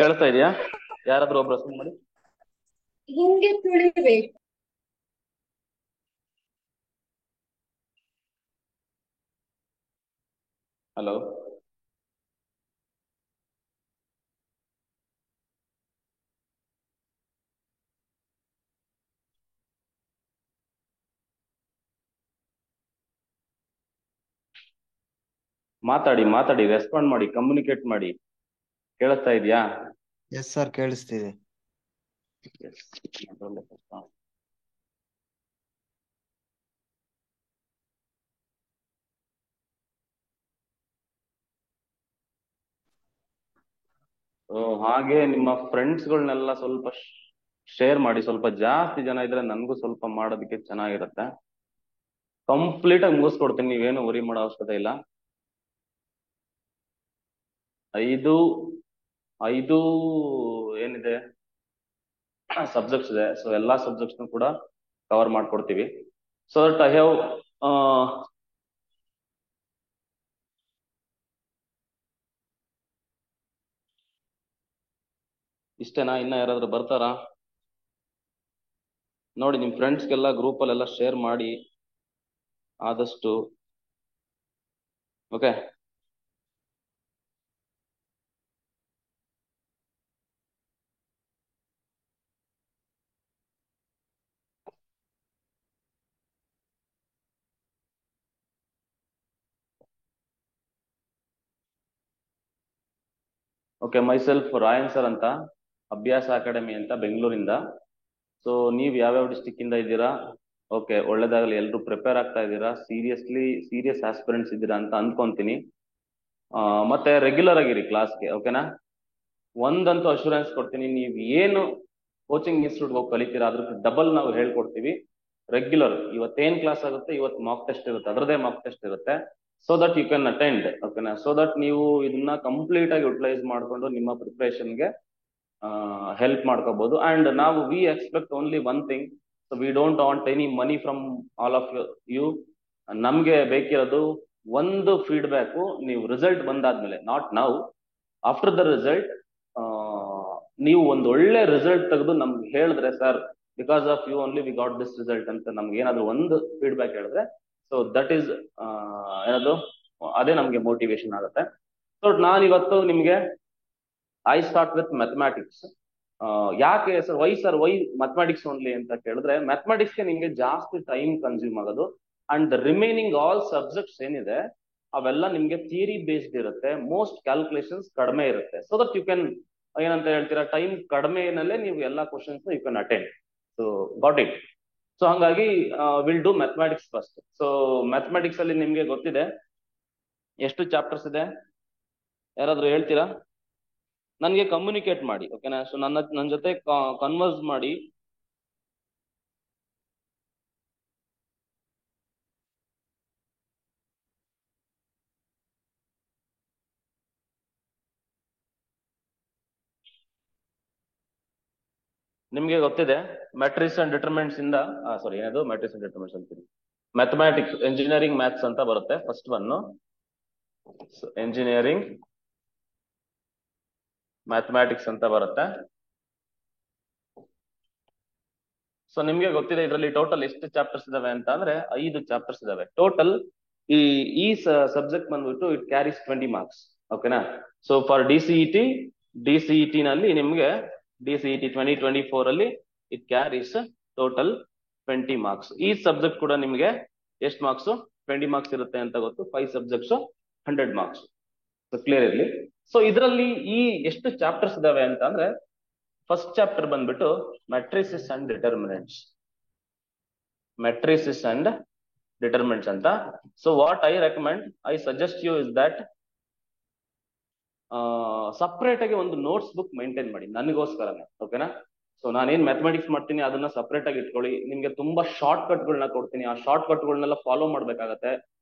ಕೇಳ್ತಾ ಇದೆಯಾ? ಯಾರಾದ್ರೂ ಒಬ್ರು ಹೆಸರು ಮಾಡಿ. ಹಿಂಗೆ ತುಳಿಬೇಕು. ಹಲೋ, ಮಾತಾಡಿ ಮಾತಾಡಿ, ರೆಸ್ಪಾಂಡ್ ಮಾಡಿ, ಕಮ್ಯುನಿಕೇಟ್ ಮಾಡಿ. ಕೇಳಿಸ್ತಾ ಇದೆಯಾ? ಎಸ್ ಸರ್, ಕೇಳಿಸ್ತಿದೆ. ಹಾಗೆ ನಿಮ್ಮ ಫ್ರೆಂಡ್ಸ್ಗಳನ್ನೆಲ್ಲ ಸ್ವಲ್ಪ ಶೇರ್ ಮಾಡಿ. ಸ್ವಲ್ಪ ಜಾಸ್ತಿ ಜನ ಇದ್ರೆ ನನ್ಗೂ ಸ್ವಲ್ಪ ಮಾಡೋದಕ್ಕೆ ಚೆನ್ನಾಗಿರುತ್ತೆ. ಕಂಪ್ಲೀಟ್ ಆಗಿ ಮುಗಿಸ್ಕೊಡ್ತೀನಿ, ನೀವೇನು ವರಿ ಮಾಡೋ ಅವಶ್ಯಕತೆ ಇಲ್ಲ. ಐದು ಐದು ಏನಿದೆ ಸಬ್ಜೆಕ್ಟ್ಸ್ ಇದೆ. ಸೊ ಎಲ್ಲಾ ಸಬ್ಜೆಕ್ಟ್ಸ್ ಕೂಡ ಕವರ್ ಮಾಡ್ಕೊಡ್ತೀವಿ. ಸೊ ದಟ್ ಐ ಹ್ಯಾವ್ ಇಷ್ಟೇನಾ? ಇನ್ನ ಯಾರಾದ್ರೂ ಬರ್ತಾರಾ ನೋಡಿ. ನಿಮ್ ಫ್ರೆಂಡ್ಸ್ಗೆಲ್ಲ ಗ್ರೂಪಲ್ಲೆಲ್ಲ ಶೇರ್ ಮಾಡಿ ಆದಷ್ಟು. Okay, okay. Myself Rayan sir ಅಂತ, ಅಭ್ಯಾಸ ಅಕಾಡೆಮಿ ಅಂತ, ಬೆಂಗಳೂರಿಂದ. ಸೊ ನೀವ್ ಯಾವ್ಯಾವ ಡಿಸ್ಟಿಕ್ ಇಂದ ಇದ್ದೀರಾ? ಓಕೆ, ಒಳ್ಳೇದಾಗಲಿ. ಎಲ್ರು ಪ್ರಿಪೇರ್ ಆಗ್ತಾ ಇದ್ದೀರಾ, ಸೀರಿಯಸ್ ಆಸ್ಪಿರೆಂಟ್ಸ್ ಇದ್ದೀರಾ ಅಂತ ಅನ್ಕೊಂತೀನಿ. ಮತ್ತೆ ರೆಗ್ಯುಲರ್ ಆಗಿರಿ ಕ್ಲಾಸ್ಗೆ, ಓಕೆನಾ? ಒಂದಂತೂ ಅಶೂರೆನ್ಸ್ ಕೊಡ್ತೀನಿ, ನೀವ್ ಏನು ಕೋಚಿಂಗ್ ಇನ್ಸ್ಟಿಟ್ಯೂಟ್ ಹೋಗಿ ಕಲಿತೀರಾ ಅದ್ರ ಡಬಲ್ ನಾವು ಹೇಳ್ಕೊಡ್ತೀವಿ. ರೆಗ್ಯುಲರ್ ಇವತ್ತೇನ್ ಕ್ಲಾಸ್ ಆಗುತ್ತೆ, ಇವತ್ತು ಮಾಕ್ ಟೆಸ್ಟ್ ಇರುತ್ತೆ, ಅದರದೇ ಮಾಕ್ ಟೆಸ್ಟ್ ಇರುತ್ತೆ. So that you can attend, ಓಕೆನಾ? ಸೊ ದಟ್ ನೀವು ಇದನ್ನ ಕಂಪ್ಲೀಟ್ ಆಗಿ ಯುಟಿಲೈಸ್ ಮಾಡ್ಕೊಂಡು ನಿಮ್ಮ ಪ್ರಿಪರೇಷನ್ಗೆ ಹೆಲ್ಪ್ ಮಾಡ್ಕೋಬಹುದು. ಅಂಡ್ ನಾವು we expect only one thing. So we don't want any money from all of you. ನಮ್ಗೆ ಬೇಕಿರೋದು ಒಂದು ಫೀಡ್ಬ್ಯಾಕು. ನೀವು ರಿಸಲ್ಟ್ ಬಂದಾದ್ಮೇಲೆ, not now, after the result, ನೀವು ಒಂದು ಒಳ್ಳೆ ರಿಸಲ್ಟ್ ತೆಗೆದು ನಮ್ಗೆ ಹೇಳಿದ್ರೆ, sir because of you only we got this result ಅಂತ ನಮ್ಗೆ ಏನಾದ್ರು ಒಂದು ಫೀಡ್ಬ್ಯಾಕ್ ಹೇಳಿದ್ರೆ, ಸೊ ದಟ್ ಈಸ್ ಏನದು, ಅದೇ ನಮ್ಗೆ ಮೋಟಿವೇಶನ್ ಆಗುತ್ತೆ. ಸೊ ನಾನು ಇವತ್ತು ನಿಮ್ಗೆ ಐ ಸ್ಟಾರ್ಟ್ ವಿತ್ ಮ್ಯಾಥಮ್ಯಾಟಿಕ್ಸ್. ಯಾಕೆ ಸರ್ ವೈ ಮ್ಯಾಥಮ್ಯಾಟಿಕ್ಸ್ ಓನ್ಲಿ ಅಂತ ಕೇಳಿದ್ರೆ, ಮ್ಯಾಥಮ್ಯಾಟಿಕ್ಸ್ಗೆ ನಿಮ್ಗೆ ಜಾಸ್ತಿ ಟೈಮ್ ಕನ್ಸ್ಯೂಮ್ ಆಗೋದು. ಅಂಡ್ ರಿಮೈನಿಂಗ್ ಆಲ್ ಸಬ್ಜೆಕ್ಟ್ಸ್ ಏನಿದೆ ಅವೆಲ್ಲ ನಿಮ್ಗೆ ಥಿಯರಿ ಬೇಸ್ಡ್ ಇರುತ್ತೆ. ಮೋಸ್ಟ್ ಕ್ಯಾಲ್ಕುಲೇಷನ್ಸ್ ಕಡಿಮೆ ಇರುತ್ತೆ. ಸೊ ದಟ್ ಯು ಕ್ಯಾನ್, ಏನಂತ ಹೇಳ್ತೀರಾ, ಟೈಮ್ ಕಡಿಮೆನಲ್ಲೇ ನೀವು ಎಲ್ಲಾ questions you can attend. So got it. So ಹಂಗಾಗಿ will do mathematics first. So mathematics ಅಲ್ಲಿ ನಿಮ್ಗೆ ಗೊತ್ತಿದೆ ಎಷ್ಟು ಚಾಪ್ಟರ್ಸ್ ಇದೆ? ಯಾರಾದ್ರೂ ಹೇಳ್ತೀರಾ? ನನ್ಗೆ ಕಮ್ಯುನಿಕೇಟ್ ಮಾಡಿ, ಓಕೆನಾ? ಸೊ ನನ್ನ ಜೊತೆ ಕನ್ವರ್ಸ್ ಮಾಡಿ. ನಿಮ್ಗೆ ಗೊತ್ತಿದೆ ಮ್ಯಾಟ್ರಿಕ್ಸ್ ಅಂಡ್ ಡಿಟರ್ಮಿನೆಂಟ್ಸ್ ಇಂದ, ಸಾರಿ, ಏನದು ಮ್ಯಾಟ್ರಿಕ್ಸ್ ಅಂಡ್ ಡಿಟರ್ಮಿನೆಂಟ್ಸ್ ಅಂತೀನಿ, ಮ್ಯಾಥಮ್ಯಾಟಿಕ್ಸ್ ಎಂಜಿನಿಯರಿಂಗ್ ಮ್ಯಾಥ್ಸ್ ಅಂತ ಬರುತ್ತೆ ಫಸ್ಟ್ ಒನ್. ಎಂಜಿನಿಯರಿಂಗ್ ಮ್ಯಾಥಮ್ಯಾಟಿಕ್ಸ್ ಅಂತ ಬರುತ್ತೆ. ಸೊ ನಿಮ್ಗೆ ಗೊತ್ತಿದೆ ಇದರಲ್ಲಿ ಟೋಟಲ್ ಎಷ್ಟು ಚಾಪ್ಟರ್ಸ್ ಇದಾವೆ ಅಂತ ಅಂದ್ರೆ 5 ಚಾಪ್ಟರ್ಸ್ ಇದಾವೆ ಟೋಟಲ್. ಈ ಸಬ್ಜೆಕ್ಟ್ ಬಂದ್ಬಿಟ್ಟು ಇಟ್ ಕ್ಯಾರೀಸ್ 20 ಮಾರ್ಕ್ಸ್, ಓಕೆನಾ? ಸೊ ಫಾರ್ ಡಿಸಿಇಟಿ ನಲ್ಲಿ ನಿಮ್ಗೆ ಡಿಸಿಇಟಿ 2024 ಅಲ್ಲಿ ಇಟ್ ಕ್ಯಾರೀಸ್ ಟೋಟಲ್ 20 ಮಾರ್ಕ್ಸ್. ಈ ಸಬ್ಜೆಕ್ಟ್ ಕೂಡ ನಿಮ್ಗೆ ಎಷ್ಟು ಮಾರ್ಕ್ಸ್? 20 ಮಾರ್ಕ್ಸ್ ಇರುತ್ತೆ ಅಂತ ಗೊತ್ತು. 5 ಸಬ್ಜೆಕ್ಟ್ಸ್ 100 ಮಾರ್ಕ್ಸ್. ಕ್ಲಿಯರ್ ಇರ್ಲಿ. ಸೊ ಇದರಲ್ಲಿ ಈ ಎಷ್ಟು ಚಾಪ್ಟರ್ಸ್ ಇದಾವೆ ಅಂತ ಅಂದ್ರೆ, ಫಸ್ಟ್ ಚಾಪ್ಟರ್ ಬಂದ್ಬಿಟ್ಟು ಮ್ಯಾಟ್ರಿಸಸ್ ಅಂಡ್ ಡಿಟರ್ಮಿನೆಂಟ್ಸ್ ಅಂತ. So what I recommend, I suggest you is that separate ಆಗಿ ಒಂದು ನೋಟ್ಸ್ ಬುಕ್ ಮೇಂಟೈನ್ ಮಾಡಿ ನನಗೋಸ್ಕರನೇ, ಓಕೆನಾ? ಸೊ ನಾನೇನ್ ಮ್ಯಾಥಮೆಟಿಕ್ಸ್ ಮಾಡ್ತೀನಿ ಅದನ್ನ ಸಪ್ರೇಟ್ ಆಗಿ ಇಟ್ಕೊಳ್ಳಿ. ನಿಮ್ಗೆ ತುಂಬಾ ಶಾರ್ಟ್ ಕಟ್ಗಳನ್ನ ಕೊಡ್ತೀನಿ, ಆ ಶಾರ್ಟ್ ಕಟ್ಗಳನ್ನೆಲ್ಲ ಫಾಲೋ ಮಾಡ್ಬೇಕಾಗತ್ತೆ.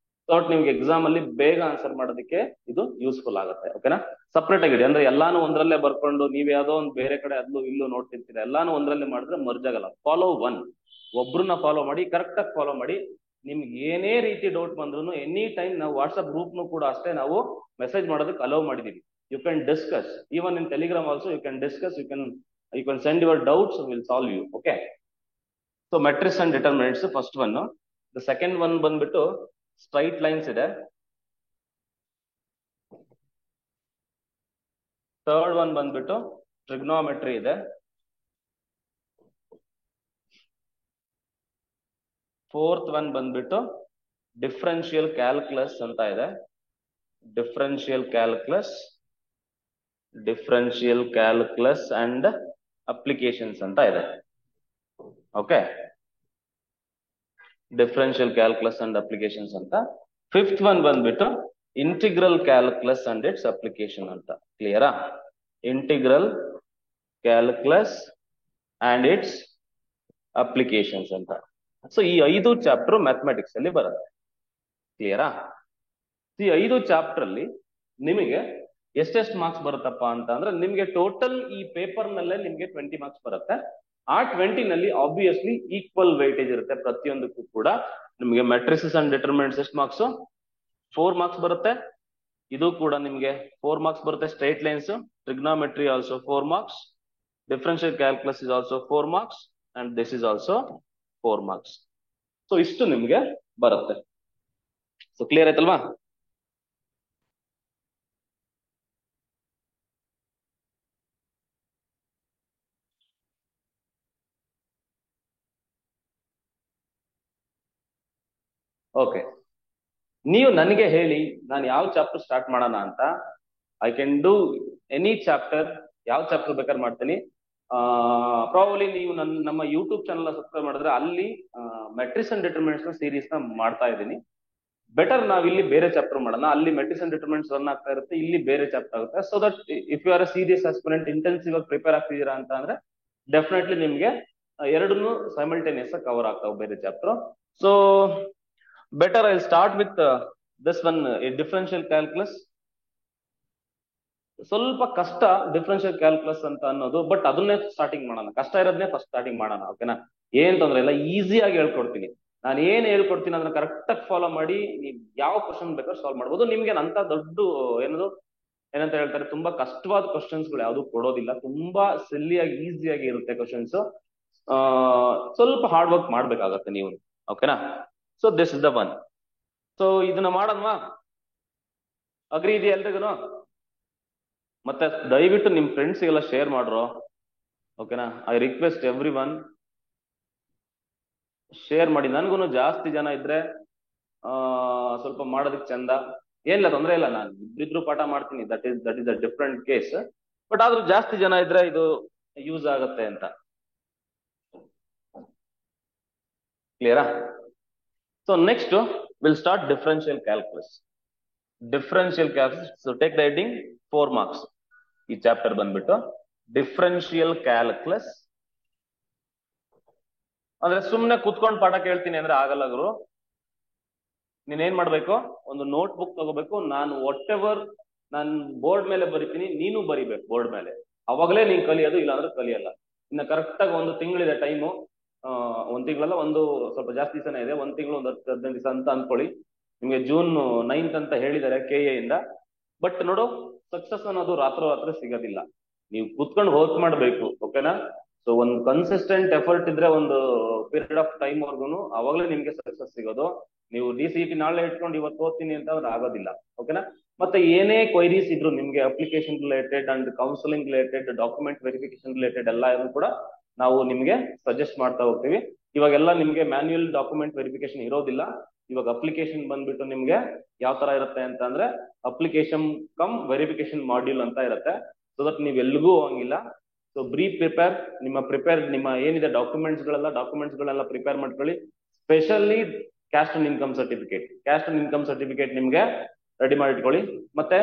ಸೊ ನಿಮ್ಗೆ ಎಕ್ಸಾಮ್ ಅಲ್ಲಿ ಬೇಗ ಆನ್ಸರ್ ಮಾಡೋದಕ್ಕೆ ಇದು ಯೂಸ್ಫುಲ್ ಆಗುತ್ತೆ, ಓಕೆನಾ? ಸಪ್ರೇಟ್ ಆಗಿ ಇಡಿ. ಅಂದ್ರೆ ಎಲ್ಲಾನು ಒಂದ್ರಲ್ಲೇ ಬರ್ಕೊಂಡು ನೀವ್ ಯಾವ್ದೋ ಒಂದು ಬೇರೆ ಕಡೆ ಅಲ್ಲೂ ಇಲ್ಲೂ ನೋಡ್ತಿರ್ತೀರ, ಎಲ್ಲಾನು ಒಂದ್ರಲ್ಲೇ ಮಾಡಿದ್ರೆ ಮರ್ಜ್ ಆಗಲ್ಲ. ಫಾಲೋ ಒಬ್ರನ್ನ ಫಾಲೋ ಮಾಡಿ, ಕರೆಕ್ಟ್ ಆಗಿ ಫಾಲೋ ಮಾಡಿ. ನಿಮ್ಗೆ ಏನೇ ರೀತಿ ಡೌಟ್ ಬಂದ್ರು ಎನಿ ಟೈಮ್ ನಾವು ವಾಟ್ಸ್ಆಪ್ ಗ್ರೂಪ್ನು ಕೂಡ ಅಷ್ಟೇ ನಾವು ಮೆಸೇಜ್ ಮಾಡೋದಕ್ಕೆ ಅಲೋ ಮಾಡಿದೀವಿ. you can discuss. Even in Telegram also you can discuss. You can send your doubts. We'll solve you. Okay. So matrix and determinants first one. The second one ಬಂದ್ಬಿಟ್ಟು straight lines ಇದೆ. Third one ಬಂದ್ಬಿಟ್ಟು trigonometry ಇದೆ. Fourth one ಬಂದ್ಬಿಟ್ಟು differential calculus ಅಂತ ಇದೆ. differential calculus and applications ಅಂತ ಇದೆ. Okay. Differential calculus and applications ಅಂತ. Fifth one ಬಂದ್ಬಿಟ್ಟು integral calculus and its application ಅಂತ. Clear? Integral calculus and its applications ಅಂತ. ಸೊ ಈ 5 ಚಾಪ್ಟರ್ ಮ್ಯಾಥಮೆಟಿಕ್ಸ್ ಅಲ್ಲಿ ಬರುತ್ತೆ. ಕ್ಲಿಯರಾ? ಈ 5 ಚಾಪ್ಟರ್ ಅಲ್ಲಿ ನಿಮಗೆ ಎಷ್ಟೆಷ್ಟು ಮಾರ್ಕ್ಸ್ ಬರುತ್ತಪ್ಪ ಅಂತ ಅಂದ್ರೆ ನಿಮ್ಗೆ ಟೋಟಲ್ ಈ ಪೇಪರ್ ನಲ್ಲೇ ನಿಮ್ಗೆ 20 ಮಾರ್ಕ್ಸ್ ಬರುತ್ತೆ. ಆ 20 ನಲ್ಲಿ ಆಬ್ವಿಯಸ್ಲಿ ಈಕ್ವಲ್ ವೆಯ್ಟೇಜ್ ಇರುತ್ತೆ ಪ್ರತಿಯೊಂದಕ್ಕೂ ಕೂಡ. ನಿಮ್ಗೆ ಮೆಟ್ರಿಸಸ್ ಅಂಡ್ ಡಿಟರ್ಮಿನೆಂಟ್ಸ್ ಎಷ್ಟು ಮಾರ್ಕ್ಸ್? 4 ಮಾರ್ಕ್ಸ್ ಬರುತ್ತೆ. ಇದು ಕೂಡ ನಿಮ್ಗೆ 4 ಮಾರ್ಕ್ಸ್ ಬರುತ್ತೆ. Straight lines, trigonometry also 4 marks, differential calculus is also 4 marks and this is also 4 marks. So ಇಷ್ಟು ನಿಮ್ಗೆ ಬರುತ್ತೆ. ಸೊ ಕ್ಲಿಯರ್ ಆಯ್ತಲ್ವಾ? ಓಕೆ, ನೀವು ನನಗೆ ಹೇಳಿ ನಾನು ಯಾವ ಚಾಪ್ಟರ್ ಸ್ಟಾರ್ಟ್ ಮಾಡೋಣ ಅಂತ. I can do any chapter. ಯಾವ ಚಾಪ್ಟರ್ ಬೇಕಾದ್ರೆ ಮಾಡ್ತೀನಿ. ಪ್ರಾಬಬ್ಲಿ ನೀವು ನಮ್ಮ ಯೂಟ್ಯೂಬ್ ಚಾನಲ್ ಸಬ್ಸ್ಕ್ರೈಬ್ ಮಾಡಿದ್ರೆ ಅಲ್ಲಿ ಮೆಟ್ರಿಕ್ಸ್ ಅಂಡ್ ಡಿಟರ್ಮಿನೆಂಟ್ಸ್ ನ ಸೀರೀಸ್ ನ ಮಾಡ್ತಾ ಇದ್ದೀನಿ. ಬೆಟರ್ ನಾವ್ ಇಲ್ಲಿ ಬೇರೆ ಚಾಪ್ಟರ್ ಮಾಡೋಣ. ಅಲ್ಲಿ ಮೆಟ್ರಿಕ್ಸ್ ಅಂಡ್ ಡಿಟರ್ಮಿನೆಂಟ್ಸ್ ರನ್ ಆಗ್ತಾ ಇರುತ್ತೆ, ಇಲ್ಲಿ ಬೇರೆ ಚಾಪ್ಟರ್ ಆಗುತ್ತೆ. So that if you are a serious aspirant, intensive ಆಗಿ ಪ್ರಿಪೇರ್ ಆಗ್ತಿದ್ದೀರಾ ಅಂತ ಅಂದ್ರೆ ಡೆಫಿನೆಟ್ಲಿ ನಿಮ್ಗೆ ಎರಡನ್ನೂ ಸೈಮಲ್ಟೇನಿಯಸ್ ಆಗಿ ಕವರ್ ಆಗ್ತಾವೆ ಬೇರೆ chapter. So better I'll start with this one, differential calculus. ಸ್ವಲ್ಪ ಕಷ್ಟ ಡಿಫರೆನ್ಷಿಯಲ್ ಕ್ಯಾಲ್ಕುಲಸ್ ಅಂತ ಅನ್ನೋದು, ಬಟ್ ಅದನ್ನೇ ಸ್ಟಾರ್ಟಿಂಗ್ ಮಾಡೋಣ. ಕಷ್ಟ ಇರೋದನ್ನೇ ಫಸ್ಟ್ ಸ್ಟಾರ್ಟಿಂಗ್ ಮಾಡೋಣ. ಓಕೆನಾ? ಏನ್ ತೊಂದ್ರೆ ಇಲ್ಲ, ಈಸಿಯಾಗಿ ಹೇಳ್ಕೊಡ್ತೀನಿ. ನಾನು ಏನ್ ಹೇಳ್ಕೊಡ್ತೀನಿ ಅದನ್ನ ಕರೆಕ್ಟ್ ಆಗಿ ಫಾಲೋ ಮಾಡಿ ನೀವು ಯಾವ ಕ್ವಶನ್ ಬೇಕಾದ್ರೂ ಸಾಲ್ವ್ ಮಾಡ್ಬೋದು. ನಿಮ್ಗೆ ಅಂತ ದೊಡ್ಡ ಏನಂತ ಹೇಳ್ತಾರೆ, ತುಂಬಾ ಕಷ್ಟವಾದ ಕ್ವಶನ್ಸ್ ಗಳು ಯಾವ್ದು ಕೊಡೋದಿಲ್ಲ. ತುಂಬಾ ಸಿಲ್ಲಿಯಾಗಿ ಈಸಿಯಾಗಿ ಇರುತ್ತೆ ಕ್ವಶನ್ಸ್. ಸ್ವಲ್ಪ ಹಾರ್ಡ್ ವರ್ಕ್ ಮಾಡ್ಬೇಕಾಗತ್ತೆ ನೀವು. ಓಕೆನಾ? So this is the one. So ಇದನ್ನ ಮಾಡೋಣವಾ? ಅಗ್ರಿ ಇದೆಯಾ ಎಲ್ರಿಗೂ? ಮತ್ತೆ ದಯವಿಟ್ಟು ನಿಮ್ ಫ್ರೆಂಡ್ಸ್ಗೆಲ್ಲ ಶೇರ್ ಮಾಡ್ರೋ. ಓಕೆನಾ? I request every one share ಮಾಡಿ. ನನ್ಗೂ ಜಾಸ್ತಿ ಜನ ಇದ್ರೆ ಸ್ವಲ್ಪ ಮಾಡೋದಕ್ಕೆ ಚಂದ. ಏನಿಲ್ಲ, ತೊಂದ್ರೆ ಇಲ್ಲ. ನಾನು ಇಬ್ರಿದ್ರು ಪಾಠ ಮಾಡ್ತೀನಿ. That is a different case. But ಆದ್ರೂ ಜಾಸ್ತಿ ಜನ ಇದ್ರೆ ಇದು ಯೂಸ್ ಆಗತ್ತೆ ಅಂತ. ಕ್ಲಿಯರಾ? So next we'll start differential calculus. Differential calculus. So take the heading 4 marks. ಈ ಚಾಪ್ಟರ್ ಬಂದ್ಬಿಟ್ಟು ಡಿಫರೆನ್ಷಿಯಲ್ ಕ್ಯಾಲ್ಕುಲಸ್. ಅಂದ್ರೆ ಸುಮ್ನೆ ಕುತ್ಕೊಂಡು ಪಾಠ ಕೇಳ್ತೀನಿ ಅಂದ್ರೆ ಆಗಲ್ಲ ಗುರು. ನೀನ್ ಏನ್ ಮಾಡ್ಬೇಕು, ಒಂದು ನೋಟ್ ಬುಕ್ ತಗೋಬೇಕು. ನಾನು ವಾಟ್ ಎವರ್ ನಾನು ಬೋರ್ಡ್ ಮೇಲೆ ಬರಿತೀನಿ, ನೀನು ಬರಿಬೇಕು ಬೋರ್ಡ್ ಮೇಲೆ. ಅವಾಗಲೇ ನೀನ್ ಕಲಿಯೋದು, ಇಲ್ಲಾಂದ್ರೆ ಕಲಿಯಲ್ಲ. ಇನ್ನ ಕರೆಕ್ಟ್ ಆಗಿ 1 ತಿಂಗಳಿದೆ ಟೈಮು. 1 ತಿಂಗಳಲ್ಲ, ಸ್ವಲ್ಪ ಜಾಸ್ತಿ ದಿವಸನೇ ಇದೆ. 1 ತಿಂಗಳು 10-15 ದಿವಸ ಅಂತ ಅನ್ಕೊಳ್ಳಿ. ನಿಮ್ಗೆ June 9th ಅಂತ ಹೇಳಿದ್ದಾರೆ KA ಇಂದ. ಬಟ್ ನೋಡು, ಸಕ್ಸಸ್ ಅನ್ನೋದು ರಾತ್ರಿ ಸಿಗೋದಿಲ್ಲ. ನೀವು ಕುತ್ಕೊಂಡು ವರ್ಕ್ ಮಾಡ್ಬೇಕು. ಓಕೆನಾ? ಸೊ ಒಂದು ಕನ್ಸಿಸ್ಟೆಂಟ್ ಎಫರ್ಟ್ ಇದ್ರೆ ಒಂದು ಪೀರಿಯಡ್ ಆಫ್ ಟೈಮ್ ವರ್ಗುನು ಅವಾಗಲೇ ನಿಮ್ಗೆ ಸಕ್ಸಸ್ ಸಿಗೋದು. ನೀವು DCET ನಾಳೆ ಇಟ್ಕೊಂಡು ಇವತ್ತು ಓದ್ತೀನಿ ಅಂತ ಅವ್ರು ಆಗೋದಿಲ್ಲ. ಓಕೆನಾ? ಮತ್ತೆ ಏನೇ ಕ್ವೈರೀಸ್ ಇದ್ರು ನಿಮ್ಗೆ application related and counselling related, document verification related ಎಲ್ಲ ಕೂಡ ನಾವು ನಿಮ್ಗೆ ಸಜೆಸ್ಟ್ ಮಾಡ್ತಾ ಹೋಗ್ತೀವಿ. ಇವಾಗೆಲ್ಲ ನಿಮ್ಗೆ ಮ್ಯಾನ್ಯುಯಲ್ ಡಾಕ್ಯುಮೆಂಟ್ ವೆರಿಫಿಕೇಶನ್ ಇರೋದಿಲ್ಲ. ಇವಾಗ ಅಪ್ಲಿಕೇಶನ್ ಬಂದ್ಬಿಟ್ಟು ನಿಮ್ಗೆ ಯಾವ ತರ ಇರುತ್ತೆ ಅಂತ ಅಂದ್ರೆ ಅಪ್ಲಿಕೇಶನ್ ಕಮ್ ವೆರಿಫಿಕೇಶನ್ ಮಾಡ್ಯೂಲ್ ಅಂತ ಇರುತ್ತೆ. ಸೊ ದಟ್ ನೀವ್ ಎಲ್ಲಿಗೂ ಹೋಗಂಗಿಲ್ಲ. ಸೊ ನಿಮ್ಮ ಏನಿದೆ ಡಾಕ್ಯುಮೆಂಟ್ಸ್ ಗಳೆಲ್ಲ ಪ್ರಿಪೇರ್ ಮಾಡ್ಕೊಳ್ಳಿ. Specially caste and income certificate ನಿಮ್ಗೆ ರೆಡಿ ಮಾಡಿ ಇಟ್ಕೊಳ್ಳಿ. ಮತ್ತೆ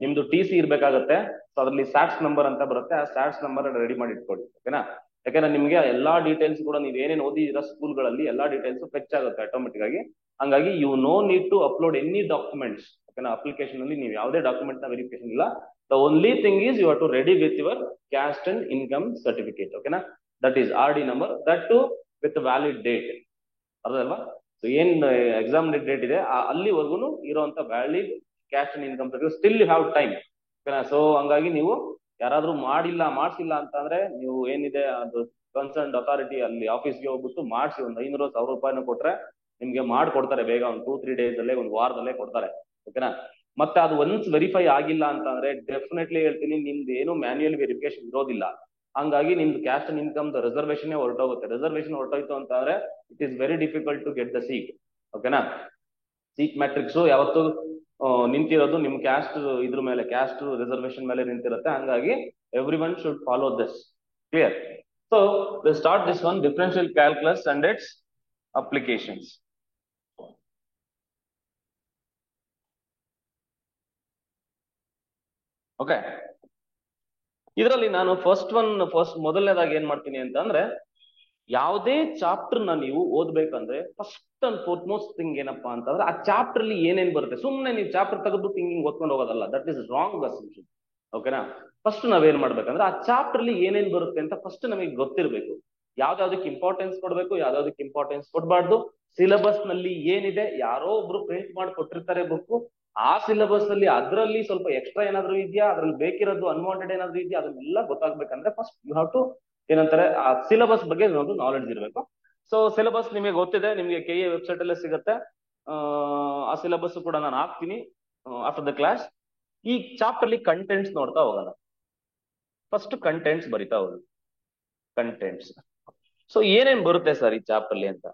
ನಿಮ್ದು TC ಇರ್ಬೇಕಾಗತ್ತೆ. ಸೊ ಅದ್ರಲ್ಲಿ ಸ್ಯಾಟ್ಸ್ ನಂಬರ್ ಅಂತ ಬರುತ್ತೆ. ಆ ಸ್ಯಾಟ್ಸ್ ನಂಬರ್ ರೆಡಿ ಮಾಡಿ ಇಟ್ಕೊಳ್ಳಿ. ಓಕೆನಾ? ಯಾಕಂದ್ರೆ ನಿಮ್ಗೆ ಎಲ್ಲಾ ಡೀಟೇಲ್ಸ್ ಕೂಡ ನೀವು ಏನೇನು ಓದಿರೋ ಸ್ಕೂಲ್ಗಳಲ್ಲಿ ಎಲ್ಲಾ ಡೀಟೇಲ್ಸ್ ಫೆಚ್ ಆಗುತ್ತೆ ಆಟೋಮೆಟಿಕ್ ಆಗಿ. ಹಂಗಾಗಿ you no need to upload any documents. ಓಕೆನಾ? ಅಪ್ಲಿಕೇಶನ್ ಅಲ್ಲಿ ನೀವು ಯಾವುದೇ ಡಾಕ್ಯುಮೆಂಟ್ ನ ವೆರಿಫಿಕೇಶನ್ ಇಲ್ಲ. The only thing is you have to ready with your caste and income certificate. ಓಕೆನಾ? That is RD number, that too with valid date. ಅರ್ಧಲ್ವಾ? So ಏನ್ exam date ಇದೆ ಅಲ್ಲಿವರೆಗೂ ಇರುವಂತ valid caste and income certificate. Still you have time. So ಹಂಗಾಗಿ ನೀವು ಯಾರಾದ್ರೂ ಮಾಡ್ಸಿಲ್ಲ ಅಂತಂದ್ರೆ ನೀವು ಏನಿದೆ ಅದು ಕನ್ಸರ್ನ್ ಅಥಾರಿಟಿ ಅಲ್ಲಿ ಆಫೀಸ್ಗೆ ಹೋಗ್ಬಿಟ್ಟು ಮಾಡಿಸಿ ಒಂದು 500,000 ರೂಪಾಯಿನ ಕೊಟ್ರೆ ನಿಮ್ಗೆ ಮಾಡ್ಕೊಡ್ತಾರೆ ಬೇಗ. ಒಂದು 2-3 ಡೇಸ್ ಅಲ್ಲೇ, ಒಂದು ವಾರದಲ್ಲೇ ಕೊಡ್ತಾರೆ. ಓಕೆನಾ. ಮತ್ತೆ ಅದು ಒನ್ಸ್ ವೆರಿಫೈ ಆಗಿಲ್ಲ ಅಂತಂದ್ರೆ ಡೆಫಿನೆಟ್ಲಿ ಹೇಳ್ತೀನಿ ನಿಮ್ದು ಏನು ಮ್ಯಾನ್ಯುಯಲ್ ವೆರಿಫಿಕೇಶನ್ ಇರೋದಿಲ್ಲ. ಹಂಗಾಗಿ ನಿಮ್ದು ಕ್ಯಾಸ್ಟ್ ಅಂಡ್ ಇನ್ಕಮ್ ರಿಸರ್ವೇಶನ್ ಹೊರಟೋಗುತ್ತೆ. ರಿಸರ್ವೇಶನ್ ಹೊರಟೋಯ್ತು ಅಂತಂದ್ರೆ it is very difficult to get the seat. ಓಕೆನಾ. ಸೀಟ್ ಮ್ಯಾಟ್ರಿಕ್ಸ್ ಯಾವತ್ತು ನಿಂತಿರೋದು ನಿಮ್ ಕ್ಯಾಸ್ಟ್ ಇದ್ರ ಮೇಲೆ, ಕ್ಯಾಸ್ಟ್ ರಿಸರ್ವೇಶನ್ ಮೇಲೆ ನಿಂತಿರುತ್ತೆ. ಹಂಗಾಗಿ every one should follow this. Clear. So will start this one, differential calculus and it's applications. Okay. ಇದರಲ್ಲಿ ನಾನು ಫಸ್ಟ್ ಮೊದಲನೇದಾಗಿ ಏನ್ ಮಾಡ್ತೀನಿ ಅಂತಂದ್ರೆ, ಯಾವುದೇ ಚಾಪ್ಟರ್ ನ ನೀವು ಓದ್ಬೇಕಂದ್ರೆ ಫಸ್ಟ್ ಅಂಡ್ ಫೋರ್ಮೋಸ್ಟ್ ಥಿಂಗ್ ಏನಪ್ಪಾ ಅಂತಂದ್ರೆ ಆ ಚಾಪ್ಟರ್ ಅಲ್ಲಿ ಏನೇನ್ ಬರುತ್ತೆ. ಸುಮ್ಮನೆ ನೀವು ಚಾಪ್ಟರ್ ತೆಗೆದು ಥಿಂಕಿಂಗ್ ಓದ್ಕೊಂಡು ಹೋಗೋದಲ್ಲ, ದಟ್ ಇಸ್ ರಾಂಗ್ ಅಸಂಪ್ಷನ್. ಓಕೆನಾ. ಫಸ್ಟ್ ನಾವೇನ್ ಮಾಡ್ಬೇಕಂದ್ರೆ ಆ ಚಾಪ್ಟರ್ ಅಲ್ಲಿ ಏನೇನ್ ಬರುತ್ತೆ ಅಂತ ಫಸ್ಟ್ ನಮಗೆ ಗೊತ್ತಿರ್ಬೇಕು. ಯಾವ್ದಾವ್ದಕ್ಕೆ ಇಂಪಾರ್ಟೆನ್ಸ್ ಕೊಡ್ಬೇಕು, ಯಾವ್ದಾವ್ದಕ್ಕೆ ಇಂಪಾರ್ಟೆನ್ಸ್ ಕೊಡ್ಬಾರ್ದು, ಸಿಲೆಬಸ್ ನಲ್ಲಿ ಏನಿದೆ, ಯಾರೋ ಒಬ್ರು ಪ್ರಿಂಟ್ ಮಾಡಿ ಕೊಟ್ಟಿರ್ತಾರೆ ಬುಕ್, ಆ ಸಿಲೆಬಸ್ ಅಲ್ಲಿ ಅದರಲ್ಲಿ ಸ್ವಲ್ಪ ಎಕ್ಸ್ಟ್ರಾ ಏನಾದ್ರು ಇದೆಯಾ, ಅದ್ರಲ್ಲಿ ಬೇಕಿರೋದು ಅನ್ವಾಂಟೆಡ್ ಏನಾದ್ರು ಇದೆಯಾ, ಅದನ್ನೆಲ್ಲ ಗೊತ್ತಾಗ್ಬೇಕಂದ್ರೆ ಫಸ್ಟ್ ಯು ಹ್ಯಾವ್ ಟು ಏನಂತಾರೆ ಆ ಸಿಲೆಬಸ್ ಬಗ್ಗೆ ಒಂದು ನಾಲೆಡ್ಜ್ ಇರಬೇಕು. ಸೊ ಸಿಲೆಬಸ್ ನಿಮಗೆ ಗೊತ್ತಿದೆ, ನಿಮಗೆ KA ವೆಬ್ಸೈಟ್ ಅಲ್ಲೇ ಸಿಗುತ್ತೆ. ಆ ಸಿಲೆಬಸ್ ಕೂಡ ನಾನು ಹಾಕ್ತೀನಿ ಆಫ್ಟರ್ ದ ಕ್ಲಾಸ್. ಈ ಚಾಪ್ಟರ್ ಅಲ್ಲಿ ಕಂಟೆಂಟ್ಸ್ ನೋಡ್ತಾ ಹೋಗೋಣ. ಫಸ್ಟ್ ಕಂಟೆಂಟ್ಸ್ ಬರಿತಾ ಹೋಗಿ. ಕಂಟೆಂಟ್ಸ್. ಸೊ ಏನೇನ್ ಬರುತ್ತೆ ಸರ್ ಈ ಚಾಪ್ಟರ್ ಅಲ್ಲಿ ಅಂತ.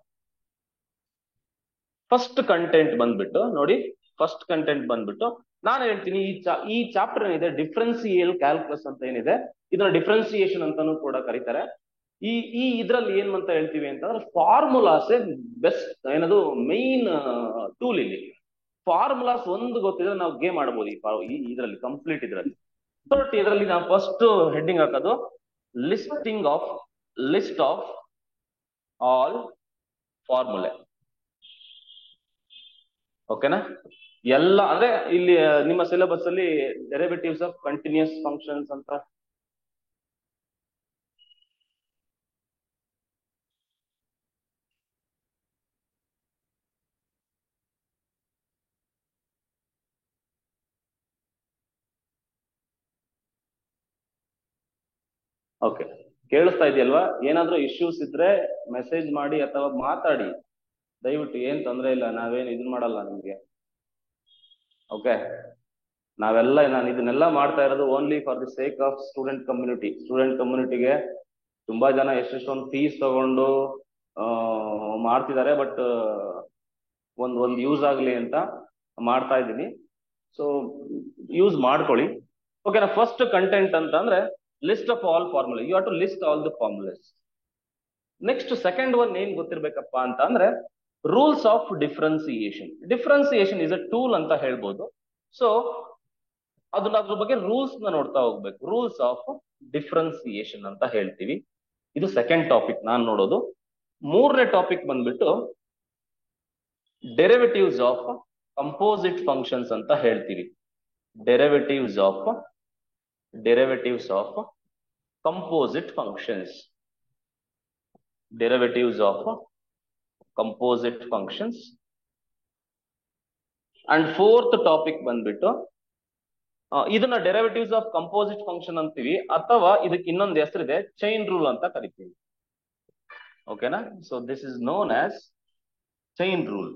ಫಸ್ಟ್ ಕಂಟೆಂಟ್ ಬಂದ್ಬಿಟ್ಟು ನೋಡಿ, ಫಸ್ಟ್ ಕಂಟೆಂಟ್ ಬಂದ್ಬಿಟ್ಟು ನಾನು ಹೇಳ್ತೀನಿ ಈ ಚಾಪ್ಟರ್ ಏನಿದೆ ಡಿಫ್ರೆನ್ಸಿಯಲ್ ಕ್ಯಾಲ್ಕುಲಸ್ ಅಂತ ಏನಿದೆ, ಇದನ್ನ ಡಿಫ್ರೆನ್ಸಿಯೇಷನ್ ಅಂತಾನೂ ಕೂಡ ಕರೀತಾರೆ. ಈ ಇದ್ರಲ್ಲಿ ಏನ್ ಅಂತ ಹೇಳ್ತೀವಿ ಅಂತಂದ್ರೆ ಫಾರ್ಮುಲಾಸ್ ಬೆಸ್ಟ್ ಏನದು ಮೈನ್ ಟೂಲ್. ಇಲ್ಲಿ ಫಾರ್ಮುಲಾಸ್ ಒಂದು ಗೊತ್ತಿದ್ರೆ ನಾವು ಗೇಮ್ ಆಡ್ಬೋದು ಈ ಇದರಲ್ಲಿ ಕಂಪ್ಲೀಟ್ ಇದರಲ್ಲಿ. ಇದರಲ್ಲಿ ನಾವು ಫಸ್ಟ್ ಹೆಡ್ಡಿಂಗ್ ಹಾಕೋದು ಲಿಸ್ಟ್ ಆಫ್ ಆಲ್ ಫಾರ್ಮುಲೆ. ಓಕೆನಾ. ಎಲ್ಲ ಅಂದ್ರೆ ಇಲ್ಲಿ ನಿಮ್ಮ ಸಿಲೆಬಸ್ ಅಲ್ಲಿ ಡೆರಿವೇಟಿವ್ಸ್ ಆಫ್ ಕಂಟಿನ್ಯೂಸ್ ಫಂಕ್ಷನ್ಸ್ ಅಂತ ಓಕೆ. ಕೇಳಿಸ್ತಾ ಇದೆಯಲ್ವಾ? ಏನಾದ್ರೂ ಇಶ್ಯೂಸ್ ಇದ್ರೆ ಮೆಸೇಜ್ ಮಾಡಿ ಅಥವಾ ಮಾತಾಡಿ ದಯವಿಟ್ಟು, ಏನ್ ತೊಂದ್ರೆ ಇಲ್ಲ, ನಾವೇನ್ ಇದನ್ ಮಾಡಲ್ಲ ನಿಮ್ಗೆ. ಓಕೆ. ನಾನು ಇದನ್ನೆಲ್ಲ ಮಾಡ್ತಾ ಇರೋದು only for the sake of student ಕಮ್ಯುನಿಟಿಗೆ ತುಂಬಾ ಜನ ಎಷ್ಟೆಷ್ಟೊಂದು ಫೀಸ್ ತಗೊಂಡು ಮಾಡ್ತಿದ್ದಾರೆ. ಬಟ್ ಒಂದ್ ಯೂಸ್ ಆಗ್ಲಿ ಅಂತ ಮಾಡ್ತಾ ಇದ್ದೀನಿ. ಸೊ ಯೂಸ್ ಮಾಡ್ಕೊಳ್ಳಿ. ಓಕೆನಾ. ಫಸ್ಟ್ ಕಂಟೆಂಟ್ ಅಂತ ಅಂದ್ರೆ list of all formula. You have to list all the formulas. Next second one ಏನ್ ಗೊತ್ತಿರ್ಬೇಕಪ್ಪ ಅಂತ ಅಂದ್ರೆ rules of differentiation. Differentiation is a tool ಅಂತ ಹೇಳ್ಬೋದು. ಸೊ ಅದ್ರ ಬಗ್ಗೆ ರೂಲ್ಸ್ ನ ನೋಡ್ತಾ ಹೋಗ್ಬೇಕು. ರೂಲ್ಸ್ ಆಫ್ ಡಿಫ್ರೆನ್ಸಿಯೇಷನ್ ಅಂತ ಹೇಳ್ತೀವಿ. ಇದು ಸೆಕೆಂಡ್ ಟಾಪಿಕ್ ನಾನು ನೋಡೋದು. ಮೂರನೇ ಟಾಪಿಕ್ ಬಂದ್ಬಿಟ್ಟು ಡೆರಿವೇಟಿವ್ಸ್ ಆಫ್ ಕಂಪೋಸಿಟ್ ಫಂಕ್ಷನ್ಸ್ ಅಂತ ಹೇಳ್ತೀವಿ. Derivatives of composite functions. derivatives of composite functions. And fourth topic ಬಂದ್ಬಿಟ್ಟು ಇದನ್ನ ಡೆರಿವೇಟಿವ್ಸ್ ಆಫ್ ಕಂಪೋಸಿಟ್ ಫಂಕ್ಷನ್ ಅಂತೀವಿ, ಅಥವಾ ಇದಕ್ಕೆ ಇನ್ನೊಂದು ಹೆಸರಿದೆ ಚೈನ್ ರೂಲ್ ಅಂತ ಕರಿತೀವಿ. ಓಕೆನಾ. So this is known as chain rule.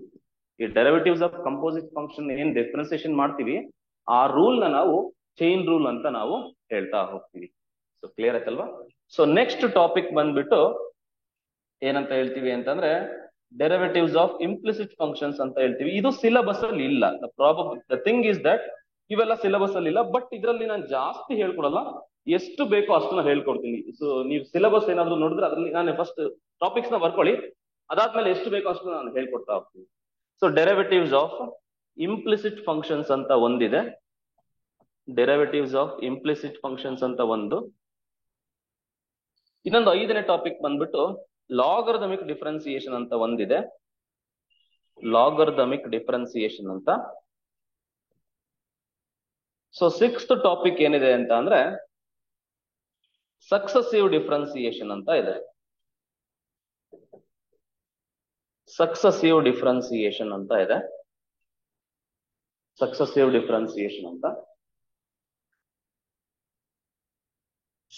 ಈ ಡೆರಿವೇಟಿವ್ಸ್ ಆಫ್ ಕಂಪೋಸಿಟ್ ಫಂಕ್ಷನ್ ಏನ್ ಡಿಫ್ರೆನ್ಸಿಯೇಷನ್ ಮಾಡ್ತೀವಿ ಆ ರೂಲ್ ನ ನಾವು ಚೈನ್ ರೂಲ್ ಅಂತ ನಾವು ಹೇಳ್ತಾ ಹೋಗ್ತೀವಿ. ಸೊ ಕ್ಲಿಯರ್ ಆಯ್ತಲ್ವಾ? ಸೊ ನೆಕ್ಸ್ಟ್ ಟಾಪಿಕ್ ಬಂದ್ಬಿಟ್ಟು ಏನಂತ ಹೇಳ್ತೀವಿ ಅಂತಂದ್ರೆ ಡೆರಿವೇಟಿವ್ಸ್ ಆಫ್ ಇಂಪ್ಲಿಸಿಟ್ ಫಂಕ್ಷನ್ಸ್ ಅಂತ ಹೇಳ್ತೀವಿ. ಇದು ಸಿಲೆಬಸ್ ಅಲ್ಲಿ ಇಲ್ಲ. ದ ಥಿಂಗ್ ಇಸ್ ದಟ್ ಇವೆಲ್ಲ ಸಿಲೆಬಸ್ ಅಲ್ಲಿ ಇಲ್ಲ. ಬಟ್ ಇದರಲ್ಲಿ ನಾನು ಜಾಸ್ತಿ ಹೇಳ್ಕೊಡಲ್ಲ, ಎಷ್ಟು ಬೇಕೋ ಅಷ್ಟು ನಾನು ಹೇಳ್ಕೊಡ್ತೀನಿ. ಸೊ ನೀವು ಸಿಲೆಬಸ್ ಏನಾದ್ರು ನೋಡಿದ್ರೆ ಅದರಲ್ಲಿ ನಾನು ಫಸ್ಟ್ ಟಾಪಿಕ್ಸ್ ನ ಬರ್ಕೊಳ್ಳಿ, ಅದಾದ್ಮೇಲೆ ಎಷ್ಟು ಬೇಕೋ ಅಷ್ಟು ನಾನು ಹೇಳ್ಕೊಡ್ತಾ ಹೋಗ್ತೀನಿ. So derivatives of implicit functions ಅಂತ ಒಂದಿದೆ. ಡೆರಿವೇಟಿವ್ಸ್ ಆಫ್ ಇಂಪ್ಲಿಸಿಟ್ ಫಂಕ್ಷನ್ಸ್ ಅಂತ ಒಂದು. ಇನ್ನೊಂದು ಐದನೇ ಟಾಪಿಕ್ ಬಂದ್ಬಿಟ್ಟು ಲಾಗರಿಥಮಿಕ್ ಡಿಫರೆನ್ಸಿಯೇಷನ್ ಅಂತ ಒಂದಿದೆ. ಲಾಗರಿಥಮಿಕ್ ಡಿಫರೆನ್ಸಿಯೇಷನ್ ಅಂತ. ಸೊ ಸಿಕ್ಸ್ತ್ ಟಾಪಿಕ್ ಏನಿದೆ ಅಂತ ಅಂದ್ರೆ ಸಕ್ಸಸಿವ್ ಡಿಫರೆನ್ಸಿಯೇಷನ್ ಅಂತ ಇದೆ. ಸಕ್ಸಸಿವ್ ಡಿಫರೆನ್ಸಿಯೇಷನ್ ಅಂತ ಇದೆ. ಸಕ್ಸಸಿವ್ ಡಿಫರೆನ್ಸಿಯೇಷನ್ ಅಂತ.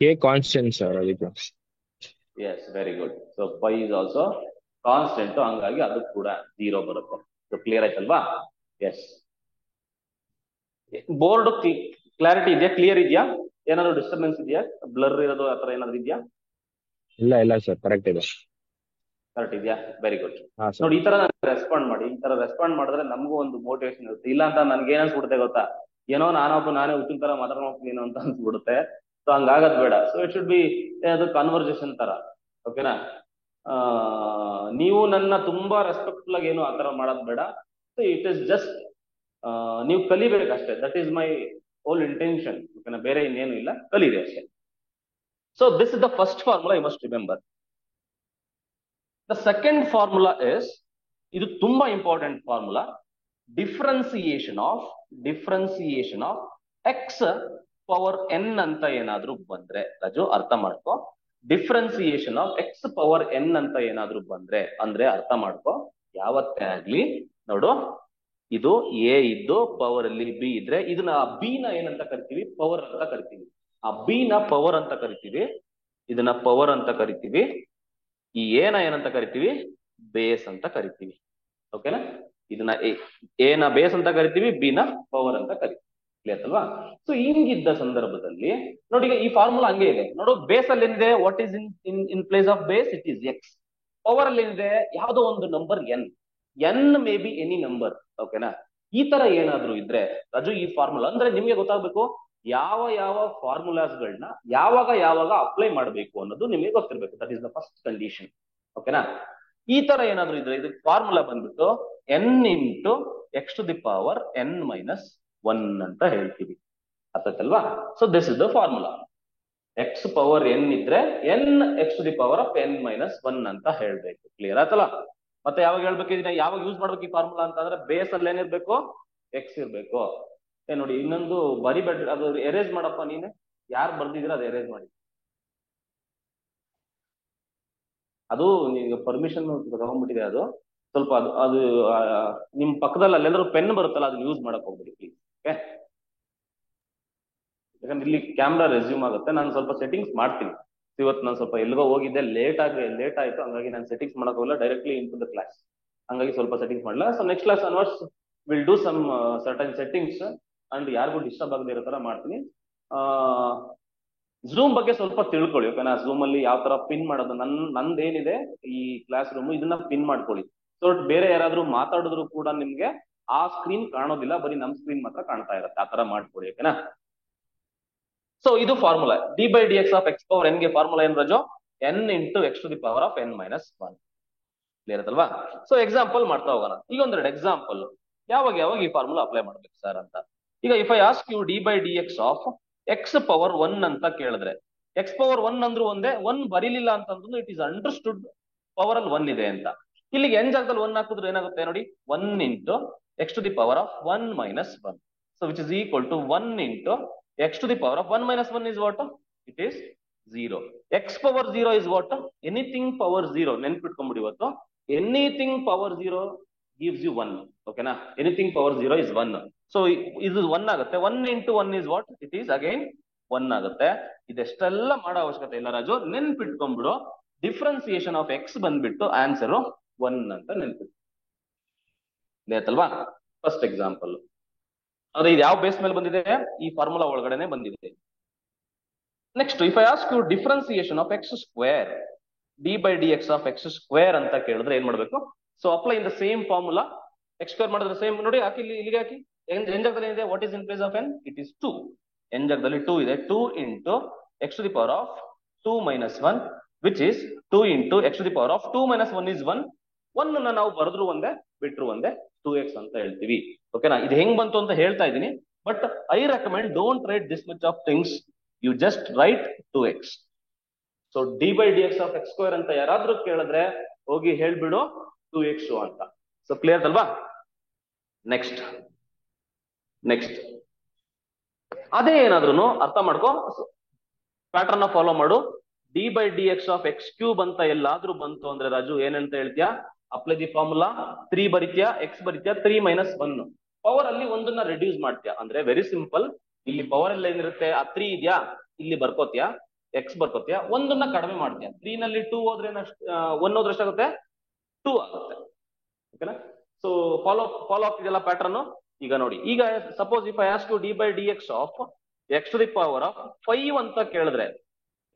ಕೆ ಕಾನ್ಸ್ಟೆಂಟ್ ಸರ್ ಅದಕ್ಕೆ. Yes, very good. So pi is also constant, ಹಂಗಾಗಿ ಅದು ಕೂಡ 0 ಬರುತ್ತೆ. ಸೊ ಕ್ಲಿಯರ್ ಆಯ್ತಲ್ವಾ? ಎಸ್. ಬೋರ್ಡ್ ಕ್ಲಾರಿಟಿ ಇದೆಯಾ? ಕ್ಲಿಯರ್ ಇದೆಯಾ? ಏನಾದ್ರು ಡಿಸ್ಟರ್ಬೆನ್ಸ್ ಇದೆಯಾ? ಬ್ಲರ್ ಇರೋದು ಆತರ ಏನಾದ್ರು ಇದೆಯಾ? ಇಲ್ಲ ಸರ್, ಕರೆಕ್ಟ್ ಇದೆ. ಕರೆಕ್ಟ್ ಇದೆಯಾ? Very good. ಹಾ ಸರ್. ನೋಡಿ, ಈ ತರ ರೆಸ್ಪಾಂಡ್ ಮಾಡಿ. ಈ ತರ ರೆಸ್ಪಾಂಡ್ ಮಾಡಿದ್ರೆ ನಮಗೂ ಒಂದು ಮೋಟಿವೇಶನ್ ಇರುತ್ತೆ. ಇಲ್ಲ ಅಂತ ನನ್ಗೆ ಏನ್ ಅನ್ಸ್ಬಿಡುತ್ತೆ ಗೊತ್ತಾ, ಏನೋ ನಾನೇ ಹುಟ್ಟಿನ ತರ ಮಾತಾಡೋ ಹೋಗ್ತೀನಿ ಅಂತ ಅನ್ಸ್ಬಿಡುತ್ತೆ. ಸೊ ಹಂಗಾಗದ್ ಬೇಡ. ಸೊ ಇಟ್ ಶುಡ್ ಬಿ ಅದು ಕನ್ವರ್ಸೇಷನ್ ತರ. ಓಕೆನಾ? ನೀವು ನನ್ನ ತುಂಬಾ ರೆಸ್ಪೆಕ್ಟ್ಫುಲ್ ಆಗಿ ಏನು ಆತರ ಮಾಡೋದ್ ಬೇಡ. ಸೊ ಇಟ್ ಇಸ್ ಜಸ್ಟ್ ನೀವು ಕಲಿಬೇಕಷ್ಟೇ. That is my whole intention. ಓಕೆನಾ? ಬೇರೆ ಇನ್ನೇನು ಇಲ್ಲ, ಕಲೀರಿ ಅಷ್ಟೇ. So this is the first formula, you must remember. The second formula is, ಇದು ತುಂಬಾ important formula, differentiation of x power n ಅಂತ ಏನಾದ್ರೂ ಬಂದ್ರೆ, ರಾಜು ಅರ್ಥ ಮಾಡ್ಕೋ, differentiation of x power n ಅಂತ ಏನಾದ್ರೂ ಬಂದ್ರೆ ಅಂದ್ರೆ ಅರ್ಥ ಮಾಡ್ಕೋ, ಯಾವತ್ತೇ ಆಗ್ಲಿ ನೋಡು, ಇದು ಎ ಇದ್ದು ಪವರ್ ಅಲ್ಲಿ ಬಿ ಇದ್ರೆ ಇದನ್ನ ಬಿ ನ ಏನಂತ ಕರಿತೀವಿ? ಪವರ್ ಅಂತ ಕರಿತೀವಿ. ಆ ಬಿ ನ ಪವರ್ ಅಂತ ಕರಿತೀವಿ, ಇದನ್ನ ಪವರ್ ಅಂತ ಕರಿತೀವಿ. ಈ ಎ ನ ಏನಂತ ಕರಿತೀವಿ? ಬೇಸ್ ಅಂತ ಕರಿತೀವಿ. ಓಕೆನಾ? ಇದನ್ನ ಎ ನ ಬೇಸ್ ಅಂತ ಕರಿತೀವಿ, ಬಿ ನ ಪವರ್ ಅಂತ ಕರಿತೀವಿ. ಕ್ಲಿಯರ್ ಅಲ್ವಾ? ಸೊ ಹಿಂಗಿದ್ದ ಸಂದರ್ಭದಲ್ಲಿ ನೋಡಿ, ಈಗ ಈ ಫಾರ್ಮುಲಾ ಹಂಗೆ ಇದೆ ನೋಡು. ಬೇಸ್ ಅಲ್ಲಿ ಏನಿದೆ? What is in place of base? It is X. Power ಅಲ್ಲಿ ಏನಿದೆ? ಯಾವುದೋ ಒಂದು number N may be any number. ಓಕೆನಾ? ಈ ತರ ಏನಾದ್ರೂ ಇದ್ರೆ ರಾಜು, ಈ ಫಾರ್ಮುಲಾ ಅಂದ್ರೆ ನಿಮ್ಗೆ ಗೊತ್ತಾಗ್ಬೇಕು, ಯಾವ ಫಾರ್ಮುಲಾಸ್ ಗಳನ್ನ ಯಾವಾಗ ಅಪ್ಲೈ ಮಾಡಬೇಕು ಅನ್ನೋದು ನಿಮಗೆ ಗೊತ್ತಿರ್ಬೇಕು. That is the first condition. ಓಕೆನಾ? ಈ ತರ ಏನಾದ್ರೂ ಇದ್ರೆ ಇದು ಫಾರ್ಮುಲಾ ಬಂದ್ಬಿಟ್ಟು n into x to the power n minus 1 ಅಂತ ಹೇಳ್ತೀವಿ. ಅರ್ಥಲ್ವಾ? So this is the formula. X power n ಇದ್ರೆ n x to the power of n minus 1 ಅಂತ ಹೇಳ್ಬೇಕು. ಕ್ಲಿಯರ್ ಆಯ್ತಲ್ಲ? ಮತ್ತೆ ಯಾವಾಗ ಹೇಳ್ಬೇಕು ಇದನ್ನ? ಯಾವಾಗ ಯೂಸ್ ಮಾಡ್ಬೇಕು ಈ ಫಾರ್ಮುಲಾ ಅಂತಂದ್ರೆ, ಬೇಸ್ ಅಲ್ಲಿ ಏನಿರ್ಬೇಕು? ಎಕ್ಸ್ ಇರ್ಬೇಕು. ನೋಡಿ, ಇನ್ನೊಂದು ಬರಿಬೇಡ, ಅದು ಎರೇಸ್ ಮಾಡಪ್ಪ. ನೀನೆ ಯಾರು ಬರ್ದಿದ್ದೀರಾ ಅದು ಎರೇಸ್ ಮಾಡಿ. ಅದು ನಿಮ್ಗೆ ಪರ್ಮಿಷನ್ ತಗೊಂಡ್ಬಿಟ್ಟಿದೆ. ಅದು ಸ್ವಲ್ಪ ಅದು ನಿಮ್ ಪಕ್ಕದಲ್ಲಿ ಅಲ್ಲೆಂದ್ರೂ ಪೆನ್ ಬರುತ್ತಲ್ಲ, ಅದನ್ನ ಯೂಸ್ ಮಾಡಕ್ ಹೋಗ್ಬಿಡಿ ಪ್ಲೀಸ್. ಓಕೆ? ಯಾಕಂದ್ರೆ ಇಲ್ಲಿ ಕ್ಯಾಮ್ರಾ ರೆಸ್ಯೂಮ್ ಆಗುತ್ತೆ. ನಾನು ಸ್ವಲ್ಪ ಸೆಟ್ಟಿಂಗ್ಸ್ ಮಾಡ್ತೀನಿ. ಇವತ್ತು ನಾನು ಸ್ವಲ್ಪ ಎಲ್ಲಿಗೋ ಹೋಗಿದ್ದೆ, ಲೇಟ್ ಆಯ್ತು, ಹಂಗಾಗಿ ನಾನು ಸೆಟ್ಟಿಂಗ್ಸ್ ಮಾಡಕ್ ಹೋಗಲ್ಲ, directly into the class. ಹಂಗಾಗಿ ಸ್ವಲ್ಪ ಸೆಟ್ಟಿಂಗ್ಸ್ ಮಾಡಲ್ಲ. So next class onwards will do some certain settings and ಯಾರಿಗೂ ಡಿಸ್ಟರ್ಬ್ ಆಗದೆ ಇರೋ ತರ ಮಾಡ್ತೀನಿ. ಝೂಮ್ ಬಗ್ಗೆ ಸ್ವಲ್ಪ ತಿಳ್ಕೊಳ್ಳಿ. ಓಕೆನಾ? ಝೂಮ್ ಅಲ್ಲಿ ಯಾವ ತರ ಪಿನ್ ಮಾಡೋದು, ನಂದೇನಿದೆ ಈ ಕ್ಲಾಸ್ ರೂಮ್, ಇದನ್ನ ಪಿನ್ ಮಾಡ್ಕೊಳ್ಳಿ. ಸೊ ಬೇರೆ ಯಾರಾದ್ರೂ ಮಾತಾಡಿದ್ರು ಕೂಡ ನಿಮ್ಗೆ ಆ ಸ್ಕ್ರೀನ್ ಕಾಣೋದಿಲ್ಲ, ಬರೀ ನಮ್ ಸ್ಕ್ರೀನ್ ಮಾತ್ರ ಕಾಣ್ತಾ ಇರುತ್ತೆ. ಆ ತರ ಮಾಡ್ಕೊಳ್ಳಿ. ಓಕೆನಾ? ಸೊ ಇದು formula. D by d x of x power n ಗೆ ಫಾರ್ಮುಲಾ ಏನ್ Raju? N into x to the power of n minus 1. Clear ಅಲ್ವಾ? ಸೊ ಎಕ್ಸಾಂಪಲ್ ಮಾಡ್ತಾ ಹೋಗೋಣ. ಈಗ ಒಂದೆರಡು ಎಕ್ಸಾಂಪಲ್ ಯಾವಾಗ ಈ ಫಾರ್ಮುಲಾ ಅಪ್ಲೈ ಮಾಡ್ಬೇಕು ಸರ್ ಅಂತ. ಈಗ if I ask you d by d x of x power 1 ಅಂತ ಕೇಳಿದ್ರೆ, ಎಕ್ಸ್ ಪವರ್ 1 ಅಂದ್ರೂ ಒಂದೇ, 1 ಬರೀಲಿಲ್ಲ ಅಂತಂದ್ರು ಇಟ್ ಈಸ್ ಅಂಡರ್ಸ್ಟುಡ್ ಪವರ್ ಅಲ್ಲಿ 1 ಇದೆ ಅಂತ. ಇಲ್ಲಿಗೆ ಎನ್ ಜಾಗದಲ್ಲಿ 1 ಹಾಕಿದ್ರೆ ಏನಾಗುತ್ತೆ ನೋಡಿ? 1 into x to the power of 1 minus 1. So which is equal to 1 into x to the power of 1 minus 1 is what? It is 0. X power 0 is what? Anything power 0. ನೆನ್ಪಿಟ್ಕೊಂಡ್ಬಿಡಿ ಇವತ್ತು. Anything power 0 gives you 1. ಓಕೆನಾ? Anything power 0 is 1. So ಇದು 1 ಆಗುತ್ತೆ. 1 into 1 is what? It is again 1 ಆಗುತ್ತೆ. ಇದೆಷ್ಟೆಲ್ಲ ಮಾಡೋ ಅವಶ್ಯಕತೆ ಇಲ್ಲ Raju, ನೆನ್ಪಿಟ್ಕೊಂಡ್ಬಿಡು. Differentiation of X ಬಂದ್ಬಿಟ್ಟು answer 1 ಅಂತ ನೆನ್ಪಿಟ್ಟು ಆಯ್ತಲ್ವಾ? First example. ಆದ್ರೆ ಇದು ಯಾವ ಬೇಸ್ ಮೇಲೆ ಬಂದಿದೆ? ಈ ಫಾರ್ಮುಲಾ ಒಳಗಡೆನೆ ಬಂದಿದೆ. Next, if I ask you differentiation of x square, d by d x of x square ಅಂತ ಕೇಳಿದ್ರೆ ಏನ್ ಮಾಡ್ಬೇಕು? So apply in the same formula. X square ಮಾಡಿದ್ರೆ ಸೇಮ್ ನೋಡಿ, ಹಾಕಿ ಇಲ್ಲಿಗೆ ಹಾಕಿ. ಎನ್ ಜಾಗದಲ್ಲಿ ಏನಿದೆ? What is in place of n? It is 2. N ಜಾಗದಲ್ಲಿ 2 ಇದೆ. 2 into x to the power of 2 minus 1 which is 2 into x to the power of 2 minus 1 is 1. 1 ನಾವು ಬರೆದ್ರು ಒಂದೇ, ಬಿಟ್ರು ಒಂದೇ, 2x ಅಂತ ಹೇಳ್ತೀವಿ. ಓಕೆನಾ? ಇದು ಹೆಂಗ್ ಬಂತು ಅಂತ ಹೇಳ್ತಾ ಇದ್ದೀನಿ. But I recommend don't write this much of things, you just write 2x. So d by d x of x square ಅಂತ ಯಾರಾದ್ರೂ ಕೇಳಿದ್ರೆ ಹೋಗಿ ಹೇಳ್ಬಿಡು 2x ಅಂತ. ಸೊ ಕ್ಲಿಯರ್ ಅಲ್ವಾ? ನೆಕ್ಸ್ಟ್ ಅದೇ ಏನಾದ್ರೂ ಅರ್ಥ ಮಾಡ್ಕೋ, ಪ್ಯಾಟರ್ನ್ ಫಾಲೋ ಮಾಡು. D by d x of x cube ಅಂತ ಎಲ್ಲಾದ್ರೂ ಬಂತು ಅಂದ್ರೆ ರಾಜು ಏನಂತ ಹೇಳ್ತೀಯಾ? Apply the formula. 3 ಬರಿತೀಯಾ, ಎಕ್ಸ್ ಬರಿತೀಯಾ, 3 ಮೈನಸ್ 1. ಪವರ್ ಅಲ್ಲಿ ಒಂದನ್ನ ರೆಡ್ಯೂಸ್ ಮಾಡ್ತೀಯಾ ಅಂದ್ರೆ ವೆರಿ ಸಿಂಪಲ್. ಇಲ್ಲಿ ಪವರ್ ಅಲ್ಲಿ ಏನಿರುತ್ತೆ? ಆ 3 ಇದೆಯಾ, ಇಲ್ಲಿ ಬರ್ಕೋತೀಯಾ. ಎಕ್ಸ್ ಬರ್ಕೋತೀಯ, ಒಂದನ್ನ ಕಡಿಮೆ ಮಾಡ್ತೀಯ. 3 ನಲ್ಲಿ 2 ಹೋದ್ರೆ 1 ಹೋದ್ರೆ ಎಷ್ಟಾಗುತ್ತೆ? 2 ಆಗುತ್ತೆ. ಓಕೆನಾ? ಸೊ ಫಾಲೋ ಆಗ್ತಿದೆಯಲ್ಲ ಪ್ಯಾಟರ್ನ್. ಈಗ ನೋಡಿ, ಈಗ suppose if I ask to d by d x of x to the power of 5 ಅಂತ ಕೇಳಿದ್ರೆ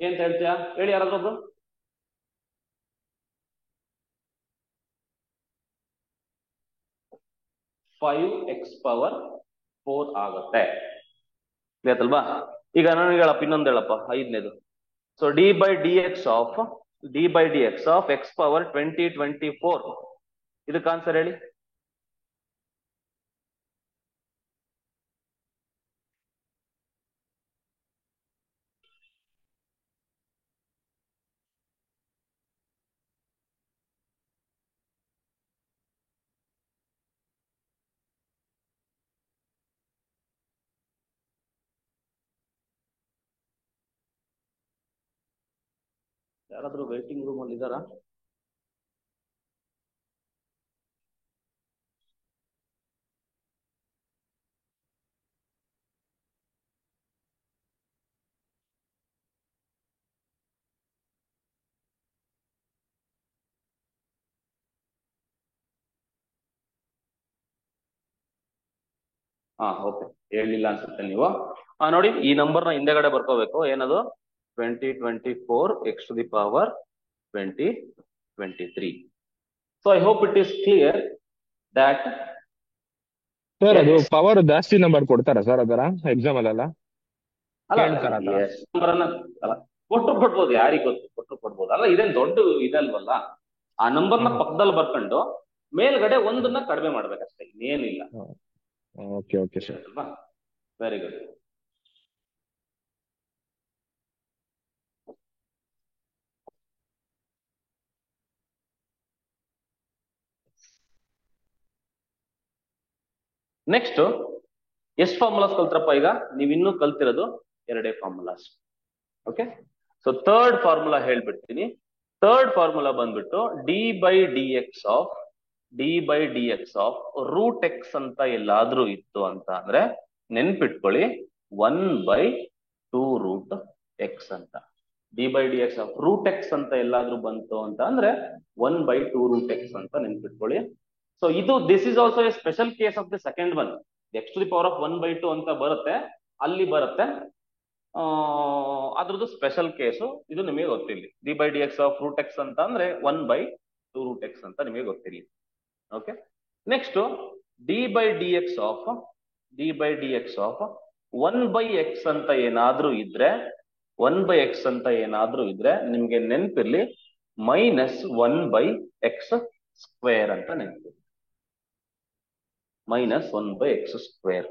ಏನ್ ಹೇಳ್ತೀಯ? ಹೇಳಿ ಯಾರಾದ್ರೊಬ್ರು. ಫೈವ್ ಎಕ್ಸ್ ಪವರ್ 4 ಆಗುತ್ತೆ. ಗೊತ್ತಲ್ವಾ? ಈಗ ನನಗೆ ಹೇಳಪ್ಪ, ಇನ್ನೊಂದು ಹೇಳಪ್ಪ, 5ನೇದು. So d by d x of x power 2024, ಇದಕ್ಕೆ ಆನ್ಸರ್ ಹೇಳಿ. ಯಾರಾದ್ರೂ ವೇಟಿಂಗ್ ರೂಮ್ ಅಲ್ಲಿ ಇದ್ದಾರಾ? ಓಕೆ, ಹೇಳಿಲ್ಲ ಅನ್ಸುತ್ತೆ ನೀವು. ನೋಡಿ, ಈ ನಂಬರ್ನ ಹಿಂದೆಗಡೆ ಬರ್ಕೋಬೇಕು. ಏನದು? 2024 x to the power 2023. So I hope it is clear that. Sir ಅದು ಪವರ್ ಜಾಸ್ತಿ ನಂಬರ್ ಕೊಡ್ತಾರಾ ಸರ್ ಅದರ ಎಕ್ಸಾಮ್ ಅಲ್ಲೆಲ್ಲ? ಅಲ್ಲ, ಕೇಳ್ತಾರ ಆತರ? ನಂಬರನ್ನ ಅಲ್ಲ ಕೊಟ್ಟರು ಕೊಡ್ಬೋದು, ಯಾರಿಗ್ ಗೊತ್ತು, ಕೊಟ್ಟರು ಕೊಡ್ಬೋದು. ಅಲ್ಲ, ಇದೇನ್ ದೊಡ್ಡ ಇದಲ್ವಲ್ಲ. ಆ ನಂಬರ್ನ ಪಕ್ಕದಲ್ಲಿ ಬರ್ಕೊಂಡು ಮೇಲ್ಗಡೆ ಒಂದನ್ನ ಕಡಿಮೆ ಮಾಡ್ಬೇಕಷ್ಟೇ, ಇನ್ನೇನಿಲ್ಲ. Okay okay sir. ಅಲ್ವಾ? Very good. ನೆಕ್ಸ್ಟ್ ಎಷ್ಟು ಫಾರ್ಮುಲಾಸ್ ಕಲ್ತ್ರಪ್ಪ? ಈಗ ನೀವ್ ಇನ್ನೂ ಕಲ್ತಿರೋದು 2 formulas. Okay, so third formula ಹೇಳ್ಬಿಡ್ತೀನಿ. ಥರ್ಡ್ ಫಾರ್ಮುಲಾ ಬಂದ್ಬಿಟ್ಟು d by d x of root x ಅಂತ ಎಲ್ಲಾದ್ರೂ ಇತ್ತು ಅಂತ ಅಂದ್ರೆ ನೆನ್ಪಿಟ್ಕೊಳ್ಳಿ 1/2 ರೂಟ್ ಎಕ್ಸ್ ಅಂತ. D by d x of root x ಅಂತ ಎಲ್ಲಾದ್ರೂ ಬಂತು ಅಂತ ಅಂದ್ರೆ 1/2 ರೂಟ್ ಎಕ್ಸ್ ಅಂತ ನೆನ್ಪಿಟ್ಕೊಳ್ಳಿ. So this is also a special case of the second one. X to the power of 1/2 ಅಂತ ಬರುತ್ತೆ, ಅಲ್ಲಿ ಬರುತ್ತೆ. ಅದ್ರದ್ದು ಸ್ಪೆಷಲ್ ಕೇಸು, ಇದು ನಿಮಗೆ ಗೊತ್ತಿಲ್ಲ. D by d x of root x ಅಂತ ಅಂದ್ರೆ 1/2 ರೂಟ್ ಎಕ್ಸ್ ಅಂತ ನಿಮಗೆ ಗೊತ್ತಿಲ್ಲ. Okay, next d by d x of 1/x ಅಂತ ಏನಾದ್ರೂ ಇದ್ರೆ 1/x ಅಂತ ಏನಾದ್ರೂ ಇದ್ರೆ ನಿಮ್ಗೆ ನೆನ್ಪಿರ್ಲಿ -1/x ಸ್ಕ್ವೇರ್ ಅಂತ ನೆನ್ಪಿರ್ಲಿ. -1/x square.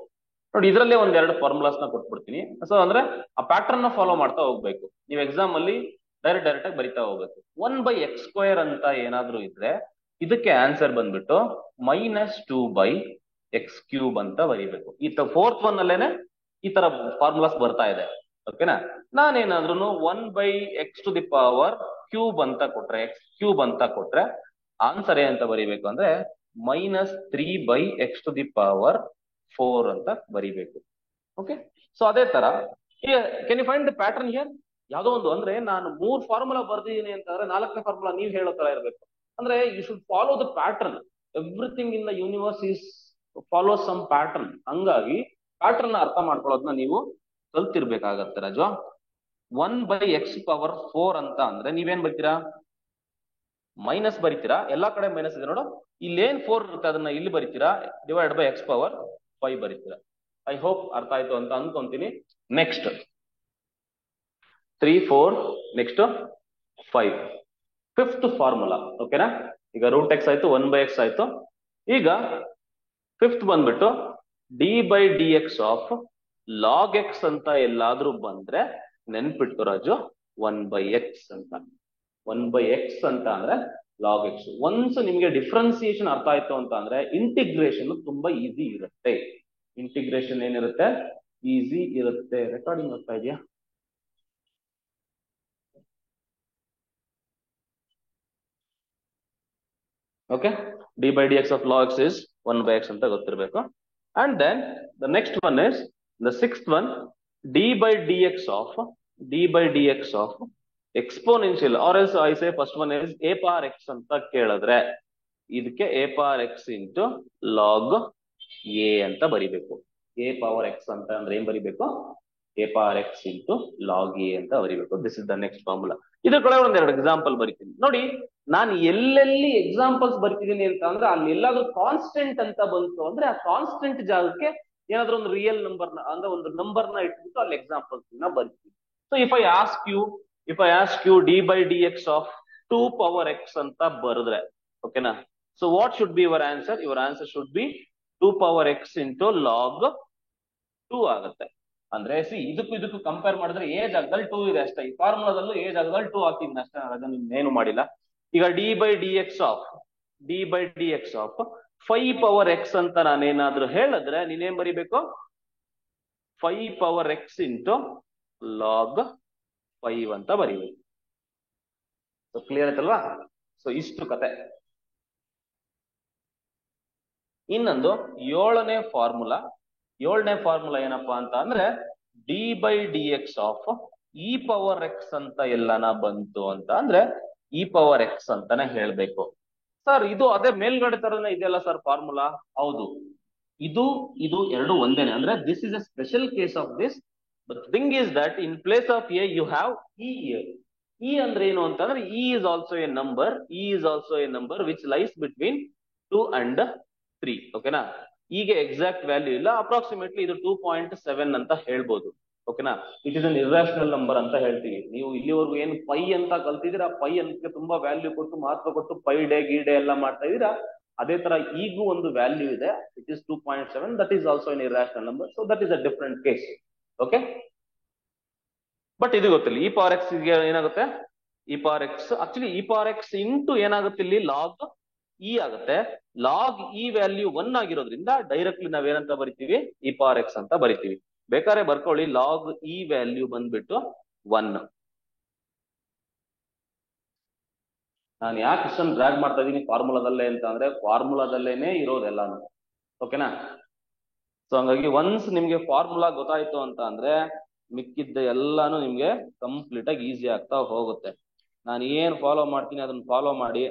ನೋಡಿ, ಇದರಲ್ಲೇ ಒಂದೆರಡು ಫಾರ್ಮುಲಾಸ್ ನ ಕೊಟ್ಬಿಡ್ತೀನಿ. ಸೊ ಅಂದ್ರೆ ಆ ಪ್ಯಾಟರ್ನ್ ನ ಫಾಲೋ ಮಾಡ್ತಾ ಹೋಗ್ಬೇಕು. ನೀವು ಎಕ್ಸಾಮ್ ಅಲ್ಲಿ ಡೈರೆಕ್ಟ್ ಆಗಿ ಬರಿತಾ ಹೋಗ್ಬೇಕು. 1/x ಸ್ಕ್ವೇರ್ ಅಂತ ಏನಾದ್ರೂ ಇದ್ರೆ ಇದಕ್ಕೆ ಆನ್ಸರ್ ಬಂದ್ಬಿಟ್ಟು -2/x³ ಅಂತ ಬರೀಬೇಕು. ಈ ಫೋರ್ತ್ ಒನ್ ಅಲ್ಲೇನೆ ಈ ತರ ಫಾರ್ಮುಲಾಸ್ ಬರ್ತಾ ಇದೆ. ಓಕೆನಾ? ನಾನೇನಾದ್ರೂ 1/x³ ಅಂತ ಕೊಟ್ರೆ x³ ಅಂತ ಕೊಟ್ರೆ ಆನ್ಸರ್ ಏನಂತ ಬರೀಬೇಕು ಅಂದ್ರೆ -3/x⁴ ಅಂತ ಬರೀಬೇಕು. ಓಕೆ, ಸೊ ಅದೇ ತರ can you find the pattern here? ಯಾವ್ದೋ ಒಂದು ಅಂದ್ರೆ ನಾನು 3 ಫಾರ್ಮುಲಾ ಬರ್ದಿದ್ದೀನಿ ಅಂತಂದ್ರೆ 4ನೇ ಫಾರ್ಮುಲಾ ನೀವ್ ಹೇಳೋ ತರ ಇರಬೇಕು. ಅಂದ್ರೆ you should follow the pattern. Everything in the universe is follow some pattern. ಹಂಗಾಗಿ ಪ್ಯಾಟರ್ನ್ ಅರ್ಥ ಮಾಡ್ಕೊಳ್ಳೋದನ್ನ ನೀವು ಕಲ್ತಿರ್ಬೇಕಾಗತ್ತೆ ರಾಜು. 1/x⁴ ಅಂತ ಅಂದ್ರೆ ನೀವೇನ್ ಬರ್ತೀರಾ? ಮೈನಸ್ ಬರಿತೀರಾ. ಎಲ್ಲಾ ಕಡೆ ಮೈನಸ್ ಇದೆ ನೋಡು. ಇಲ್ಲೇನ್ 4 ಇರುತ್ತೆ ಅದನ್ನ ಇಲ್ಲಿ ಬರಿತೀರಾ, /x⁵ ಬರಿತೀರಾ. ಐ ಹೋಪ್ ಅರ್ಥ ಆಯ್ತು ಅಂತ ಅನ್ಕೊಂತೀನಿ. Next 3, 4, next 5. Fifth formula. ಓಕೆನಾ? ಈಗ ರೂಟ್ ಎಕ್ಸ್ ಆಯ್ತು, 1/x ಆಯ್ತು. ಈಗ ಫಿಫ್ತ್ ಬಂದ್ಬಿಟ್ಟು d by d x of log X ಅಂತ ಎಲ್ಲಾದ್ರೂ ಬಂದ್ರೆ ನೆನ್ಪಿಟ್ಟು ರಾಜು 1/x ಅಂತ. 1/x ಅಂತ ಅಂದ್ರೆ ಲಾಗ್ ಎಕ್ಸ್. ಒನ್ಸ್ ನಿಮ್ಗೆ ಡಿಫ್ರೆನ್ಸಿಯೇಷನ್ ಅರ್ಥ ಆಯ್ತು ಅಂತ ಅಂದ್ರೆ ಇಂಟಿಗ್ರೇಷನ್ ತುಂಬಾ ಈಸಿ ಇರುತ್ತೆ. ಇಂಟಿಗ್ರೇಷನ್ ಏನಿರುತ್ತೆ? ಈಸಿ ಇರುತ್ತೆ. ರೆಕಾರ್ಡಿಂಗ್ ಆಗ್ತಾ ಇದೆಯಾ? Okay, d by d x of log x is 1/x ಅಂತ ಗೊತ್ತಿರಬೇಕು. And then the next one is the sixth one, d by d x of d by d x of exponential or else I say first one is a power x ಅಂತ ಕೇಳಿದ್ರೆ ಇದಕ್ಕೆ a power x into log a ಅಂತ ಬರಿಬೇಕು. A power x ಅಂತ ಅಂದ್ರೆ ಏನ್ ಬರಿಬೇಕು? A power x into log a ಅಂತ ಬರಿಬೇಕು. This is the next formula. ಇದ್ರ ಕಡೆ ಒಂದೆರಡು ಎಕ್ಸಾಂಪಲ್ ಬರಿತೀನಿ ನೋಡಿ. ನಾನು ಎಲ್ಲೆಲ್ಲಿ ಎಕ್ಸಾಂಪಲ್ಸ್ ಬರ್ತಿದ್ದೀನಿ ಅಂತ ಅಂದ್ರೆ ಅಲ್ಲಿ ಎಲ್ಲಾದ್ರೂ ಕಾನ್ಸ್ಟೆಂಟ್ ಅಂತ ಬಂತು ಅಂದ್ರೆ ಆ ಕಾನ್ಸ್ಟೆಂಟ್ ಜಾಗಕ್ಕೆ ಏನಾದ್ರೂ ಒಂದು ರಿಯಲ್ ನಂಬರ್ ಅಂದ್ರೆ ಒಂದು ನಂಬರ್ ನ ಇಟ್ಬಿಟ್ಟು ಅಲ್ಲಿ ಎಕ್ಸಾಂಪಲ್ಸ್ ನ ಬರ್ತೀನಿ. So if I ask you d by d x of 2 power x ಅಂತ ಬರೆದ್ರೆ ಓಕೆನಾ. So what should be your answer? Your answer should be 2 power x into log 2 ಆಗುತ್ತೆ. ಅಂದ್ರೆ ಇದಕ್ಕೂ ಕಂಪೇರ್ ಮಾಡಿದ್ರೆ ಎ ಜಾಗದಲ್ಲಿ 2 ಇದೆ ಅಷ್ಟೇ. ಈ ಫಾರ್ಮುಲಾದಲ್ಲೂ ಎ ಜಾಗದಲ್ಲಿ 2 ಹಾಕಿದ್ದೀನಿ ಅಷ್ಟೇ, ಅದನ್ನು ಇನ್ನೇನು ಮಾಡಿಲ್ಲ. ಈಗ D by d x of 5 power x ಅಂತ ನಾನೇನಾದ್ರೂ ಹೇಳಿದ್ರೆ ನೀನೇನ್ ಬರಿಬೇಕು? 5 ಪವರ್ ಎಕ್ಸ್ ಇಂಟು ಲಾಗ್ 5 ಅಂತ ಬರಿಬೇಕು. ಸೊ ಕ್ಲಿಯರ್ ಆಯ್ತಲ್ವಾ? ಸೊ ಇಷ್ಟು ಕತೆ. ಇನ್ನೊಂದು ಏಳನೇ ಫಾರ್ಮುಲಾ ಏನಪ್ಪಾ ಅಂತ ಅಂದ್ರೆ D by d x of E power x ಅಂತ ಎಲ್ಲಾನ ಬಂತು ಅಂತ ಅಂದ್ರೆ ಇ ಪವರ್ ಎಕ್ಸ್ ಅಂತಾನೆ ಹೇಳ್ಬೇಕು. ಸರ್ ಇದು ಅದೇ ಮೇಲ್ಗಡೆ ತರನೇ ಇದೆಯಲ್ಲ ಸರ್ ಫಾರ್ಮುಲಾ? ಹೌದು, ಇದು ಎರಡು ಒಂದೇನೆ. ಅಂದ್ರೆ this is a special case of this. But thing is that in place of a you have e ಅಂದ್ರೆ ಏನು ಅಂತಂದ್ರೆ e is also a number which lies between 2 and 3. ಓಕೆನಾ? ಈಗ ಎಕ್ಸಾಕ್ಟ್ ವ್ಯಾಲ್ಯೂ ಇಲ್ಲ, ಅಪ್ರಾಕ್ಸಿಮೇಟ್ಲಿ ಇದು 2.7 ಅಂತ ಹೇಳ್ಬೋದು. ಓಕೆನಾ? It is an irrational number ಅಂತ ಹೇಳ್ತೀವಿ. ನೀವು ಇಲ್ಲಿವರೆಗೂ ಏನು ಪೈ ಅಂತ ಕಲ್ತಿದ್ದೀರಾ, ಪೈ ಅಂತ ತುಂಬಾ ವ್ಯಾಲ್ಯೂ ಕೊಟ್ಟು ಮಹತ್ವ ಕೊಟ್ಟು ಪೈ ಡೇ ಗೀಡೆ ಎಲ್ಲ ಮಾಡ್ತಾ ಇದೀರಾ, ಅದೇ ತರ ಈಗೂ ಒಂದು ವ್ಯಾಲ್ಯೂ ಇದೆ. It is 2.7. That is also N irrational number. So that is a different case. Okay, but ಇದು ಗೊತ್ತಿಲ್ಲ. ಇ ಪವರ್ ಎಕ್ಸ್ ಏನಾಗುತ್ತೆ? E power X actually E power x into ಏನಾಗುತ್ತೆ ಇಲ್ಲಿ ಲಾಗ್ ಇ ಆಗುತ್ತೆ. ಲಾಗ್ ಇ ವ್ಯಾಲ್ಯೂ 1 ಆಗಿರೋದ್ರಿಂದ directly ನಾವೇನಂತ ಬರಿತೀವಿ? E power x ಅಂತ ಬರಿತೀವಿ. ಬೇಕಾದ್ರೆ ಬರ್ಕೊಳ್ಳಿ, ಲಾಗ್ ಇ ವ್ಯಾಲ್ಯೂ ಬಂದ್ಬಿಟ್ಟು 1. ನಾನು ಯಾಕೆ ಇಷ್ಟೊಂದು ಡ್ರ್ಯಾಗ್ ಮಾಡ್ತಾ ಇದೀನಿ ಫಾರ್ಮುಲಾದಲ್ಲೇ ಅಂತ ಅಂದ್ರೆ ಫಾರ್ಮುಲಾದಲ್ಲೇನೆ ಇರೋದೆಲ್ಲಾನು. ಓಕೆನಾ? ಸೊ ಹಂಗಾಗಿ ಒನ್ಸ್ ನಿಮ್ಗೆ ಫಾರ್ಮುಲಾ ಗೊತ್ತಾಯ್ತು ಅಂತ ಅಂದ್ರೆ ಮಿಕ್ಕಿದ್ದ ಎಲ್ಲಾನು ನಿಮ್ಗೆ ಕಂಪ್ಲೀಟ್ ಆಗಿ ಈಸಿ ಆಗ್ತಾ ಹೋಗುತ್ತೆ. ನಾನು ಏನ್ ಫಾಲೋ ಮಾಡ್ತೀನಿ ಅದನ್ನ ಫಾಲೋ ಮಾಡಿ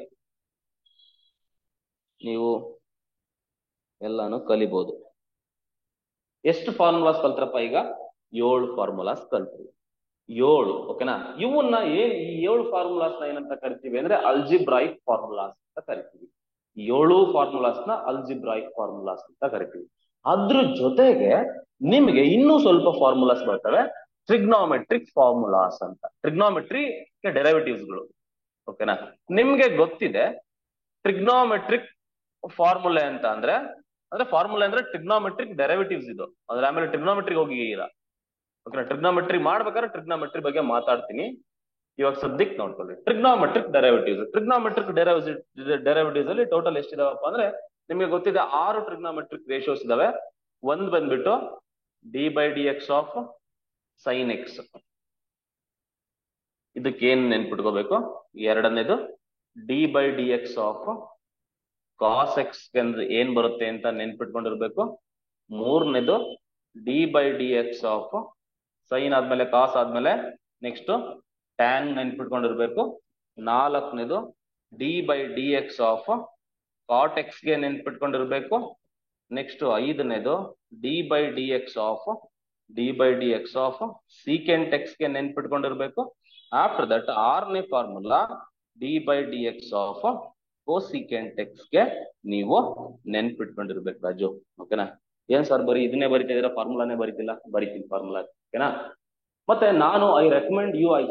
ನೀವು ಎಲ್ಲಾನು ಕಲಿಬಹುದು. ಎಷ್ಟು ಫಾರ್ಮುಲಾಸ್ ಕಲ್ತ್ರಪ್ಪ? ಈಗ 7 ಫಾರ್ಮುಲಾಸ್ ಕಲ್ತ್ರಿ. 7. ಓಕೆನಾ? ಇವನ್ನ ಈ 7 ಫಾರ್ಮುಲಾಸ್ ನ ಏನಂತ ಕರಿತೀವಿ ಅಂದ್ರೆ ಅಲ್ಜಿಬ್ರಾಯಿಕ್ ಫಾರ್ಮುಲಾಸ್ ಅಂತ ಕರಿತೀವಿ. 7 ಫಾರ್ಮುಲಾಸ್ ನ ಅಲ್ಜಿಬ್ರಾಯಿಕ್ ಫಾರ್ಮುಲಾಸ್ ಅಂತ ಕರಿತೀವಿ. ಅದ್ರ ಜೊತೆಗೆ ನಿಮ್ಗೆ ಇನ್ನೂ ಸ್ವಲ್ಪ ಫಾರ್ಮುಲಾಸ್ ಬರ್ತವೆ, ಟ್ರಿಗ್ನೋಮೆಟ್ರಿಕ್ ಫಾರ್ಮುಲಾಸ್ ಅಂತ. ಟ್ರಿಗ್ನೋಮೆಟ್ರಿ ಡೆರಿವೇಟಿವ್ಸ್ಗಳು. ಓಕೆನಾ? ನಿಮ್ಗೆ ಗೊತ್ತಿದೆ ಟ್ರಿಗ್ನೋಮೆಟ್ರಿಕ್ ಫಾರ್ಮುಲಾ ಅಂತ ಅಂದ್ರೆ ಫಾರ್ಮುಲಾ ಅಂದ್ರೆ ಟ್ರಿಗ್ನೋಮೆಟ್ರಿಕ್ ಡೆರಿವೇಟಿವ್ಸ್ ಇದು. ಅದ್ರ ಆಮೇಲೆ ಟ್ರಿಗ್ನೋಮೆಟ್ರಿ ಹೋಗಿದ್ದೀರಾ. ಓಕೆ, ಟ್ರಿಗ್ನೋಮೆಟ್ರಿ ಮಾಡ್ಬೇಕಾದ್ರೆ ಟ್ರಿಗ್ನೋಮೆಟ್ರಿ ಬಗ್ಗೆ ಮಾತಾಡ್ತೀನಿ. ಇವಾಗ ಸದ್ಯಕ್ಕೆ ನೋಡ್ಕೊಳ್ಳಿ ಟ್ರಿಗ್ನೋಮೆಟ್ರಿಕ್ ಡೆರಿವೇಟಿವ್ಸ್ ಅಲ್ಲಿ ಟೋಟಲ್ ಎಷ್ಟಿದಾವಪ್ಪ ಅಂದ್ರೆ ನಿಮ್ಗೆ ಗೊತ್ತಿದೆ 6 ಟ್ರಿಗ್ನೋಮೆಟ್ರಿಕ್ ರೇಷಿಯೋಸ್ ಇದಾವೆ. ಒಂದ್ ಬಂದ್ಬಿಟ್ಟು d by d x of sine x, ಇದಕ್ಕೆ ಏನ್ ನೆನ್ಪಿಟ್ಕೋಬೇಕು? ಎರಡನೇದು d by d x of cos x ಅಂದ್ರೆ ಏನ್ ಬರುತ್ತೆ ಅಂತ ನೆನ್ಪಿಟ್ಕೊಂಡಿರ್ಬೇಕು. ಮೂರನೇದು d by d x of sine ಆದ್ಮೇಲೆ ಕಾಸ್ ಆದ್ಮೇಲೆ ನೆಕ್ಸ್ಟ್ ಟ್ಯಾನ್ ನೆನ್ಪಿಟ್ಕೊಂಡಿರ್ಬೇಕು. ನಾಲ್ಕನೇದು d by d x of cot x ಗೆ ನೆನ್ಪಿಟ್ಕೊಂಡಿರ್ಬೇಕು. ನೆಕ್ಸ್ಟ್ ಐದನೇದು d by d x of secant X ಗೆ ನೆನ್ಪಿಟ್ಕೊಂಡಿರ್ಬೇಕು. ಆಫ್ಟರ್ ದಟ್ ಆರನೇ formula d by d x of cosecant X ಗೆ ನೀವು ನೆನ್ಪಿಟ್ಕೊಂಡಿರ್ಬೇಕು ರಾಜು. ಓಕೆನಾ? ಏನ್ ಸರ್ ಬರೀ ಇದನ್ನೇ ಬರಿತಾ ಇದೀರಾ, ಫಾರ್ಮುಲಾನೇ ಬರಿತಿಲ್ಲ? ಬರಿತೀನಿ ಫಾರ್ಮುಲಾ. ಓಕೆನಾ? ಮತ್ತೆ ನಾನು I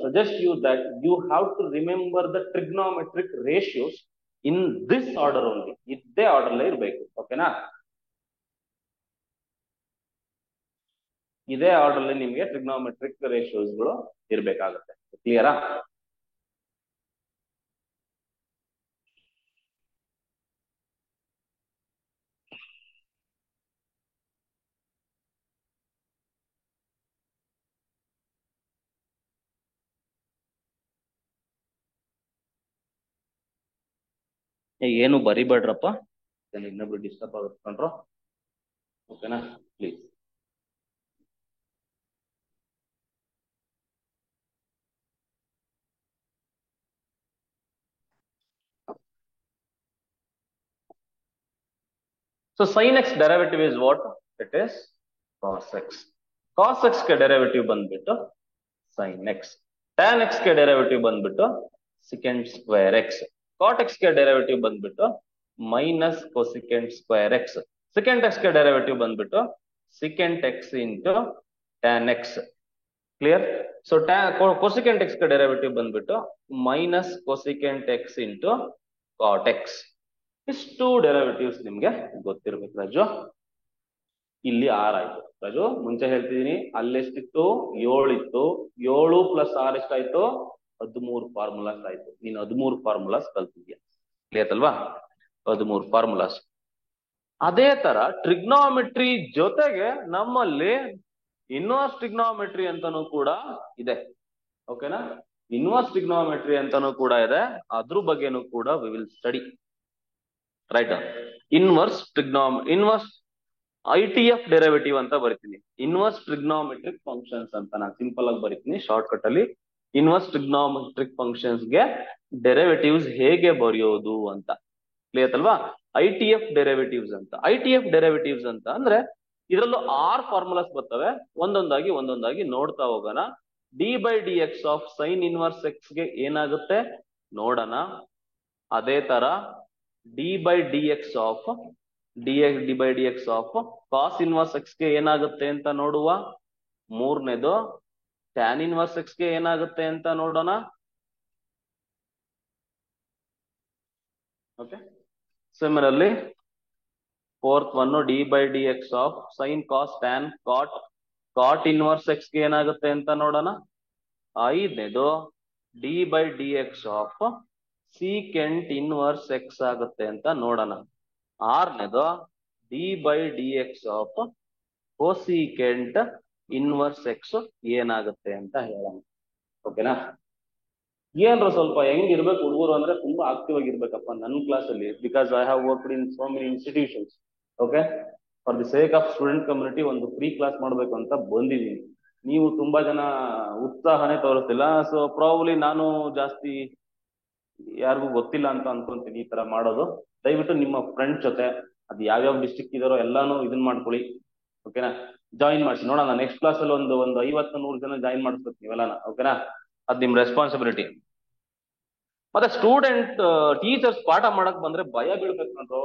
suggest you that you have to remember the trigonometric ratios in this order only. ಇದೇ ಆರ್ಡರ್ ಇರ್ಬೇಕು. ಓಕೆನಾ? ಇದೇ ಆರ್ಡರ್ ಅಲ್ಲಿ ನಿಮ್ಗೆ ಟ್ರಿಗ್ನೋಮೆಟ್ರಿಕ್ ರೇಷಿಯೋಸ್ ಗಳು ಇರ್ಬೇಕಾಗುತ್ತೆ. ಕ್ಲಿಯರಾ? ಏನು ಬರಿಬೇಡ್ರಪ್ಪ, ಇನ್ನೊಬ್ರು ಡಿಸ್ಟರ್ಬ್ ಆಗುತ್ತಂಡ್ರು. ಓಕೆನಾ? Please. So sin x derivative is what? It is cos x. Cos x ಗೆ derivative ಬಂದ್ಬಿಟ್ಟು sin x. Tan x ಗೆ derivative ಬಂದ್ಬಿಟ್ಟು secant square x. Cot x ಗೆ derivative ಬಂದ್ಬಿಟ್ಟು minus cosecant square x. Secant x ಗೆ derivative ಬಂದ್ಬಿಟ್ಟು secant x into tan x. Clear? So cosecant x ಗೆ derivative ಬಂದ್ಬಿಟ್ಟು minus cosecant x into cot x. ಇಷ್ಟು derivatives ನಿಮ್ಗೆ ಗೊತ್ತಿರ್ಬೇಕು ರಾಜು. ಇಲ್ಲಿ 6 ಆಯ್ತು ರಾಜು. ಮುಂಚೆ ಹೇಳ್ತಿದೀನಿ, ಅಲ್ಲೆಷ್ಟಿತ್ತು? 7 ಇತ್ತು. 7 ಪ್ಲಸ್ 6 ಎಷ್ಟಾಯ್ತು? 13 ಫಾರ್ಮುಲಾಸ್ ಆಯ್ತು. ನೀನು 13 ಫಾರ್ಮುಲಾಸ್ ಕಲ್ತಿದ್ಯಾ. ಕ್ಲಿಯರ್ ಅಲ್ವಾ? 13 ಫಾರ್ಮುಲಾಸ್. ಅದೇ ತರ ಟ್ರಿಗ್ನೋಮೆಟ್ರಿ ಜೊತೆಗೆ ನಮ್ಮಲ್ಲಿ ಇನ್ವರ್ಸ್ ಟ್ರಿಗ್ನೋಮೆಟ್ರಿ ಅಂತಾನೂ ಕೂಡ ಇದೆ. ಓಕೆನಾ? ಇನ್ವರ್ಸ್ ಟ್ರಿಗ್ನೋಮೆಟ್ರಿ ಅಂತಾನೂ ಕೂಡ ಇದೆ. ಅದ್ರ ಬಗ್ಗೆನೂ ಕೂಡ we will study. Right? Inverse ITF derivative ಅಂತ ಬರಿತೀನಿ. ಇನ್ವರ್ಸ್ ಟ್ರಿಗ್ನೋಮೆಟ್ರಿಕ್ ಫಂಕ್ಷನ್ಸ್ ಅಂತ ನಾನು ಸಿಂಪಲ್ ಆಗಿ ಬರಿತೀನಿ ಶಾರ್ಟ್ ಕಟ್ ಅಲ್ಲಿ. ಇನ್ವರ್ಸ್ ಟ್ರಿಗ್ನೋಮೆಟ್ರಿಕ್ ಫಂಕ್ಷನ್ಸ್ ಗೆ ಡೆರಿವೇಟಿವ್ಸ್ ಹೇಗೆ ಬರೆಯೋದು ಅಂತ. ಕ್ಲಿಯರ್ ಅಲ್ವಾ? ITF ಡೆರಿವೇಟಿವ್ಸ್ ಅಂತ. ITF ಡೆರಿವೇಟಿವ್ಸ್ ಅಂತ ಅಂದ್ರೆ ಇದರಲ್ಲೂ 6 ಫಾರ್ಮುಲಾಸ್ ಬರ್ತವೆ. ಒಂದೊಂದಾಗಿ ನೋಡ್ತಾ ಹೋಗೋಣ. d/dx of sine inverse x ಗೆ ಏನಾಗುತ್ತೆ ನೋಡೋಣ. ಅದೇ ತರ d/dx of cos inverse x ಗೆ ಏನಾಗುತ್ತೆ ಅಂತ ನೋಡುವ. ಮೂರನೇದು ಟ್ಯಾನ್ ಇನ್ವರ್ಸ್ ಎಕ್ಸ್ ಗೆ ಏನಾಗುತ್ತೆ ಅಂತ ನೋಡೋಣ. Okay. Similarly fourth one d/dx of sine cos tan cot inverse x ಗೆ ಏನಾಗುತ್ತೆ ಅಂತ ನೋಡೋಣ. ಐದನೇದು d/dx of secant inverse X ಆಗುತ್ತೆ ಅಂತ ನೋಡೋಣ. ಆರನೇದು d/dx of cosecant inverse X ಏನಾಗುತ್ತೆ ಅಂತ ಹೇಳೋಣ. ಓಕೆನಾ? ಏನ್ರ ಸ್ವಲ್ಪ ಹೆಂಗಿರ್ಬೇಕು ಹುಡುಗರು ಅಂದ್ರೆ ತುಂಬಾ ಆಕ್ಟಿವ್ ಆಗಿರ್ಬೇಕಪ್ಪ ನನ್ನ ಕ್ಲಾಸಲ್ಲಿ. Because I have worked in so many institutions. Okay, for the sake of student community ಒಂದು ಫ್ರೀ ಕ್ಲಾಸ್ ಮಾಡ್ಬೇಕು ಅಂತ ಬಂದಿದ್ದೀನಿ. ನೀವು ತುಂಬಾ ಜನ ಉತ್ಸಾಹನೇ ತೋರಿಸ್ತಿಲ್ಲ. ಸೊ ಪ್ರಾಬಬ್ಲಿ ನಾನು ಜಾಸ್ತಿ ಯಾರಿಗೂ ಗೊತ್ತಿಲ್ಲ ಅಂತ ಅನ್ಕೊಂತೀನಿ ಈ ತರ ಮಾಡೋದು. ದಯವಿಟ್ಟು ನಿಮ್ಮ ಫ್ರೆಂಡ್ಸ್ ಜೊತೆ ಅದು ಯಾವ್ಯಾವ ಡಿಸ್ಟ್ರಿಕ್ಟ್ ಇದಾರೋ ಎಲ್ಲಾನು ಇದನ್ ಮಾಡ್ಕೊಳ್ಳಿ. ಓಕೆನಾ? ಜಾಯಿನ್ ಮಾಡಿಸಿ ನೋಡೋಣ. ನೆಕ್ಸ್ಟ್ ಕ್ಲಾಸ್ ಅಲ್ಲಿ ಒಂದು 50-100 ಜನ ಜಾಯಿನ್ ಮಾಡಿಸ್ಬೇಕು ನೀವೆಲ್ಲಾನ. ಓಕೆನಾ? ಅದ್ ನಿಮ್ ರೆಸ್ಪಾನ್ಸಿಬಿಲಿಟಿ. ಮತ್ತೆ ಟೀಚರ್ಸ್ ಪಾಠ ಮಾಡಕ್ ಬಂದ್ರೆ ಭಯ ಬೀಳ್ಬೇಕು ನೋಡ್ರು.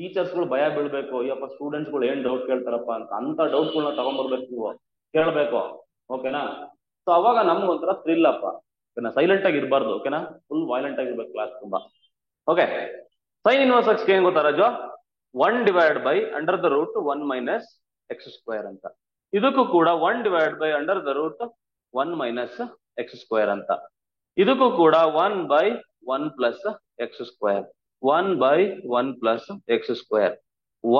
ಟೀಚರ್ಸ್ಗಳು ಭಯ ಬೀಳ್ಬೇಕು. ಅಯ್ಯಪ್ಪ ಸ್ಟೂಡೆಂಟ್ಸ್ಗಳು ಏನ್ ಡೌಟ್ ಕೇಳ್ತಾರಪ್ಪ ಅಂತ ಡೌಟ್ಗಳನ್ನ ತಗೊಂಡ್ಬರ್ಬೇಕು, ನೀವು ಕೇಳ್ಬೇಕು. ಓಕೆನಾ? ಸೊ ಅವಾಗ ನಮ್ಗೊಂಥರ ಥ್ರಿಲ್ ಅಪ್ಪ. ಓಕೆನಾ? ಸೈಲೆಂಟ್ ಆಗಿ ಇರಬಾರ್ದು. ಓಕೆನಾ? ಫುಲ್ ವೈಲೆಂಟ್ ಆಗಿರ್ಬೇಕು ಕ್ಲಾಸ್ ತುಂಬಾ. ಓಕೆ. ಸೈನ್ ಇನ್ವರ್ಸ್ ಎಕ್ಸ್ ಏನ್ ಗೊತ್ತಾ ರಾಜು? 1/√1 - x² ಅಂತ. ಇದಕ್ಕೂ ಕೂಡ 1/√1 - x² ಅಂತ. ಇದಕ್ಕೂ ಕೂಡ 1/1 + x². 1/1 + x².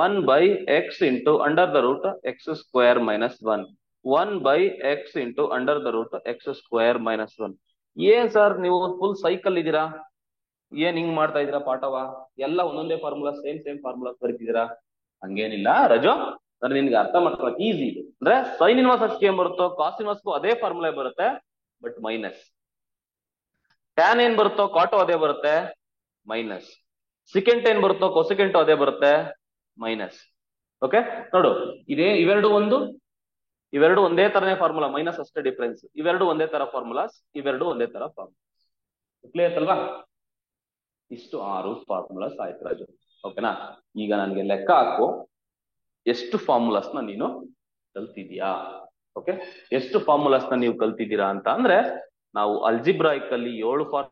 1/x × √x² - 1. 1/x × √x² - 1. ಏನ್ ಸರ್ ನೀವು ಫುಲ್ ಸೈಕಲ್ ಇದ್ದೀರಾ? ಏನ್ ಹಿಂಗ್ ಮಾಡ್ತಾ ಇದೀರಾ ಪಾಠವ? ಎಲ್ಲ ಒಂದೊಂದೇ ಫಾರ್ಮುಲಾ ಸೇಮ್ ಫಾರ್ಮುಲಾ ಬರೀತಿದ್ದೀರಾ? ಹಂಗೇನಿಲ್ಲ ರಜೋ, ಅಂದ್ರೆ ನಿನ್ಗೆ ಅರ್ಥ ಮಾಡ್ಕೊಳಕ್ ಈಸಿ ಇದೆ. ಅಂದ್ರೆ ಸೈನ್ ಇನ್ವರ್ಸ್ ಎಕ್ಸ್ ಏನ್ ಬರುತ್ತೋ ಕಾಸ್ ಇನ್ವರ್ಸ್ಗೂ ಅದೇ ಫಾರ್ಮುಲಾ ಬರುತ್ತೆ, ಬಟ್ ಮೈನಸ್. ಟ್ಯಾನ್ ಏನ್ ಬರುತ್ತೋ ಕಾಟೋ ಅದೇ ಬರುತ್ತೆ, ಮೈನಸ್. ಸಿಕೆಂಟ್ ಏನ್ ಬರುತ್ತೋ ಕೊಸಿಕೆಂಟು ಅದೇ ಬರುತ್ತೆ, ಮೈನಸ್. ಓಕೆ ನೋಡು, ಇವೆರಡು ಒಂದೇ ತರನೇ ಫಾರ್ಮುಲಾ, ಮೈನಸ್ ಅಷ್ಟೇ ಡಿಫ್ರೆನ್ಸ್. ಇವೆರಡು ಒಂದೇ ತರ ಫಾರ್ಮುಲಾಸ್, ಇವೆರಡು ಒಂದೇ ತರ ಫಾರ್ಮುಲಾಸ್. ಕ್ಲಿಯರ್ ಅಲ್ವಾ? ಇಷ್ಟು 6 ಫಾರ್ಮುಲಾಸ್ ಆಯ್ತು ರಾಜು. ಓಕೆನಾ? ಈಗ ನನಗೆ ಲೆಕ್ಕ ಹಾಕು, ಎಷ್ಟು ಫಾರ್ಮುಲಾಸ್ ನ ನೀನು ಕಲ್ತಿದ್ಯಾ? ಓಕೆ, ಎಷ್ಟು ಫಾರ್ಮುಲಾಸ್ ನ ನೀವು ಕಲ್ತಿದ್ದೀರಾ ಅಂತ ಅಂದ್ರೆ, ನಾವು ಅಲ್ಜಿಬ್ರಾಯಿಕ್ ಅಲ್ಲಿ 7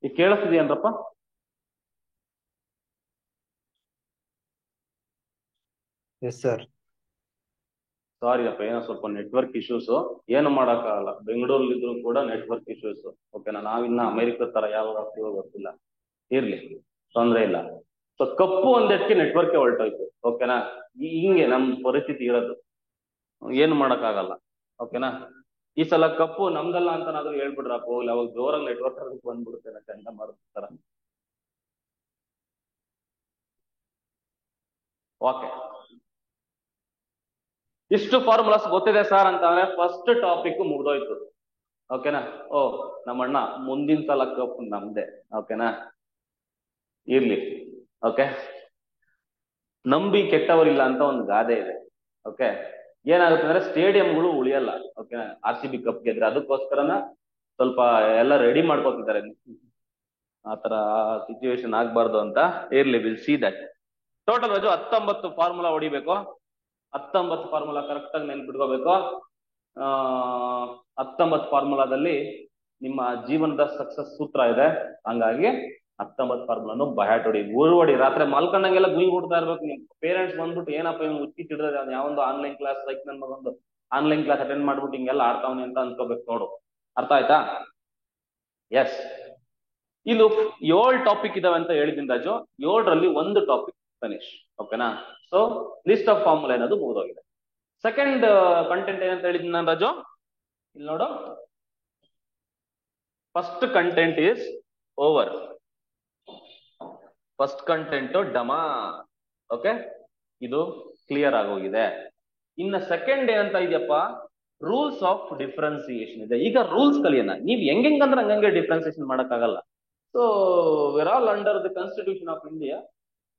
ಈಗ ಕೇಳಿಸ್ತಿದ್ಯೇನ್ರಪ್ಪ? Yes sir. ಸಾರಿ ಅಪ್ಪ, ಏನೋ ಸ್ವಲ್ಪ ನೆಟ್ವರ್ಕ್ ಇಶ್ಯೂಸ್, ಏನು ಮಾಡಕ್ಕಾಗಲ್ಲ. ಬೆಂಗಳೂರಲ್ಲಿ ಇದ್ರು ಕೂಡ ನೆಟ್ವರ್ಕ್ ಇಶ್ಯೂಸ್. ಓಕೆನಾ, ನಾವಿನ್ನ ಅಮೆರಿಕ ತರ ಯಾವಾಗ ಆಗ್ತೀವೋ ಗೊತ್ತಿಲ್ಲ. ಇರ್ಲಿ, ತೊಂದ್ರೆ ಇಲ್ಲ. ಸೊ ಕಪ್ಪು ಒಂದೆಟ್ಗೆ ನೆಟ್ವರ್ಕ್ ಹೊರಟೋಯ್ತು. ಓಕೆನಾ, ಹಿಂಗೆ ನಮ್ ಪರಿಸ್ಥಿತಿ ಇರೋದು, ಏನು ಮಾಡಕ್ಕಾಗಲ್ಲ. ಓಕೆನಾ, ಈ ಸಲ ಕಪ್ಪು ನಮ್ದಲ್ಲ ಅಂತನಾದ್ರೂ ಹೇಳ್ಬಿಡ್ರಪ್ಪ, ಹೋಗ್ಲಿ. ಅವಾಗ ಜೋರಾಗಿ ನೆಟ್ವರ್ಕ್ ಬಂದ್ಬಿಡುತ್ತೆ, ಚಂದ ಮಾಡ್ತಾರ. ಓಕೆ, ಇಷ್ಟು ಫಾರ್ಮುಲಾಸ್ ಗೊತ್ತಿದೆ ಸರ್ ಅಂತಂದ್ರೆ ಫಸ್ಟ್ ಟಾಪಿಕ್ ಮುಗ್ದೋಯ್ತು. ಓಕೆನಾ, ಓ ನಮ್ಮಣ್ಣ ಮುಂದಿನ ಸಲ ಕಪ್ ನಮ್ದೆ. ಓಕೆನಾ, ಇರ್ಲಿ. ಓಕೆ, ನಂಬಿ ಕೆಟ್ಟವರಿಲ್ಲ ಅಂತ ಒಂದು ಗಾದೆ ಇದೆ. ಓಕೆ, ಏನಾಗುತ್ತೆ ಅಂದ್ರೆ ಸ್ಟೇಡಿಯಂಗಳು ಉಳಿಯಲ್ಲ. ಓಕೆನಾ, RCB ಕಪ್ ಗೆದ್ರೆ ಅದಕ್ಕೋಸ್ಕರನ ಸ್ವಲ್ಪ ಎಲ್ಲ ರೆಡಿ ಮಾಡ್ಕೋತಿದ್ದಾರೆ. ಆತರ ಸಿಚುವೇಶನ್ ಆಗ್ಬಾರ್ದು ಅಂತ. ಇರ್ಲಿ, will see that. Total Raju 19 formula ಹೊಡಿಬೇಕು. 19 ಫಾರ್ಮುಲಾ ಕರೆಕ್ಟ್ ಆಗಿ ನೆನ್ಪಿಟ್ಕೋಬೇಕು. 19 ಫಾರ್ಮುಲಾದಲ್ಲಿ ನಿಮ್ಮ ಜೀವನದ ಸಕ್ಸಸ್ ಸೂತ್ರ ಇದೆ. ಹಂಗಾಗಿ 19 ಫಾರ್ಮುಲಾನು ಬಹ್ಯಾಟ್ ಹೊಡಿ, ಹೊಡಿ. ರಾತ್ರಿ ಮಲ್ಕೊಂಡಂಗೆಲ್ಲ ಗುಯ್ ಬಿಡ್ತಾ ಇರ್ಬೇಕು. ನಿಮ್ ಪೇರೆಂಟ್ಸ್ ಬಂದ್ಬಿಟ್ಟು ಏನಪ್ಪ ಇವ್ನು ಉಚ್ಚಿ ತಿಡಿದ್ರೆ ಯಾವೊಂದು ಆನ್ಲೈನ್ ಕ್ಲಾಸ್ ಲೈಕ್ ನನ್ನ ಮಗೊಂದು ಆನ್ಲೈನ್ ಕ್ಲಾಸ್ ಅಟೆಂಡ್ ಮಾಡ್ಬಿಟ್ಟು ಹಿಂಗೆಲ್ಲ ಆಡ್ತಾವನಿ ಅಂತ ಅನ್ಕೋಬೇಕು ನೋಡು. ಅರ್ಥ ಆಯ್ತಾ? ಎಸ್, ಇದು 7 ಟಾಪಿಕ್ ಇದಾವೆ ಅಂತ ಹೇಳಿದ್ದೀನಿ ರಾಜು. 7ರಲ್ಲಿ ಒಂದು ಟಾಪಿಕ್ ಫಿನಿಶ್. ಓಕೆನಾ, ಸೊ ಲಿಸ್ಟ್ ಆಫ್ ಫಾರ್ಮುಲಾ ಏನದು ಮುಗಿದೋಗಿದೆ. ಸೆಕೆಂಡ್ ಕಂಟೆಂಟ್ ಏನಂತ ಹೇಳಿದ್ದೀನಿ ನಾನು ರಾಜು, ಇಲ್ಲಿ ನೋಡು. First content is over. First content ಡಮಾ. ಓಕೆ, ಇದು ಕ್ಲಿಯರ್ ಆಗೋಗಿದೆ. ಇನ್ನ ಸೆಕೆಂಡ್ ಏನಂತ ಇದೆಯಪ್ಪ, ರೂಲ್ಸ್ ಆಫ್ ಡಿಫ್ರೆನ್ಸಿಯೇಷನ್ ಇದೆ. ಈಗ ರೂಲ್ಸ್ ಕಲಿಯೋಣ. ನೀವ್ ಹೆಂಗಂದ್ರೆ ಹಂಗಂಗೆ ಡಿಫ್ರೆನ್ಸಿಯೇಷನ್ ಮಾಡಕ್ಕಾಗಲ್ಲ. So we're all under the constitution of India.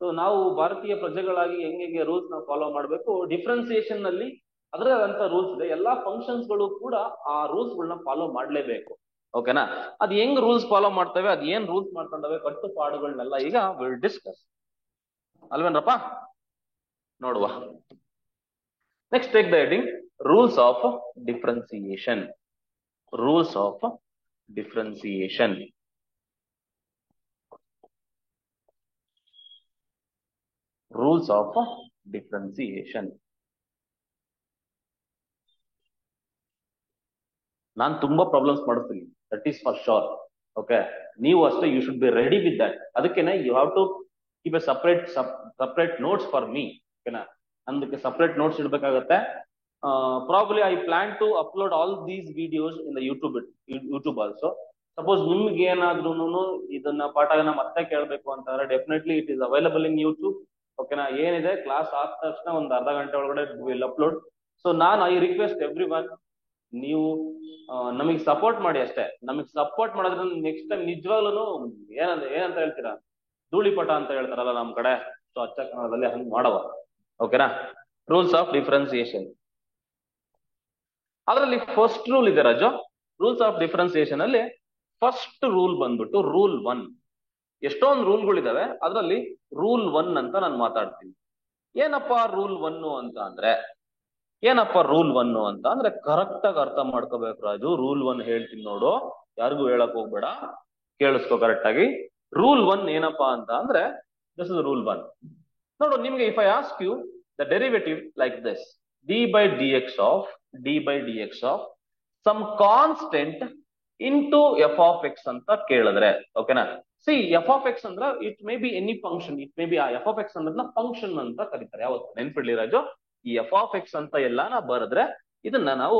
So ನಾವು ಭಾರತೀಯ ಪ್ರಜೆಗಳಾಗಿ ಹೆಂಗೆ ರೂಲ್ಸ್ ನಾವು ಫಾಲೋ ಮಾಡಬೇಕು. ಡಿಫ್ರೆನ್ಸಿಯೇಷನ್ ನಲ್ಲಿ ಅದರಂತ ರೂಲ್ಸ್ ಇದೆ. ಎಲ್ಲಾ ಫಂಕ್ಷನ್ಸ್ ಗಳು ಕೂಡ ಆ ರೂಲ್ಸ್ ಗಳನ್ನ ಫಾಲೋ ಮಾಡ್ಲೇಬೇಕು. ಓಕೆನಾ, ಅದ್ ಹೆಂಗ್ ರೂಲ್ಸ್ ಫಾಲೋ ಮಾಡ್ತವೆ, ಅದ್ ಏನ್ ರೂಲ್ಸ್ ಮಾಡ್ಕೊಂಡವೆ, ಕಟ್ಟುಪಾಡುಗಳನ್ನೆಲ್ಲ ಈಗ ವಿಲ್ ಡಿಸ್ಕಸ್. ಅಲ್ವೇನ್ರಪ್ಪ? ನೋಡುವ. Next take the heading rules of differentiation. Rules of differentiation. Rules of differentiation. ನಾನು ತುಂಬಾ ಪ್ರಾಬ್ಲಮ್ಸ್ ಮಾಡಿಸ್ತೀನಿ, that is for sure. Okay, ನೀವು ಅಷ್ಟೇ, you should be ready with that. ಅದಕ್ಕೇನೆ you have to keep a separate notes for me. ಓಕೆನಾ, ಅದಕ್ಕೆ separate notes ಇಡ್ಬೇಕಾಗತ್ತೆ. Probably I plan to upload all these videos in the YouTube also. Suppose ನಿಮ್ಗೆ ಏನಾದ್ರೂ ಇದನ್ನ ಪಾಠನ ಮತ್ತೆ ಕೇಳಬೇಕು ಅಂತಂದ್ರೆ definitely it is available in YouTube. ಓಕೆನಾ, ಏನಿದೆ ಕ್ಲಾಸ್ ಆದ ತಕ್ಷಣ ಒಂದು ಅರ್ಧ ಗಂಟೆ ಒಳಗಡೆ ವಿಲ್ ಅಪ್ಲೋಡ್. ಸೊ ನಾನು ಐ ರಿಕ್ವೆಸ್ಟ್ ಎವ್ರಿ ಒನ್, ನೀವು ನಮಗೆ ಸಪೋರ್ಟ್ ಮಾಡಿ ಅಷ್ಟೇ. ನಮಗೆ ಸಪೋರ್ಟ್ ಮಾಡೋದ್ರ ನೆಕ್ಸ್ಟ್ ಟೈಮ್ ನಿಜವಾಗ್ಲೂ ಏನಂತ ಹೇಳ್ತೀರಾ, ಧೂಳಿಪಟ ಅಂತ ಹೇಳ್ತಾರಲ್ಲ ನಮ್ ಕಡೆ. ಸೊ ಅಚ್ಚ ಕನ್ನಡದಲ್ಲಿ ಹಂಗ್ ಮಾಡವ. ಓಕೆನಾ, ರೂಲ್ಸ್ ಆಫ್ ಡಿಫ್ರೆನ್ಸಿಯೇಷನ್. ಅದರಲ್ಲಿ ಫಸ್ಟ್ ರೂಲ್ ಇದೆ ರಾಜು. ರೂಲ್ಸ್ ಆಫ್ ಡಿಫ್ರೆನ್ಸಿಯೇಷನ್ ಅಲ್ಲಿ ಫಸ್ಟ್ ರೂಲ್ ಬಂದ್ಬಿಟ್ಟು ರೂಲ್ 1. ಎಷ್ಟೊಂದು ರೂಲ್ಗಳಿದಾವೆ, ಅದರಲ್ಲಿ ರೂಲ್ 1 ಅಂತ ನಾನು ಮಾತಾಡ್ತೀನಿ. ಏನಪ್ಪಾ ರೂಲ್ 1 ಅಂತ ಅಂದ್ರೆ, ಕರೆಕ್ಟ್ ಆಗಿ ಅರ್ಥ ಮಾಡ್ಕೋಬೇಕು ರಾಜು. ರೂಲ್ 1 ಹೇಳ್ತೀನಿ ನೋಡು, ಯಾರಿಗೂ ಹೇಳಕ್ ಹೋಗ್ಬೇಡ, ಕೇಳಿಸ್ಕೋ ಕರೆಕ್ಟ್ ಆಗಿ. ರೂಲ್ 1 ಏನಪ್ಪಾ ಅಂತ ಅಂದ್ರೆ, ದಿಸ್ ಇಸ್ ರೂಲ್ 1. ನೋಡು, ನಿಮ್ಗೆ if I ask you the derivative like this, dy by dx of some constant into f of x ಅಂತ ಕೇಳಿದ್ರೆ, ಓಕೆನಾ, ಸಿ ಎಫ್ ಆಫ್ ಎಕ್ಸ್ ಅಂದ್ರೆ it may be any function. It may be ಆ F of X ಅನ್ನೋದನ್ನ function ಅಂತ ಕರೀತಾರೆ. ಯಾವತ್ತು ನೆನ್ಪಿಡ್ಲಿ ರಾಜು, ಈ ಎಫ್ ಆಫ್ ಎಕ್ಸ್ ಅಂತ ಎಲ್ಲಾನ ಬರೆದ್ರೆ ಇದನ್ನ ನಾವು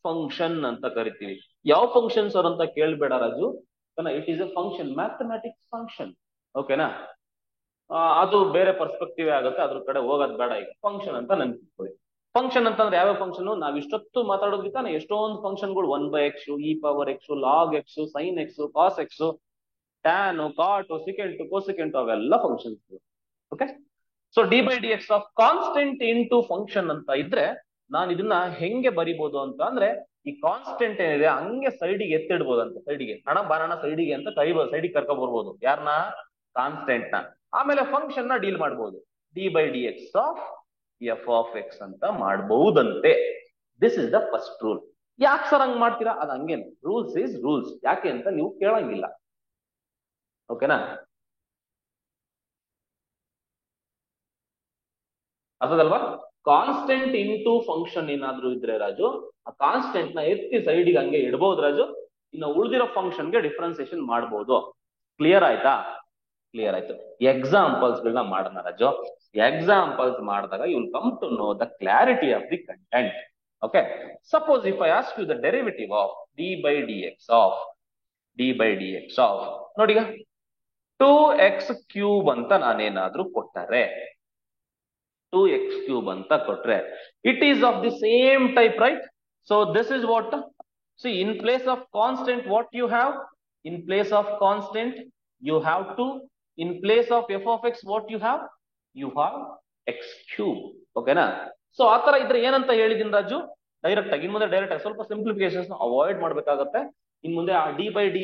ಫಂಕ್ಷನ್ ಅಂತ ಕರಿತೀವಿ. ಯಾವ ಫಂಕ್ಷನ್ ಸರ್ ಅಂತ ಕೇಳ್ಬೇಡ Raju, it is a function, mathematics function. ಓಕೆನಾ, ಅದು ಬೇರೆ ಪರ್ಸ್ಪೆಕ್ಟಿವ್ ಆಗುತ್ತೆ, ಅದ್ರ ಕಡೆ ಹೋಗೋದ್ ಬೇಡ. ಈಗ ಫಂಕ್ಷನ್ ಅಂತ ನೆನ್ಪಿಟ್ಕೊಳ್ಳಿ. ಫಂಕ್ಷನ್ ಅಂತಂದ್ರೆ ಯಾವ ಫಂಕ್ಷನ್, ನಾವ್ ಇಷ್ಟೊತ್ತು ಮಾತಾಡೋದಕ್ಕಿಂತ ಎಷ್ಟೊಂದು ಫಂಕ್ಷನ್ಗಳು, 1/x, e⁻x, log x, sin x, cos x, tan, cot, secant, cosecant, ಅವೆಲ್ಲ functions. Okay, so dy by dx of constant into function ಅಂತ ಇದ್ರೆ ನಾನು ಇದನ್ನ ಹೆಂಗೆ ಬರಿಬಹುದು ಅಂತ ಅಂದ್ರೆ, ಈ ಕಾನ್ಸ್ಟೆಂಟ್ ಏನಿದೆ ಹಂಗೆ ಸೈಡಿಗೆ ಎತ್ತಿಡ್ಬೋದು ಅಂತ. ಸೈಡಿಗೆ ಹಣ ಬಾರಣ ಸೈಡಿಗೆ ಅಂತ ಕರಿಬಹುದು, ಸೈಡಿಗೆ ಕರ್ಕೊ ಬರ್ಬೋದು. ಯಾರನ್ನ? ಕಾನ್ಸ್ಟೆಂಟ್ ನ. ಆಮೇಲೆ ಫಂಕ್ಷನ್ ನ ಡೀಲ್ ಮಾಡ್ಬೋದು, dy by dx of f of x ಅಂತ ಮಾಡಬಹುದಂತೆ. This is the first rule. ಯಾಕೆ ಸರ್ ಹಂಗ್ ಮಾಡ್ತೀರಾ? ಅದು ಹಂಗೇನೆ, ರೂಲ್ಸ್ ಈಸ್ ರೂಲ್ಸ್. ಯಾಕೆ ಅಂತ ನೀವು ಕೇಳಂಗಿಲ್ಲ. ಓಕೆನಾ? ಅರ್ಥದಲ್ವಾ? ಕಾನ್ಸ್ಟೆಂಟ್ ಇಂಟು ಫಂಕ್ಷನ್ ಏನಾದ್ರೂ ಇದ್ರೆ ರಾಜು, ಆ ಕಾನ್ಸ್ಟೆಂಟ್ ನ ಎತ್ತಿ ಸೈಡಿಗೆ ಹಂಗೆ ಇಡ್ಬೋದು ರಾಜು. ಇನ್ನು ಉಳಿದಿರೋ ಫಂಕ್ಷನ್ಗೆ ಡಿಫ್ರೆನ್ಸಿಯೇಷನ್ ಮಾಡ್ಬೋದು. ಕ್ಲಿಯರ್ ಆಯ್ತಾ? ಕ್ಲಿಯರ್ ಆಯ್ತು. ಎಕ್ಸಾಂಪಲ್ಸ್ ಗಳನ್ನ ಮಾಡೋಣ ರಾಜು. ಎಕ್ಸಾಂಪಲ್ಸ್ ಮಾಡಿದಾಗ you will come to know the clarity of the content. Okay, suppose if I ask you the derivative of d by d x of ನೋಡಿ, 2x³ ಅಂತ ನಾನೇನಾದ್ರೂ ಕೊಟ್ಟರೆ, 2x³ ಅಂತ ಕೊಟ್ರೆ, it is of the same type, right? So this is what, see in place of constant what you have, in place of constant you have 2, in place of f of X what you have x³. ಓಕೆನಾ? So ಆತರ ಇದ್ರೆ ಏನಂತ ಹೇಳಿದೀನಿ Raju, direct ಆಗಿ, ಇನ್ ಮುಂದೆ direct ಆಗಿ ಸ್ವಲ್ಪ simplifications avoid ಮಾಡ್ಬೇಕಾಗತ್ತೆ. ಇನ್ ಮುಂದೆ ಆ ಡಿ ಬೈ ಡಿ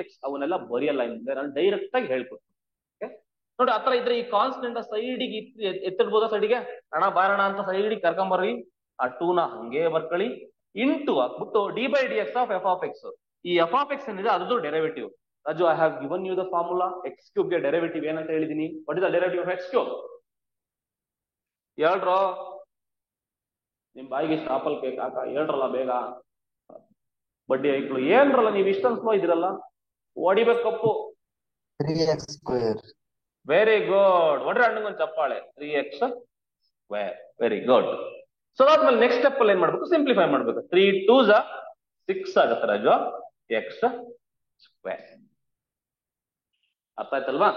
ಎಕ್ಸ್ ಅವನ್ನೆಲ್ಲ ಬರೆಯಲ್ಲ. ಇನ್ ಮುಂದೆ ನಾನು ಡೈರೆಕ್ಟ್ ಆಗಿ ಹೇಳ್ಕೊಡ್ತೀನಿ. ನೋಡಿ, ಆತರ ಇದ್ರೆ ಈ ಕಾನ್ಸ್ಟೆಂಟ್ ಸೈಡಿಗೆ ಎತ್ತಿಡ್ಬೋದಾ? ಸೈಡಿಗೆ ಹಣ ಬಾರಣ ಅಂತ ಸೈಡಿಗೆ ಕರ್ಕೊಂಬರ್ರಿ. ಆ 2 ನ ಹಂಗೆ ಬರ್ಕೊಳ್ಳಿ, ಇಂಟು ಹಾಕ್ಬಿಟ್ಟು d by d x of f of x. ಈ ಎಫ್ ಆಫ್ ಎಕ್ಸ್ ಏನಿದೆ ಅದ್ರದ್ದು derivative Raju. I have given you the formula. x³ ಗೆ ಡೆರಿವೇಟಿವ್ ಏನಂತ ಹೇಳಿದೀನಿ? What is the derivative of x³? ಹೇಳ್ರೋ, ನಿಮ್ ಬಾಯಿಗೆ ಆಪಲ್ ಕೇಕ್ ಹಾಕ, ಹೇಳ್ರಲ್ಲ ಬೇಗ. ಬಡ್ಡಿ ಐಕ್ಳು ಏನ್ರಲ್ಲ ನೀವು ಇಷ್ಟೊಂದು ಸ್ಲೋ ಇದಿರಲ್ಲ, ಹೊಡಿಬೇಕು ಕಪ್ಪು. 3x². Very good. ಒಡ್ರೆ ಹಣ್ಣಿಗೊಂದು ಚಪ್ಪಾಳೆ. 3x². Very good. ಸೊ ಅದಾದ್ಮೇಲೆ ನೆಕ್ಸ್ಟ್ ಸ್ಟೆಪ್ ಅಲ್ಲಿ ಏನ್ ಮಾಡ್ಬೇಕು? ಸಿಂಪ್ಲಿಫೈ ಮಾಡ್ಬೇಕು. 3 2s 6 ಆಗುತ್ತೆ ರಾಜು, x². ಅರ್ಥ ಆಯ್ತಲ್ವಾ?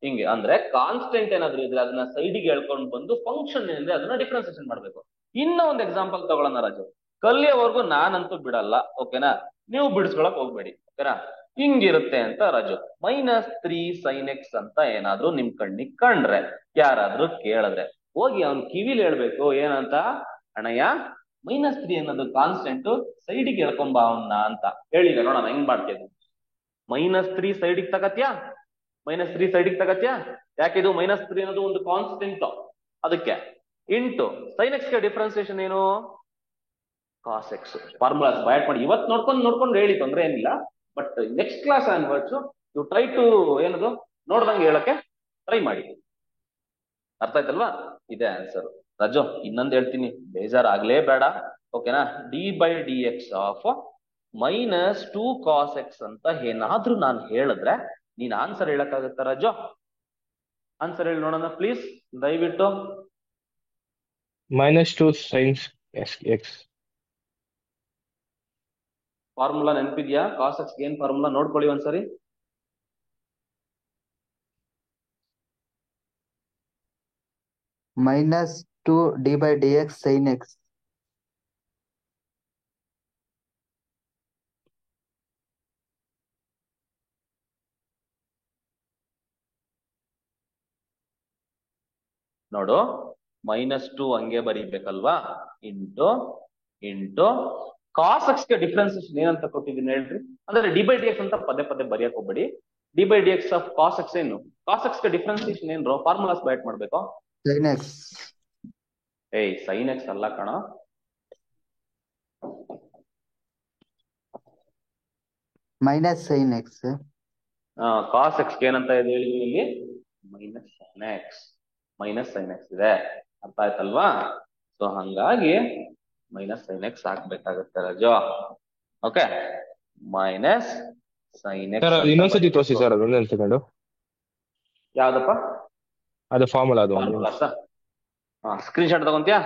ಹಿಂಗೆ ಅಂದ್ರೆ ಕಾನ್ಸ್ಟೆಂಟ್ ಏನಾದ್ರು ಇದ್ರೆ ಅದನ್ನ ಸೈಡಿಗೆ ಹೇಳ್ಕೊಂಡು ಬಂದು ಫಂಕ್ಷನ್ ಏನಿದೆ ಅದನ್ನ ಡಿಫ್ರೆನ್ಸಿಯೇಷನ್ ಮಾಡ್ಬೇಕು. ಇನ್ನ ಒಂದು ಎಕ್ಸಾಂಪಲ್ ತಗೊಳ್ಳೋಣ ರಾಜು. ಕಲಿಯೋವರೆಗೂ ನಾನಂತೂ ಬಿಡಲ್ಲ, ಓಕೆನಾ? ನೀವು ಬಿಡಿಸ್ಕೊಳಕ್ ಹೋಗ್ಬೇಡಿ, ಓಕೆನಾ? ಹಿಂಗಿರುತ್ತೆ ಅಂತ ರಾಜು. -3 sin x ಅಂತ ಏನಾದ್ರು ನಿಮ್ ಕಣ್ಣಿಗೆ ಕಂಡ್ರೆ, ಯಾರಾದ್ರೂ ಕೇಳಿದ್ರೆ ಹೋಗಿ ಅವ್ನ್ ಕಿವಿಲಿ ಹೇಳ್ಬೇಕು, ಏನಂತ? ಅಣ್ಣಯ್ಯ, -3 ಅನ್ನೋದು ಕಾನ್ಸ್ಟೆಂಟ್, ಸೈಡಿಗೆ ಹೇಳ್ಕೊಂಬ ಅವನ್ನ ಅಂತ ಹೇಳಿದೆ. ನೋಡೋಣ ಹೆಂಗ್ ಮಾಡ್ತೀವಿ. -3 ಸೈಡಿಗೆ ತಗತ್ಯಾ? -3 ಸೈಡಿಗೆ ತಗತ್ಯಾ? ಯಾಕಿದು -3 ಅನ್ನೋದು ಒಂದು ಕಾನ್ಸ್ಟೆಂಟ್, ಅದಕ್ಕೆ ಇಂಟು sin x ಗೆ ಡಿಫ್ರೆನ್ಸಿಯೇಷನ್ ಏನು? cos x. ಫಾರ್ಮುಲಾಸ್ ಬಯಾಟ್ ಮಾಡಿ ಇವತ್ತು ನೋಡ್ಕೊಂಡು ಹೇಳಿ, ತೊಂದ್ರೆ ಏನಿಲ್ಲ. But next class onwards you try to ಏನದು ನೋಡ್ದಂಗೆ ಹೇಳಕ್ಕೆ ಟ್ರೈ ಮಾಡಿ. ಅರ್ಥ ಆಯ್ತಲ್ವಾ? ಇದೆ ಆನ್ಸರ್ ರಾಜು. ಇನ್ನೊಂದು ಹೇಳ್ತೀನಿ, ಬೇಜಾರಾಗ್ಲೇ ಬೇಡ, ಓಕೆನಾ? D by d x of -2 cos x ಅಂತ ಏನಾದ್ರೂ ನಾನು ಹೇಳಿದ್ರೆ ನೀನ್ ಆನ್ಸರ್ ಹೇಳಕ್ಕಾಗತ್ತ ರಾಜು? ಆನ್ಸರ್ ಹೇಳಿ ನೋಡೋಣ ಪ್ಲೀಸ್, ದಯವಿಟ್ಟು. -2 sin x. ಫಾರ್ಮುಲಾ ನೆನಪಿದ್ಯಾ? cos x ಏನ್ ಫಾರ್ಮುಲಾ ನೋಡ್ಕೊಳ್ಳಿ ಒಂದ್ಸರಿ. -2 d by dx sin x. ನೋಡು, -2 ಹಂಗೆ ಬರೀಬೇಕಲ್ವಾ, ಇಂಟು cos x ಗೆ ಡಿಫ್ರೆನ್ಸಿಯೇಷನ್ ಏನಂತ ಕೊಟ್ಟಿದ್ದೀನಿ ಹೇಳ್ರಿ? ಅಂದ್ರೆ ಡಿ ಬೈ ಡಿ ಎಕ್ಸ್ ಅಂತ ಪದೇ ಪದೇ ಬರೆಯಕ್ ಹೋಗ್ಬೇಡಿ. D by d x of cos x ಏನು? cos x ಗೆ ಡಿಫ್ರೆನ್ಸಿಯೇಷನ್ ಏನ್ರು? ಫಾರ್ಮುಲಾಸ್ ಬೈಟ್ ಮಾಡ್ಬೇಕು. sin x. ಏಯ್, sin x ಅಲ್ಲ ಕಣ, minus sin x. cos x ಏನಂತ ಇದೆ ಹೇಳಿ ಇಲ್ಲಿ? ಮೈನಸ್ sin x ಇದೆ. ಅರ್ಥ ಆಯ್ತಲ್ವಾ? ಸೊ ಹಂಗಾಗಿ -sin x ಹಾಕ್ಬೇಕಾಗತ್ತೆ Raju. Okay, -sin x. Sir ಅದು ಇನ್ನೊಂದ್ಸತಿ ತೋರಿಸಿ ಸರ್, ಅದು ಒಂದೊಂದು ಸೆಕೆಂಡು. ಯಾವ್ದಪ್ಪ ಅದು ಫಾರ್ಮುಲಾ? ಅದು ಸ್ಕ್ರೀನ್ ಶಾಟ್ ತಗೊಂತ್ಯಾ?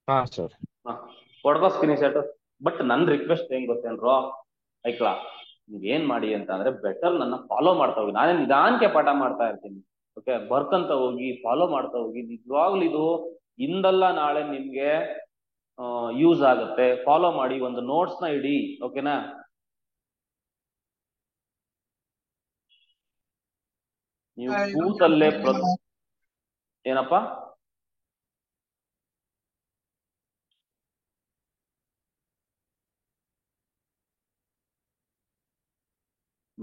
ಹಾ ಸರ್. ಕೊಡ್ಕೋ ಸ್ಕ್ರೀನ್ ಶಾಟ್. ಬಟ್ ನನ್ ರಿಕ್ವೆಸ್ಟ್ ಏನ್ ಗೊತ್ತೇನ್ರೋ ಐಕ್ಲಾ, ನೀವ್ ಏನ್ ಮಾಡಿ ಅಂತ ಅಂದ್ರೆ ಬೆಟರ್ ನನ್ನ ಫಾಲೋ ಮಾಡ್ತಾ ಹೋಗಿ. ನಾನೇ ನಿಧಾನಕ್ಕೆ ಪಾಠ ಮಾಡ್ತಾ ಇರ್ತೀನಿ, ಓಕೆ? ಬರ್ಕಂತ ಹೋಗಿ, ಫಾಲೋ ಮಾಡ್ತಾ ಹೋಗಿ. ನಿಜವಾಗ್ಲೂ ಇದು ಇಂದಲ್ಲ ನಾಳೆ ನಿಮ್ಗೆ ಯೂಸ್ ಆಗುತ್ತೆ. ಫಾಲೋ ಮಾಡಿ, ಒಂದು ನೋಟ್ಸ್ ನ ಇಡಿ, ಓಕೆನಾ? ನೀವು ಕೂತಲ್ಲೇ ಏನಪ್ಪಾ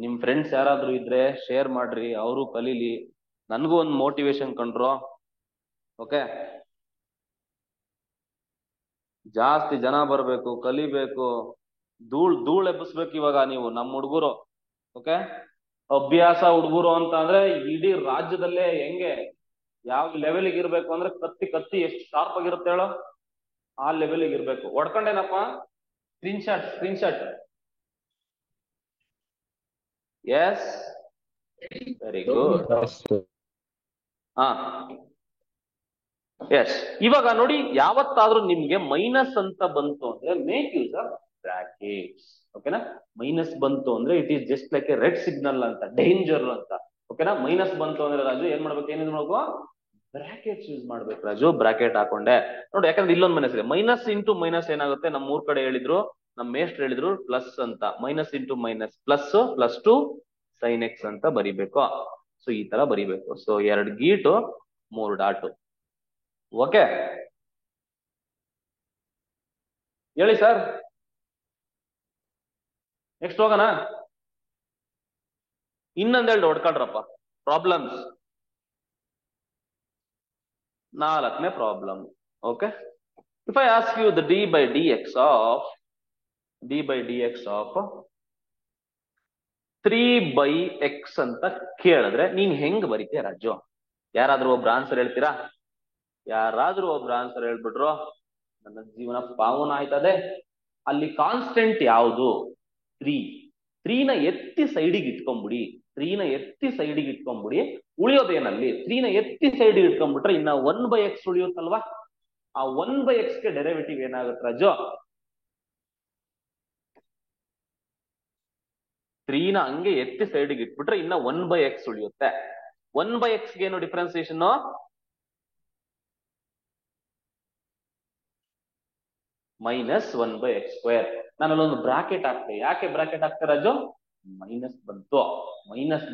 ನಿಮ್ ಫ್ರೆಂಡ್ಸ್ ಯಾರಾದ್ರೂ ಇದ್ರೆ ಶೇರ್ ಮಾಡ್ರಿ, ಅವರು ಕಲೀಲಿ, ನನ್ಗೂ ಒಂದು ಮೋಟಿವೇಶನ್ ಕಂಡ್ರು. ಓಕೆ, ಜಾಸ್ತಿ ಜನ ಬರ್ಬೇಕು, ಕಲಿಬೇಕು, ಧೂಳ್ ಎಬ್ಬಿಸ್ಬೇಕು ಇವಾಗ ನೀವು ನಮ್ಮ ಹುಡುಗರು. ಓಕೆ, ಅಭ್ಯಾಸ ಹುಡುಗರು ಅಂತ ಅಂದ್ರೆ ಇಡೀ ರಾಜ್ಯದಲ್ಲೇ ಹೆಂಗೆ ಯಾವ ಲೆವೆಲ್ಗೆ ಇರ್ಬೇಕು ಅಂದ್ರೆ ಕತ್ತಿ ಕತ್ತಿ ಎಷ್ಟು ಶಾರ್ಪ್ ಆಗಿರುತ್ತೆ ಹೇಳೋ, ಆ ಲೆವೆಲ್ಗೆ ಇರ್ಬೇಕು. ಹೊಡ್ಕೊಂಡೇನಪ್ಪ? Screen shot. Yes, very good. ಹಾ, ಎಸ್. ಇವಾಗ ನೋಡಿ, ಯಾವತ್ತಾದ್ರೂ ನಿಮ್ಗೆ ಮೈನಸ್ ಅಂತ ಬಂತು ಅಂದ್ರೆ ಮೇಕ್ ಯೂಸ್ ಆಫ್ ಬ್ರಾಕೆಟ್ಸ್. ಓಕೆನಾ? ಮೈನಸ್ ಬಂತು ಅಂದ್ರೆ it is just like a red signal ಅಂತ, ಡೇಂಜರ್ ಅಂತ. ಓಕೆನಾ? ಮೈನಸ್ ಬಂತು ಅಂದ್ರೆ ರಾಜು ಏನ್ ಮಾಡ್ಬೇಕು, ಏನಿದ್ ಮಾಡ್ಕೋ, ಬ್ರಾಕೆಟ್ಸ್ ಯೂಸ್ ಮಾಡ್ಬೇಕು ರಾಜು. ಬ್ರಾಕೆಟ್ ಹಾಕೊಂಡೆ ನೋಡಿ, ಯಾಕಂದ್ರೆ ಇಲ್ಲೊಂದು ಮೈನಸ್ ಇದೆ. ಮೈನಸ್ ಇಂಟು ಮೈನಸ್ ಏನಾಗುತ್ತೆ, ನಮ್ಮ ಮೂರ್ ಕಡೆ ಹೇಳಿದ್ರು, ನಮ್ಮ ಮೇಷ್ಟ್ರು ಹೇಳಿದ್ರು ಪ್ಲಸ್ ಅಂತ. Minus into minus plus, plus to sine x ಅಂತ ಬರಿಬೇಕು. ಸೊ ಈ ತರ ಬರಿಬೇಕು. ಸೊ 2 ಗೀಟು 3 ಡಾಟು. ಓಕೆ, ಹೇಳಿ ಸರ್. ನೆಕ್ಸ್ಟ್ ಹೋಗೋಣ. ಇನ್ನೊಂದೆರಡು ಹೊಡ್ಕೊಳ್ರಪ್ಪ ಪ್ರಾಬ್ಲಮ್ಸ್. 4ನೇ problem. Okay, if I ask you the dy dx of 3/x ಅಂತ ಕೇಳಿದ್ರೆ ನೀನ್ ಹೆಂಗ್ ಬರೀತೀಯ ರಾಜು? ಯಾರಾದ್ರೂ ಒಬ್ರು ಆನ್ಸರ್ ಹೇಳ್ತೀರಾ? ಯಾರಾದ್ರೂ ಒಬ್ರು ಆನ್ಸರ್ ಹೇಳ್ಬಿಟ್ರು ನನ್ನ ಜೀವನ ಪಾವನ ಆಯ್ತದೆ. ಅಲ್ಲಿ ಕಾನ್ಸ್ಟೆಂಟ್ ಯಾವುದು? 3ನ ಎತ್ತಿ ಸೈಡಿಗೆ ಇಟ್ಕೊಂಡ್ಬಿಡಿ. 3ನ ಎತ್ತಿ ಸೈಡಿಗೆ ಇಟ್ಕೊಂಡ್ಬಿಡಿ. ಉಳಿಯೋದೇನಲ್ಲಿ 3ನ ಎತ್ತಿ ಸೈಡಿಗೆ ಇಟ್ಕೊಂಡ್ಬಿಟ್ರೆ ಇನ್ನ 1/x ಉಳಿಯುತ್ತಲ್ವಾ? ಆ 1/x ಗೆ ಡೆರಿವೇಟಿವ್ ಏನಾಗುತ್ತೆ ರಾಜು? 3ನ ಹಂಗೆ ಎತ್ತಿ ಸೈಡಿಗೆ ಇಟ್ಬಿಟ್ರೆ ಇನ್ನ 1/x ಉಳಿಯುತ್ತೆ. 1/x ಗೆ ಏನು ಡಿಫ್ರೆನ್ಸಿಯೇಷನ್? Minus 1/x². ನಾನು ಅಲ್ಲೊಂದು ಬ್ರಾಕೆಟ್ ಹಾಕ್ತೆ. ಯಾಕೆ ಬ್ರಾಕೆಟ್ ಹಾಕ್ತೆ ರಾಜು? ಮೈನಸ್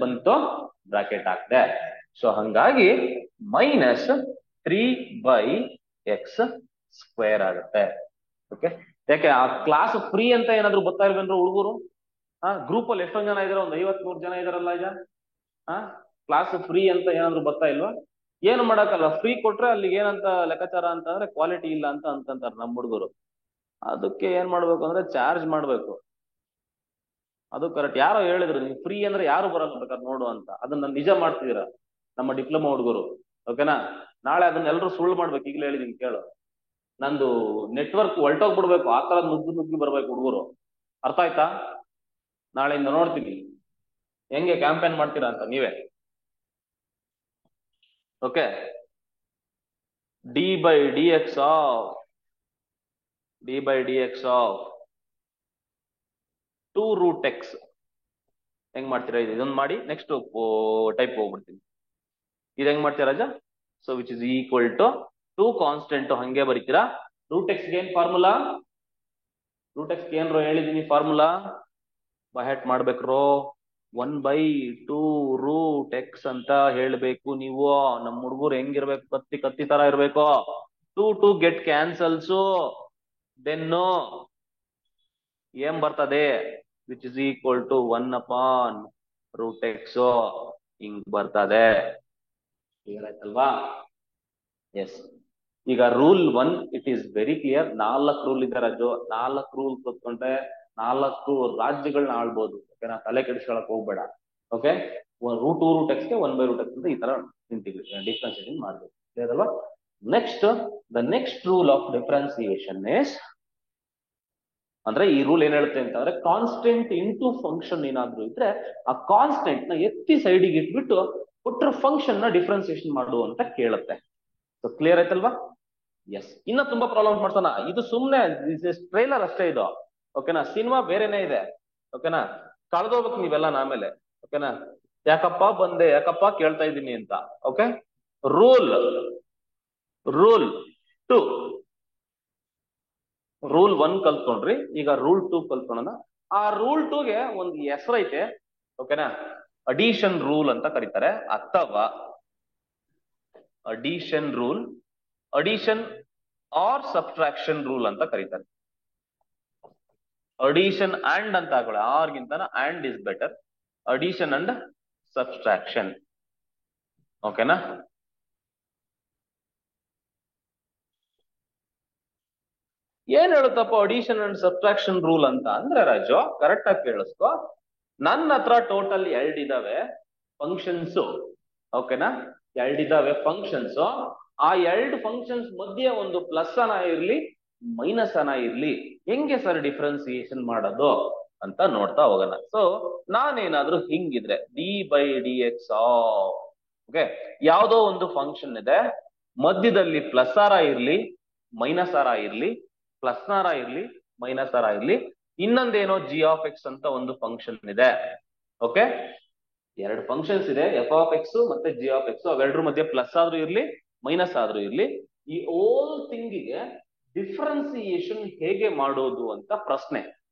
ಬಂತು ಬ್ರಾಕೆಟ್ ಹಾಕ್ತೆ. ಸೊ ಹಂಗಾಗಿ ಮೈನಸ್ 3/x² ಆಗುತ್ತೆ. ಓಕೆ, ಯಾಕೆ ಆ ಕ್ಲಾಸ್ ಫ್ರೀ ಅಂತ ಏನಾದ್ರು ಗೊತ್ತಾ ಇಲ್ವೇನ್ರು ಹುಡುಗರು? ಗ್ರೂಪ್ ಅಲ್ಲಿ ಎಷ್ಟೊಂದ್ ಜನ ಇದಾರೆ? ಒಂದು 53 ಜನ ಇದಾರಲ್ಲ ಈಗ. ಕ್ಲಾಸ್ ಫ್ರೀ ಅಂತ ಏನಾದ್ರು ಗೊತ್ತಾ ಇಲ್ವಾ? ಏನು ಮಾಡಕ್ಕಲ್ಲ, ಫ್ರೀ ಕೊಟ್ರೆ ಅಲ್ಲಿಗೆ ಏನಂತ ಲೆಕ್ಕಾಚಾರ ಅಂತ ಅಂದ್ರೆ ಕ್ವಾಲಿಟಿ ಇಲ್ಲ ಅಂತ ಅಂತಂತಾರೆ ನಮ್ಮ ಹುಡುಗರು. ಅದಕ್ಕೆ ಏನ್ ಮಾಡ್ಬೇಕು ಅಂದ್ರೆ ಚಾರ್ಜ್ ಮಾಡ್ಬೇಕು. ಅದು ಕರೆಕ್ಟ್. ಯಾರೋ ಹೇಳಿದ್ರು ನೀವು ಫ್ರೀ ಅಂದ್ರೆ ಯಾರು ಬರಲ್ಲ ಬೇಕಾದ್ರೆ ನೋಡು ಅಂತ. ಅದನ್ನ ನಿಜ ಮಾಡ್ತಿದ್ದೀರಾ ನಮ್ಮ ಡಿಪ್ಲೊಮಾ ಹುಡುಗರು. ಓಕೆನಾ? ನಾಳೆ ಅದನ್ನ ಎಲ್ಲರೂ ಸುಳ್ಳು ಮಾಡ್ಬೇಕು. ಈಗಲೇ ಹೇಳಿದೀನಿ ಕೇಳು. ನಂದು ನೆಟ್ವರ್ಕ್ ಹೊಲ್ಟೋಗ್ಬಿಡ್ಬೇಕು. ಆ ತರ ನುಗ್ಗಿ ಬರ್ಬೇಕು ಹುಡುಗರು. ಅರ್ಥ ಆಯ್ತಾ? ನಾಳೆಯಿಂದ ನೋಡ್ತೀನಿ ಹೆಂಗೆ ಕ್ಯಾಂಪೇನ್ ಮಾಡ್ತೀರಾ ಅಂತ ನೀವೇ. Okay, dy dx of 2√x ಹೆಂಗ್ ಮಾಡ್ತೀರಾ? ಇದೊಂದು ಮಾಡಿ ನೆಕ್ಸ್ಟ್ ಟೈಪ್ ಹೋಗ್ಬಿಡ್ತೀನಿ. ಇದು ಹೆಂಗ್ ಮಾಡ್ತೀರಾ Raja? So which is equal to 2 constant ಹಂಗೆ ಬರೀತೀರಾ. √x ಗೆ ಏನ್ ಫಾರ್ಮುಲಾ? √x ಗೆ ಏನ್ರೋ ಹೇಳಿದೀನಿ ಫಾರ್ಮುಲಾ, ಬಹೆಟ್ ಮಾಡ್ಬೇಕ್ರೋ. 1/2√x ಅಂತ ಹೇಳ್ಬೇಕು ನೀವು. ನಮ್ಮ ಹುಡುಗರು ಹೆಂಗಿರ್ಬೇಕು? ಕತ್ತಿ ತರ ಇರ್ಬೇಕು. 2 ಗೆಟ್ ಕ್ಯಾನ್ಸಲ್ಸ್. ದೆನ್ ಏನ್ ಬರ್ತದೆ? Which is equal to 1/√x. ಹಿಂಗ್ ಬರ್ತದೆ. ಕ್ಲಿಯರ್ ಆಯ್ತಲ್ವಾ? ಎಸ್. ಈಗ rule 1 it is very clear. 4 rule ಇದೆ ರಾಜು. 4 ರೂಲ್ ಕೂತ್ಕೊಂಡ್ರೆ 4 ರಾಜ್ಯಗಳನ್ನ ಆಳ್ಬೋದು. ಓಕೆನಾ? ತಲೆ ಕೆಡಿಸ್ಕೊಳಕ್ ಹೋಗ್ಬೇಡ. ಓಕೆ, √2√x ಗೆ 1/√x ಅಂತ ಈ ತರ ಡಿಫ್ರೆನ್ಸಿಯೇಷನ್ ಮಾಡ್ಬೇಕು. ಕ್ಲಿಯರ್ ಅಲ್ವಾ? Next, the next rule of differentiation is, ಅಂದ್ರೆ ಈ ರೂಲ್ ಏನ್ ಹೇಳುತ್ತೆ ಅಂತಂದ್ರೆ ಕಾನ್ಸ್ಟೆಂಟ್ ಇಂಟು ಫಂಕ್ಷನ್ ಏನಾದ್ರು ಇದ್ರೆ ಆ ಕಾನ್ಸ್ಟೆಂಟ್ ನ ಎತ್ತಿ ಸೈಡಿಗೆ ಇಟ್ಬಿಟ್ಟು ಕೊಟ್ಟರೆ ಫಂಕ್ಷನ್ ನ ಡಿಫ್ರೆನ್ಸಿಯೇಷನ್ ಮಾಡು ಅಂತ ಕೇಳುತ್ತೆ. ಸೊ ಕ್ಲಿಯರ್ ಆಯ್ತಲ್ವಾ? ಎಸ್. ಇನ್ನ ತುಂಬಾ ಪ್ರಾಬ್ಲಮ್ಸ್ ಮಾಡ್ತಾನ. ಇದು ಸುಮ್ನೆ ಟ್ರೈಲರ್ ಅಷ್ಟೇ ಇದು. ಓಕೆನಾ? ಸಿನಿಮಾ ಬೇರೆನೇ ಇದೆ. ಓಕೆನಾ? ಕಳ್ದೋಗ್ಬೇಕು ನೀವೆಲ್ಲ ಆಮೇಲೆ. ಓಕೆನಾ? ಯಾಕಪ್ಪ ಬಂದೆ, ಯಾಕಪ್ಪ ಕೇಳ್ತಾ ಇದ್ದೀನಿ ಅಂತ. Okay, rule 2, rule 1 ಕಲ್ತ್ಕೊಂಡ್ರಿ. ಈಗ ರೂಲ್ 2 ಕಲ್ತ್ಕೊಳ್ಳೋಣ. ಆ ರೂಲ್ 2ಗೆ ಒಂದು ಹೆಸರೈತೆ. ಓಕೆನಾ? ಅಡಿಷನ್ ರೂಲ್ ಅಂತ ಕರೀತಾರೆ, ಅಥವಾ addition rule, addition or subtraction rule ಅಂತ ಕರೀತಾರೆ. ಅಡಿಷನ್ ಅಂಡ್ ಅಂತ ಹಾಕೊಳ್ಳಿ. ಆರ್ ಗಿಂತ and is better. Addition and subtraction. ಓಕೆನಾ? ಏನ್ ಹೇಳುತ್ತಪ್ಪ ಅಡಿಷನ್ ಅಂಡ್ ಸಬ್ಟ್ರಾಕ್ಷನ್ ರೂಲ್ ಅಂತ ಅಂದ್ರೆ ರಾಜು, ಕರೆಕ್ಟ್ ಆಗಿ ಕೇಳಿಸ್ಕೊ. ನನ್ನ ಹತ್ರ ಟೋಟಲ್ 2 ಇದಾವೆ ಫಂಕ್ಷನ್ಸ್, ಓಕೆನಾ? 2 ಇದಾವೆ ಫಂಕ್ಷನ್ಸ್. ಆ 2 ಫಂಕ್ಷನ್ಸ್ ಮಧ್ಯೆ ಒಂದು ಪ್ಲಸ್ ಅನ ಇರ್ಲಿ ಮೈನಸ್ ಅನ ಇರ್ಲಿ, ಹೆಂಗೆ ಸರ್ ಡಿಫ್ರೆನ್ಸಿಯೇಷನ್ ಮಾಡೋದು ಅಂತ ನೋಡ್ತಾ ಹೋಗೋಣ. ಸೊ ನಾನೇನಾದ್ರೂ ಹಿಂಗಿದ್ರೆ d by d x of, okay, ಯಾವ್ದೋ ಒಂದು ಫಂಕ್ಷನ್ ಇದೆ, ಮಧ್ಯದಲ್ಲಿ ಪ್ಲಸ್ ಆರ ಇರ್ಲಿ ಮೈನಸ್ ಆರ ಇರ್ಲಿ, ಪ್ಲಸ್ ಆರ ಇರ್ಲಿ ಮೈನಸ್ ಆರ ಇರ್ಲಿ, ಇನ್ನೊಂದೇನೋ ಜಿ ಆಫ್ ಎಕ್ಸ್ ಅಂತ ಒಂದು ಫಂಕ್ಷನ್ ಇದೆ. ಓಕೆ, 2 ಫಂಕ್ಷನ್ಸ್ ಇದೆ, ಎಫ್ ಆಫ್ ಎಕ್ಸ್ ಮತ್ತೆ ಜಿ ಆಫ್ ಎಕ್ಸ್. ಅವೆರಡರ ಮಧ್ಯೆ ಪ್ಲಸ್ ಆದ್ರೂ ಇರ್ಲಿ ಮೈನಸ್ ಆದ್ರೂ ಇರ್ಲಿ, ಈ ಓಲ್ ಥಿಂಗಿಗೆ ಡಿಫ್ರೆನ್ಸಿಯೇಷನ್ ಹೇಗೆ ಮಾಡೋದು ಅಂತ ಪ್ರಶ್ನೆ.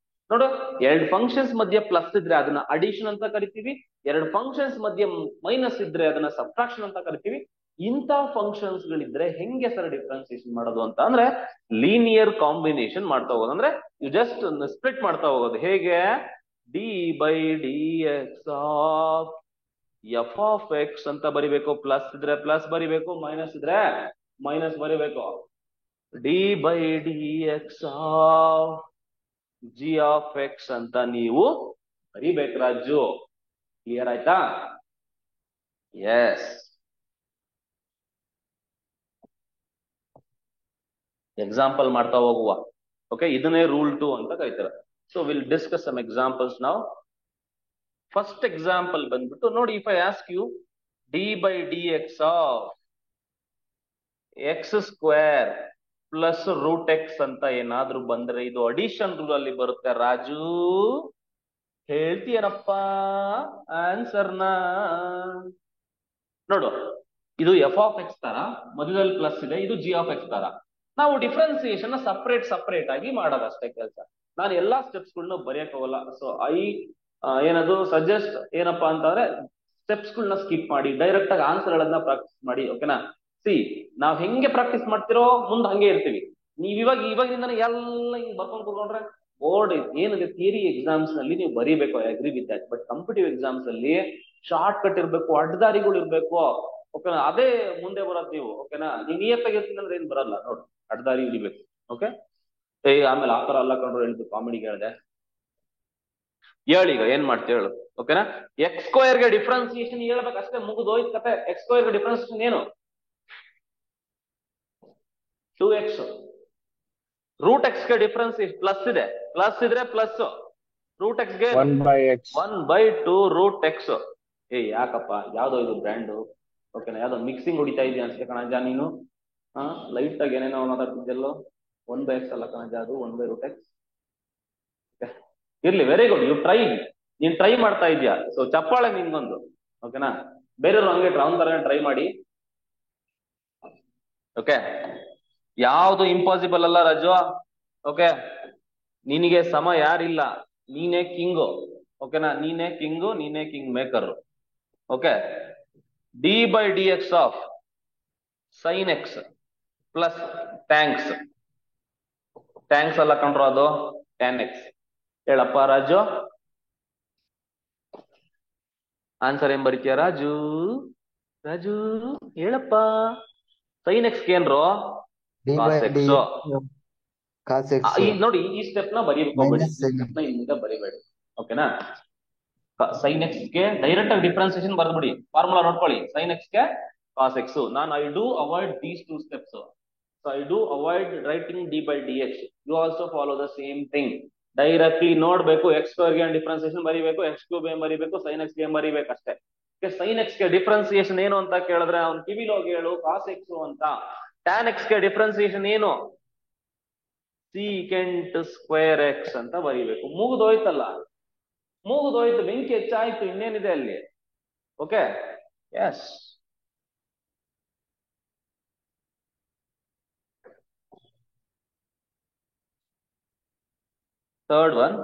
ನೋಡು, 2 ಫಂಕ್ಷನ್ಸ್ ಮಧ್ಯೆ ಪ್ಲಸ್ ಇದ್ರೆ ಅದನ್ನ ಅಡಿಷನ್ ಅಂತ ಕರಿತೀವಿ, 2 ಫಂಕ್ಷನ್ಸ್ ಮಧ್ಯೆ ಮೈನಸ್ ಇದ್ರೆ ಅದನ್ನ ಸಬ್ಟ್ರಾಕ್ಷನ್ ಅಂತ ಕರಿತೀವಿ. ಇಂಥ ಫಂಕ್ಷನ್ಸ್ ಗಳಿದ್ರೆ ಹೆಂಗೆ ಸರ್ ಡಿಫ್ರೆನ್ಸಿಯೇಷನ್ ಮಾಡೋದು ಅಂತ ಅಂದ್ರೆ ಲೀನಿಯರ್ ಕಾಂಬಿನೇಷನ್ ಮಾಡ್ತಾ ಹೋಗೋದು. ಅಂದ್ರೆ ಯು ಜಸ್ಟ್ ಸ್ಪ್ಲಿಟ್ ಮಾಡ್ತಾ ಹೋಗೋದು. ಹೇಗೆ? D by d x of f of x ಅಂತ ಬರಿಬೇಕು. ಪ್ಲಸ್ ಇದ್ರೆ ಪ್ಲಸ್ ಬರಿಬೇಕು, ಮೈನಸ್ ಇದ್ರೆ ಮೈನಸ್ ಬರಿಬೇಕು. D by d x of g of x ಅಂತ ನೀವು ಬರಿಬೇಕು ರಾಜು. ಕ್ಲಿಯರ್ ಆಯ್ತಾ? ಎಸ್. ಎಕ್ಸಾಂಪಲ್ ಮಾಡ್ತಾ ಹೋಗುವ. ಓಕೆ, ಇದನ್ನೇ ರೂಲ್ 2 ಅಂತ ಕರೀತಾರೆ. So will discuss some examples ನಾವು. ಫಸ್ಟ್ ಎಕ್ಸಾಂಪಲ್ ಬಂದ್ಬಿಟ್ಟು ನೋಡಿ, if I ask you d by d x of x square plus root x ಅಂತ ಏನಾದ್ರೂ ಬಂದ್ರೆ ಇದು ಅಡಿಷನ್ ರೂಲ್ ಅಲ್ಲಿ ಬರುತ್ತೆ ರಾಜು. ಹೇಳ್ತೀಯನಪ್ಪ ಆನ್ಸರ್ನ? ನೋಡು, ಇದು ಎಫ್ ಆಫ್ ಎಕ್ಸ್ ತರ, ಮಧ್ಯದಲ್ಲಿ ಪ್ಲಸ್ ಇದೆ, ಇದು ಜಿ ಆಫ್ ಎಕ್ಸ್ ತರ. ನಾವು ಡಿಫ್ರೆನ್ಸಿಯೇಷನ್ ಸಪರೇಟ್ ಆಗಿ ಮಾಡೋದಷ್ಟೇ ಕೆಲಸ. ನಾನು ಎಲ್ಲಾ ಸ್ಟೆಪ್ಸ್ ಗಳನ್ನ ಬರೆಯಕ್ ಹೋಗಲ್ಲ. ಸೊ ಏನದು ಸಜೆಸ್ಟ್ ಏನಪ್ಪಾ ಅಂತಂದ್ರೆ ಸ್ಟೆಪ್ಸ್ ಗಳನ್ನ ಸ್ಕಿಪ್ ಮಾಡಿ ಡೈರೆಕ್ಟ್ ಆಗಿ ಆನ್ಸರ್ ಗಳನ್ನ ಪ್ರಾಕ್ಟೀಸ್ ಮಾಡಿ. ಓಕೆನಾ? ಸಿ, ನಾವ್ ಹೆಂಗೆ ಪ್ರಾಕ್ಟೀಸ್ ಮಾಡ್ತಿರೋ ಮುಂದೆ ಹಂಗೆ ಇರ್ತೀವಿ. ನೀವ್ ಇವಾಗಿಂದಾನೆ ಎಲ್ಲ ಹಿಂಗ್ ಬರ್ಕೊಂಡ್ ಕೂತ್ಕೊಂಡ್ರೆ ಬೋರ್ಡ್ ಏನಿದೆ ಥಿಯರಿ ಎಕ್ಸಾಮ್ಸ್ ನಲ್ಲಿ ನೀವು ಬರೀಬೇಕು, I agree with that. But competitive exams ಅಲ್ಲಿ ಶಾರ್ಟ್ ಕಟ್ ಇರ್ಬೇಕು, ಅಡ್ಡದಾರಿಗಳು ಇರ್ಬೇಕು. ಓಕೆನಾ? ಅದೇ ಮುಂದೆ ಬರೋದು ನೀವು. ಓಕೆನಾ? ನೀವ್ ನಿಯತ್ತಾಗಿರ್ತೀನಿ ಅಂದ್ರೆ ಏನ್ ಬರಲ್ಲ. ನೋಡಿ, ಅಡ್ಡದಾರಿ ಹಿಡಿಬೇಕು. ಓಕೆ, ಆಮೇಲೆ ಆತರ ಅಲ್ಲ ಕಂಡ್ರು ಹೇಳಿದ್ದು ಕಾಮಿಡಿಗೆ ಹೇಳಿದೆ. ಹೇಳೀಗ ಏನ್ ಮಾಡ್ತೀವಿ ಹೇಳು. ಓಕೆನಾ? ಎಕ್ಸ್ ಸ್ಕ್ವೇರ್ ಗೆ ಡಿಫ್ರೆನ್ಸಿಯೇಷನ್ ಹೇಳ್ಬೇಕು ಅಷ್ಟೇ, ಮುಗಿದೋಯ್ತು ಕತೆ. ಎಕ್ಸ್ ಸ್ಕ್ವೇರ್ ಗೆ ಡಿಫ್ರೆನ್ಸಿಯೇಷನ್ ಏನು? 2x. ರೂಟ್ ಎಕ್ಸ್ ಗೆ ಡಿಫ್ರೆನ್ಸ್ ಪ್ಲಸ್ ಇದೆ, ಪ್ಲಸ್ ಇದ್ರೆ ಪ್ಲಸ್. ರೂಟ್ ಎಕ್ಸ್ ಗೆ 1/x 1/2 ರೂಟ್ ಎಕ್ಸ್. ಯಾಕಪ್ಪ, ಯಾವ್ದೋ ಇದು ಬ್ರ್ಯಾಂಡು? ಓಕೆನಾ? ಯಾವ್ದೋ ಮಿಕ್ಸಿಂಗ್ ಹೊಡಿತಾ ಇದೆಯಾ ಅನ್ಸುತ್ತೆ ಕಣಜ ನೀನು. ಲೈಟ್ ಆಗಿ ಏನೇನೋ ಮಾತಾಡ್ತಿದ್ದೆಲ್ಲೋ. 1/x ಅಲ್ಲ ಕಣಜ, ಅದು 1/√x. ಇರ್ಲಿ, ವೆರಿ ಗುಡ್, ಯು ಟ್ರೈ. ನೀನ್ ಟ್ರೈ ಮಾಡ್ತಾ ಇದೀಯಾ, ಸೊ ಚಪ್ಪಾಳೆ ನಿನ್ಗೊಂದು. ಓಕೆನಾ? ಬೇರೆಯವ್ರು ಹಂಗೆ ಅವನ ತರ ಟ್ರೈ ಮಾಡಿ. ಓಕೆ, ಯಾವ್ದು ಇಂಪಾಸಿಬಲ್ ಅಲ್ಲ ರಾಜು. ಓಕೆ, ನಿನಗೆ ಸಮ ಯಾರಿಲ್ಲ, ನೀನೇ ಕಿಂಗು. ಓಕೆನಾ? ನೀನೇ ಕಿಂಗು, ನೀನೇ king maker. Okay, d by d x of sine x plus tanks. Tanks ಅಲ್ಲ ಕಂಡ್ರು, ಅದು ಟ್ಯಾನ್ ಎಕ್ಸ್. ಹೇಳಪ್ಪ ರಾಜು, ಆನ್ಸರ್ ಏನ್ ಬರೀತೀಯ ರಾಜು? ರಾಜು ಹೇಳಪ್ಪ. ಸೈನ್ ಎಕ್ಸ್ ಏನ್ರು? D by cos d x. Cos x ನೋಡಿ, ಈ ಸ್ಟೆಪ್ ನ ಬರೀಬೇಕು, ಮೈನಸ್ ಸೈನ್ ಸ್ಟೆಪ್ ನ ಇಲ್ಲಿಂದ ಬರಿಬೇಡಿ. ಓಕೆನಾ? ಸೈನ್ ಎಕ್ಸ್ ಗೆ ಡೈರೆಕ್ಟ್ ಆಗಿ ಡಿಫ್ರೆನ್ಸಿಯೇಷನ್ ಬರ್ದ್ಬಿಡಿ. ಫಾರ್ಮುಲಾ ನೋಡ್ಕೊಳ್ಳಿ. ಸೈನ್ ಎಕ್ಸ್ ಗೆ ಕಾಸ್ ಎಕ್ಸ್. ನಾನು I do avoid these 2 steps. So I do avoid writing d by d x. You also follow the same thing. Directly ನೋಡ್ಬೇಕು, ಎಕ್ಸ್ ಸ್ಕ್ವೇರ್ ಗೆ differentiation ಬರೀಬೇಕು, x cube ಏನ್ ಬರೀಬೇಕು, sign x ಗೆ ಬರೀಬೇಕು ಅಷ್ಟೇ. ಸೈನ್ ಎಕ್ಸ್ ಗೆ ಡಿಫ್ರೆನ್ಸಿಯೇಷನ್ ಏನು ಅಂತ ಕೇಳಿದ್ರೆ ಅವ್ನು ಕಿವಿಲೋಗಿ ಹೇಳು ಕಾಸ್ ಎಕ್ಸ್ ಅಂತ. ಟ್ಯಾನ್ ಎಕ್ಸ್ ಗೆ ಡಿಫ್ರೆನ್ಸಿಯೇಷನ್ ಏನು? ಸೀಕೆಂಟ್ ಸ್ಕ್ವೇರ್ ಎಕ್ಸ್ ಅಂತ ಬರೀಬೇಕು. ಮುಗಿದೋಯ್ತಲ್ಲ, ಮುಗಿದೋಯ್ತು, ಬೆಂಕಿ ಹೆಚ್ಚಾಯ್ತು, ಇನ್ನೇನಿದೆ ಅಲ್ಲಿ. Okay, yes. Third one,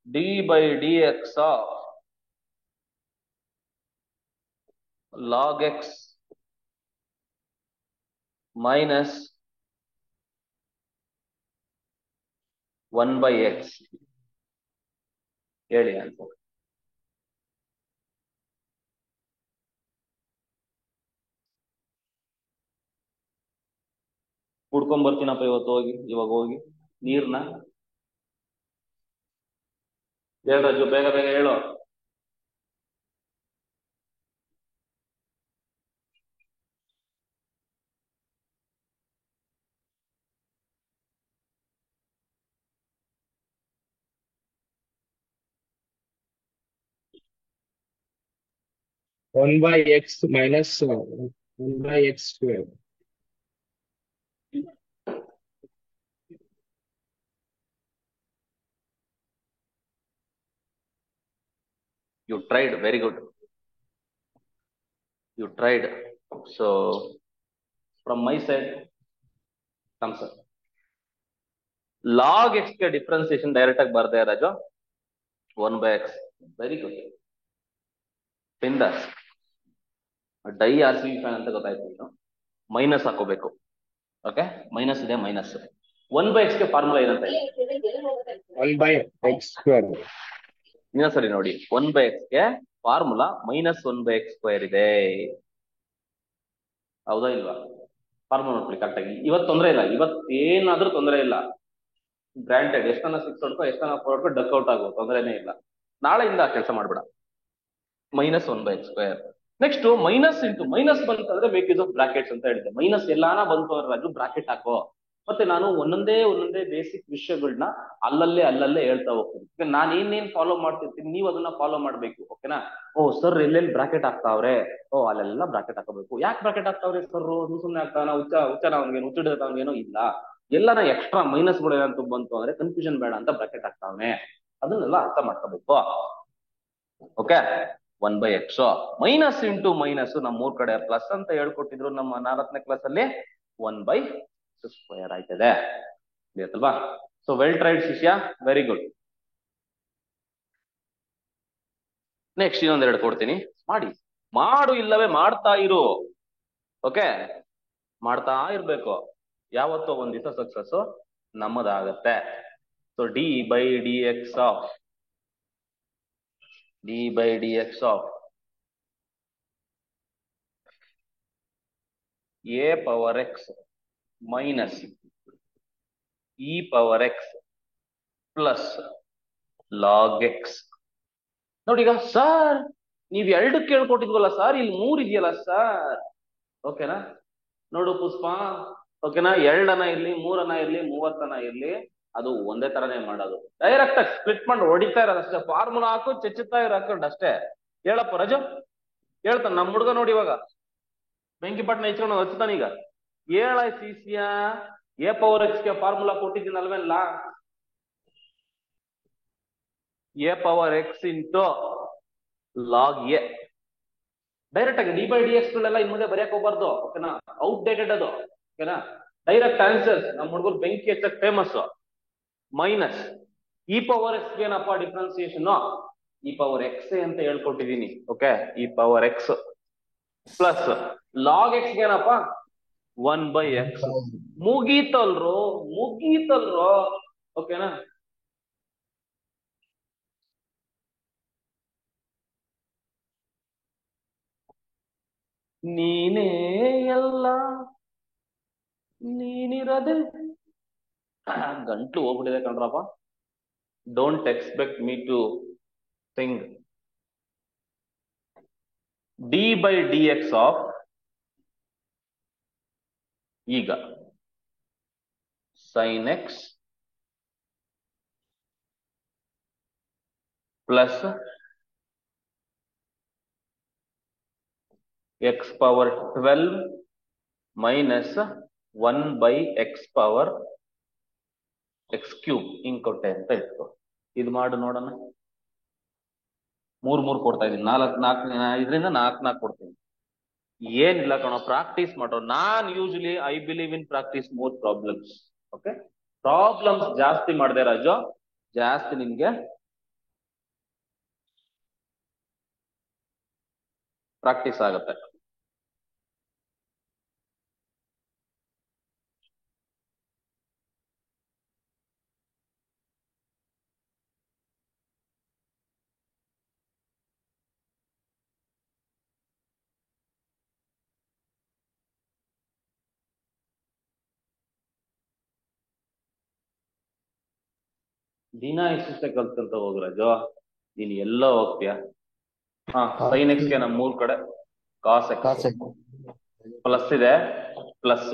d by d x of log x minus 1/x. ಹೇಳಿ ಆನ್ಸರ್. ಕುಡ್ಕೊಂಡ್ ಬರ್ತೀನಪ್ಪ ಇವತ್ತು, ಇವಾಗ ಹೋಗಿ ನೀರ್ನ. ಹೇಳು ರಾಜು, ಬೇಗ ಬೇಗ ಹೇಳು. One by X minus one by x square. You tried, very good. You tried. So from my side, thumbs up. Log x के differentiation direct आग ಬರ್ದೆ Raju. 1 by x. Very good. Pindas. ಡೈ ಆರ್ ಸಿ ಫ್ಯಾನ್ ಅಂತ ಗೊತ್ತಾಯ್ತು. ನೀನು ಮೈನಸ್ ಹಾಕೋಬೇಕು. ಓಕೆ, ಮೈನಸ್ ಇದೆ, ಮೈನಸ್. 1 by x ಗೆ ಫಾರ್ಮುಲಾ ಏನಂತ ಇದೆ? One by x square. ಇನ್ನೊಂದ್ಸರಿ ನೋಡಿ. 1 by x ಗೆ ಫಾರ್ಮುಲಾ -1 by x ಸ್ಕ್ವೇರ್ ಇದೆ. ಹೌದಾ ಇಲ್ವಾ? ಫಾರ್ಮುಲಾ ನೋಡ್ಕೊಳ್ಳಿ ಕರೆಕ್ಟ್ ಆಗಿ. ಇವತ್ತು ತೊಂದರೆ ಇಲ್ಲ, ಇವತ್ತು ಏನಾದ್ರೂ ತೊಂದರೆ ಇಲ್ಲ. ಗ್ರಾಂಟೆಡ್, ಎಷ್ಟನ್ನ 6 ಹೊಡ್ಕೋ, ಎಷ್ಟನ್ನ 4 ಹೊಡ್ಕೋ, ಡಕ್ ಔಟ್ ಆಗೋ, ತೊಂದರೆನೇ ಇಲ್ಲ. ನಾಳೆಯಿಂದ ಕೆಲಸ ಮಾಡ್ಬೇಡ. -1 by x square. Next minus into minus ಬಂತಂದ್ರೆ ಮೇಕ್ ಯೂಸ್ ಆಫ್ ಬ್ರಾಕೆಟ್ಸ್ ಅಂತ ಹೇಳಿದ್ದೆ. ಮೈನಸ್ ಎಲ್ಲಾನ ಬಂತು ಅಂದ್ರೆ ರಾಜು ಬ್ರಾಕೆಟ್ ಹಾಕೋ. ಮತ್ತೆ ನಾನು ಒಂದೊಂದೇ ಬೇಸಿಕ್ ವಿಷಯಗಳನ್ನ ಅಲ್ಲಲ್ಲೇ ಹೇಳ್ತಾ ಹೋಗ್ತೀನಿ. ನಾನು ಏನೇನ್ ಫಾಲೋ ಮಾಡ್ತಿರ್ತೀನಿ ನೀವು ಅದನ್ನ ಫಾಲೋ ಮಾಡ್ಬೇಕು. ಓಕೆನಾ? ಓ ಸರ್ ಎಲ್ಲೆಲ್ಲಿ ಬ್ರಾಕೆಟ್ ಹಾಕ್ತಾವ್ರೆ, ಓ ಅಲ್ಲೆಲ್ಲ ಬ್ರಾಕೆಟ್ ಹಾಕಬೇಕು. ಯಾಕೆ ಬ್ರಾಕೆಟ್ ಹಾಕ್ತಾವ್ರೆ ಸರ್? ಸುಮ್ಮನೆ ಆಗ್ತಾನ ಹುಚ್ಚ ಅವ್ನಿಗೇನು ಹುಚ್ಚಿಡಿದವನಿಗೇನೋ ಇಲ್ಲ. ಎಲ್ಲಾನ ಎಕ್ಸ್ಟ್ರಾ ಮೈನಸ್ ಗಳು ಏನಂತ ಬಂತು ಅಂದ್ರೆ ಕನ್ಫ್ಯೂಷನ್ ಬೇಡ ಅಂತ ಬ್ರಾಕೆಟ್ ಹಾಕ್ತಾವನೆ. ಅದನ್ನೆಲ್ಲ ಅರ್ಥ ಮಾಡ್ಕೋಬೇಕು. Okay, 1 by x. Minus into minus ನಮ್ಮ 3 ಕಡೆ ಪ್ಲಸ್ ಅಂತ ಹೇಳ್ಕೊಟ್ಟಿದ್ರು ನಮ್ಮ 4ನೇ ಕ್ಲಾಸ್ ಅಲ್ಲಿ. 1 by ಸ್ಕ್ವೇರ್ ಆಯ್ತದೆ. ಅಲ್ವಾ? ಸೊ ವೆಲ್ ಟ್ರೈಡ್ ಶಿಷ್ಯ, ವೆರಿ ಗುಡ್. ನೆಕ್ಸ್ಟ್ ಇನ್ನೊಂದೆರಡು ಕೊಡ್ತೀನಿ, ಮಾಡು ಇಲ್ಲವೇ ಮಾಡ್ತಾ ಇರು. ಓಕೆ, ಮಾಡ್ತಾ ಇರ್ಬೇಕು. ಯಾವತ್ತೋ ಒಂದ್ ದಿವಸ ಸಕ್ಸಸ್ ನಮ್ಮದಾಗತ್ತೆ. So d by d x of a power x minus e power x plus log x. ನೋಡಿ ಈಗ ಸರ್ ನೀವ್ 2 ಕೇಳ್ಕೊಟ್ಟಿದ್ವಲ್ಲ ಸರ್, ಇಲ್ಲಿ 3 ಇದೆಯಲ್ಲ ಸರ್. ಓಕೆನಾ? ನೋಡು ಪುಷ್ಪ, ಓಕೆನಾ? 2 ಅನ್ನ ಇರ್ಲಿ, 3 ಅನ್ನ ಇರ್ಲಿ, 30 ಅನ್ನ ಇರ್ಲಿ, ಅದು ಒಂದೇ ತರನೇ ಮಾಡೋದು. ಡೈರೆಕ್ಟ್ ಆಗಿ ಸ್ಪ್ಲಿಟ್ ಮಾಡಿ ಹೊಡಿತಾ ಇರೋದಷ್ಟೇ. ಫಾರ್ಮುಲಾ ಹಾಕು, ಚೆಚ್ಚುತ್ತಾ ಇರೋದು ಅಷ್ಟೇ. ಹೇಳಪ್ಪ ರಜು, ಹೇಳ್ತಾನ ನಮ್ಮ ಹುಡುಗ. ನೋಡಿ ಇವಾಗ ಬೆಂಕಿ ಪಟ್ಟಣ ಇಚ್ಕೊಂಡು ಹಚ್ತಾನೀಗ. ಹೇಳ ಶಿಷ್ಯ, ಎ ಪವರ್ ಎಕ್ಸ್ ಗೆ ಫಾರ್ಮುಲಾ ಕೊಟ್ಟಿದ್ದೀನಲ್ವೆಲ್ಲ. A power x into log a. Direct ಆಗಿ ಡಿ ಬೈ ಡಿ ಎಕ್ಸ್ ಗಳೆಲ್ಲ ಇನ್ ಮುಂದೆ ಬರೆಯಕ್ ಹೋಗ್ಬಾರ್ದು. ಓಕೆನಾ? ಔಟ್ಡೇಟೆಡ್ ಅದು. ಓಕೆನಾ? ಡೈರೆಕ್ಟ್ ಆನ್ಸರ್ಸ್ ನಮ್ಮ ಹುಡುಗರು ಬೆಂಕಿ ಹಚ್ಚಕ್ famous. Minus e power x ಏನಪ್ಪ ಡಿಫ್ರೆನ್ಸಿಯೇಷನ್? ಇ ಪವರ್ ಎಕ್ಸ್ ಅಂತ ಹೇಳ್ಕೊಟ್ಟಿದ್ದೀನಿ. Okay, e power x plus log x ಏನಪ್ಪ? 1 by x. ಮುಗೀತಲ್ರೋ. ಓಕೆನಾ? ನೀನೇ ಎಲ್ಲ ನೀನಿರದೆ. ಗಂಟ್ಲು ಹೋಗ್ಬಿಟ್ಟಿದೆ ಕಣ್ರಪ್ಪ. Don't expect me to sing. D by d x of ಈಗ sin x plus x power 12 minus 1 by x power x cube ಹಿಂಗ್ ಕೊಟ್ಟೆ ಅಂತ ಇಟ್ಕೋ. ಇದು ಮಾಡು ನೋಡೋಣ. 3 ಕೊಡ್ತಾ ಇದೀನಿ. 4 ಇದರಿಂದ 4 ಕೊಡ್ತೀನಿ. ಏನಿಲ್ಲ ಕಣೋ, ಪ್ರಾಕ್ಟೀಸ್ ಮಾಡೋ. ನಾನ್ usually I believe in practice more problems. Okay, problems ಜಾಸ್ತಿ ಮಾಡಿದೆ ರಾಜು, ಜಾಸ್ತಿ ನಿನ್ಗೆ ಪ್ರಾಕ್ಟೀಸ್ ಆಗುತ್ತೆ. ದಿನ ಇಷ್ಟೇ ಕಲ್ತ್ಕೊಂತ ಹೋಗ್ರಾಜು. ನೀನ್ ಎಲ್ಲೋ ಹೋಗ್ತೀಯ. sin x ಗೆ ನಮ್ಮ 3 ಕಡೆ cos x ಕಾಸ್ ಪ್ಲಸ್ ಇದೆ, ಪ್ಲಸ್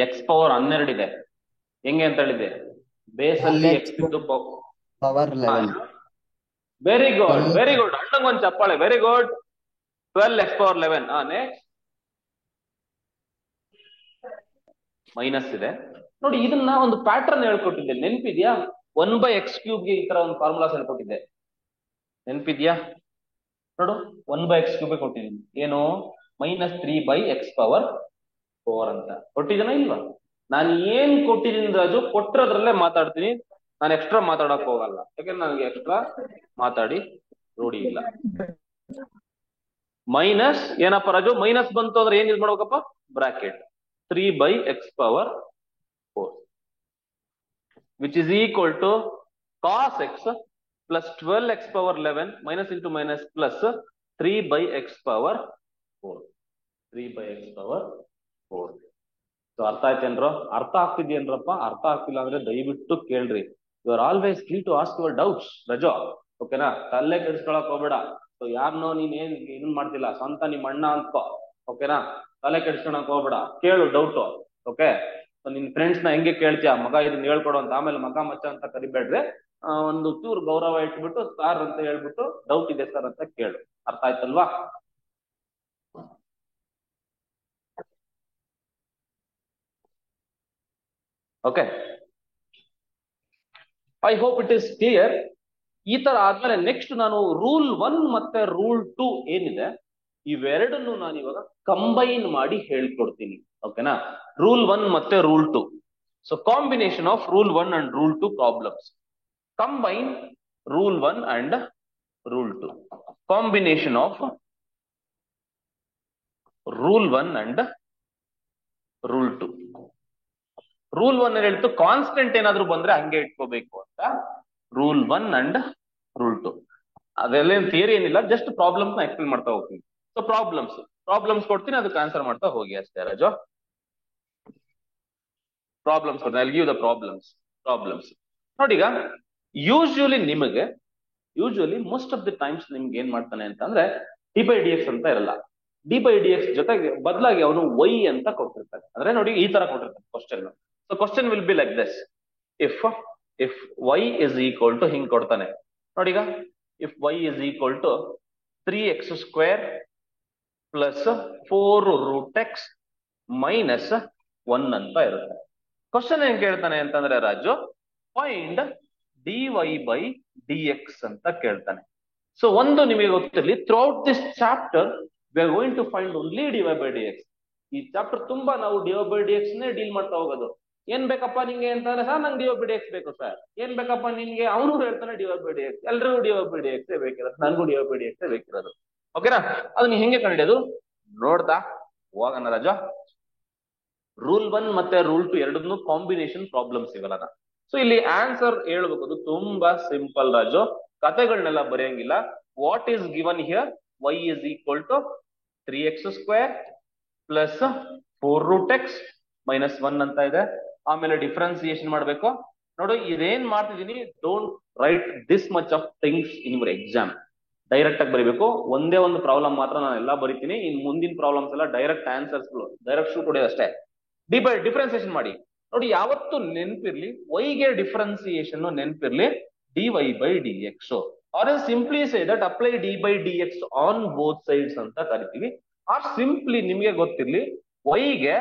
x ಪವರ್ 12 ಇದೆ. ಹೆಂಗೆ ಅಂತ ಹೇಳಿದೆ? ಬೇಸ್ ಅಲ್ಲಿ x ಇದ್ದು power 11. Very good, very good. ಅಣ್ಣಂಗ್ ಒಂದ್ ಚಪ್ಪಾಳೆ. Very good. 12x power 11. Next minus ಇದೆ. ನೋಡಿ, ಇದನ್ನ ಒಂದು ಪ್ಯಾಟರ್ನ್ ಹೇಳ್ಕೊಟ್ಟಿದ್ದೆ, ನೆನ್ಪಿದ್ಯಾ? 1/x³ ಗೆ ಈ ತರ ಒಂದು ಫಾರ್ಮುಲಾಸ್ ಹೇಳ್ಕೊಟ್ಟಿದ್ದೆ, ನೆನ್ಪಿದ್ಯಾ? ನೋಡು, 1/x³ ಕೊಟ್ಟಿದ್ದೀನಿ. ಏನು? -3/x⁴ ಅಂತ ಕೊಟ್ಟಿದ್ದೀನ ಇಲ್ವಾ? ನಾನು ಏನ್ ಕೊಟ್ಟಿದ್ದೀನಿ ರಾಜು, ಕೊಟ್ಟಿರೋದ್ರಲ್ಲೇ ಮಾತಾಡ್ತೀನಿ. ನಾನು ಎಕ್ಸ್ಟ್ರಾ ಮಾತಾಡಕ್ ಹೋಗಲ್ಲ, ಯಾಕಂದ್ರೆ ನನಗೆ ಎಕ್ಸ್ಟ್ರಾ ಮಾತಾಡಿ ರೂಢಿ ಇಲ್ಲ. ಮೈನಸ್ ಏನಪ್ಪ ರಾಜು? ಮೈನಸ್ ಬಂತು ಅಂದ್ರೆ ಏನ್ ಯೂಸ್ ಮಾಡ್ಬೇಕಪ್ಪ? Bracket 3/x⁴, which is equal to cos x plus 12x⁴11 minus into minus plus 3/x⁴. 3/x⁴. So ಅರ್ಥ ಆಯ್ತೇನ್ರೋ? ಅರ್ಥ ಆಗ್ತಿದ್ಯೇನ್ರಪ್ಪ? ಅರ್ಥ ಆಗ್ತಿಲ್ಲ ಅಂದ್ರೆ ದಯವಿಟ್ಟು ಕೇಳ್ರಿ. You are always free to ask your doubts ರಜೋ, ಓಕೆನಾ? ತಲೆ ಕೆಡಿಸ್ಕೊಳಕ್ ಹೋಗ್ಬೇಡ. ಸೊ ಯಾರನ್ನೋ ನೀನ್ ಏನ್ ಮಾಡ್ತಿಲ್ಲ, ಸ್ವಂತ ನಿಮ್ ಅಣ್ಣ ಅಂತ, ಓಕೆನಾ? ತಲೆ ಕೆಡಿಸ್ಕೊಳಕ್ ಹೋಗ್ಬೇಡ, ಕೇಳು ಡೌಟ್. ಓಕೆ, ನಿನ್ ಫ್ರೆಂಡ್ಸ್ ನ ಹೆಂಗೆ ಕೇಳ್ತೀಯ, ಮಗ ಇದನ್ನ ಹೇಳ್ಕೊಡು ಅಂತ, ಆಮೇಲೆ ಮಗ ಮಚ್ಚ ಅಂತ ಕರಿಬೇಡ್ರೆ, ಒಂದು ಚೂರು ಗೌರವ ಇಟ್ಬಿಟ್ಟು ಸರ್ ಅಂತ ಹೇಳ್ಬಿಟ್ಟು ಡೌಟ್ ಇದೆ ಸರ್ ಅಂತ ಕೇಳು. ಅರ್ಥ ಆಯ್ತಲ್ವಾ? Okay, I hope it is clear. ಈ ತರ ಆದ್ಮೇಲೆ ನೆಕ್ಸ್ಟ್ ನಾನು ರೂಲ್ 1 ಮತ್ತೆ ರೂಲ್ 2 ಏನಿದೆ, ಇವೆರಡನ್ನು ನಾನು ಇವಾಗ ಕಂಬೈನ್ ಮಾಡಿ ಹೇಳ್ಕೊಡ್ತೀನಿ. ಓಕೆನಾ? ರೂಲ್ 1 ಮತ್ತೆ rule 2. So combination of rule 1 and rule 2 problems. Combine rule 1 and rule 2. Combination of rule 1 and rule 2. Rule 1 ಹೇಳ್ತು ಕಾನ್ಸ್ಟೆಂಟ್ ಏನಾದ್ರು ಬಂದ್ರೆ ಹಂಗೆ ಇಟ್ಕೋಬೇಕು ಅಂತ. ರೂಲ್ 1 ಅಂಡ್ ರೂಲ್ 2 ಅದೆಲ್ಲ ಥಿಯರಿ ಏನಿಲ್ಲ, ಜಸ್ಟ್ ಪ್ರಾಬ್ಲಮ್ಸ್ ನ ಎಕ್ಸ್ಪ್ಲೇನ್ ಮಾಡ್ತಾ ಹೋಗ್ತೀನಿ. ಸೊ ಪ್ರಾಬ್ಲಮ್ಸ್ ಕೊಡ್ತೀನಿ, ಅದಕ್ಕೆ ಆನ್ಸರ್ ಮಾಡ್ತಾ ಹೋಗಿ ಅಷ್ಟೇ ರಾಜು. ಪ್ರಾಬ್ಲಮ್ಸ್ ಕೊಡ್ತೀನಿ, I will give the problems. ನೋಡಿ, ಈಗ usually most of the times ನಿಮ್ಗೆ ಏನ್ ಮಾಡ್ತಾನೆ ಅಂತಂದ್ರೆ d/dx ಅಂತ ಇರಲ್ಲ. d/dx ಜೊತೆಗೆ ಬದಲಾಗಿ ಅವನು y ಅಂತ ಕೊಟ್ಟಿರ್ತಾನೆ. ಅಂದ್ರೆ ನೋಡಿ, ಈ ತರ ಕೊಟ್ಟಿರ್ತಾನೆ question. So question will be like this: if y is equal to, ಹಿಂಗ್ ಕೊಡ್ತಾನೆ ನೋಡಿ. ಈಗ if y is equal to 3x² plus 4√x minus 1 ಅಂತ ಇರುತ್ತೆ. ಕ್ವಶನ್ ಏನ್ ಕೇಳ್ತಾನೆ ಅಂತಂದ್ರೆ ರಾಜು, ಫೈಂಡ್ dy/dx ಅಂತ ಕೇಳ್ತಾನೆ. ಸೊ ಒಂದು ನಿಮಗೆ ಗೊತ್ತಿರಲಿ, throughout this chapter we are going to find only dy/dx. ಈ ಚಾಪ್ಟರ್ ತುಂಬಾ ನಾವು dy/dx ನೇ ಡೀಲ್ ಮಾಡ್ತಾ ಹೋಗೋದು. ಏನ್ ಬೇಕಪ್ಪ ನಿಂಗೆ ಅಂತಂದ್ರೆ, ಸರ್ ನಂಗೆ dy/dx ಬೇಕು ಸರ್. ಏನ್ ಬೇಕಪ್ಪ ನಿನ್ಗೆ? ಅವನು ಹೇಳ್ತಾನೆ dy/dx. ಎಲ್ರಿಗೂ dy/dx ಬೇಕಿರೋದು, ನನ್ಗೂ dy/dx ಬೇಕಿರೋದು. ಓಕೆನಾ? ಅದು ನೀವು ಹೆಂಗೆ ಕಂಡಿಡಿಯೋದು ನೋಡ್ತಾ ಹೋಗೋಣ ರಾಜು. ರೂಲ್ 1 ಮತ್ತೆ ರೂಲ್ 2 ಎರಡನ್ನೂ ಕಾಂಬಿನೇಷನ್ ಪ್ರಾಬ್ಲಮ್ಸ್ ಇವೆಲ್ಲ. ಸೊ ಇಲ್ಲಿ ಆನ್ಸರ್ ಹೇಳ್ಬೇಕು, ತುಂಬಾ ಸಿಂಪಲ್ ರಾಜು, ಕಥೆಗಳನ್ನೆಲ್ಲ ಬರೆಯಂಗಿಲ್ಲ. What is given here? y is equal to 3x² plus 4√x minus 1 ಅಂತ ಇದೆ. ಆಮೇಲೆ ಡಿಫ್ರೆನ್ಸಿಯೇಷನ್ ಮಾಡ್ಬೇಕು. ನೋಡು, ಇದೇನ್ ಮಾಡ್ತಿದೀನಿ, don't write this much of things in your exam. Direct ಆಗಿ ಬರೀಬೇಕು. ಒಂದೇ ಒಂದು ಪ್ರಾಬ್ಲಮ್ ಮಾತ್ರ ನಾನು ಎಲ್ಲ ಬರೀತೀನಿ. ಇನ್ ಮುಂದಿನ ಪ್ರಾಬ್ಲಮ್ಸ್ ಎಲ್ಲ ಡೈರೆಕ್ಟ್ ಆನ್ಸರ್ಸ್, ಡೈರೆಕ್ಟ್ ಶೂಟ್ ಹೊಡೆಯೋದು ಅಷ್ಟೇ. ಡಿಫ್ರೆನ್ಸಿಯೇಷನ್ ಮಾಡಿ. ನೋಡಿ, ಯಾವತ್ತು ನೆನ್ಪಿರ್ಲಿ, y ಗೆ ಡಿಫ್ರೆನ್ಸಿಯೇಷನ್ ನೆನ್ಪಿರ್ಲಿ dy/dx. Or simply say that apply d/dx on both sides ಅಂತ ಕರಿತೀವಿ. ಆರ್ ಸಿಂಪ್ಲಿ ನಿಮ್ಗೆ ಗೊತ್ತಿರ್ಲಿ, y ಗೆ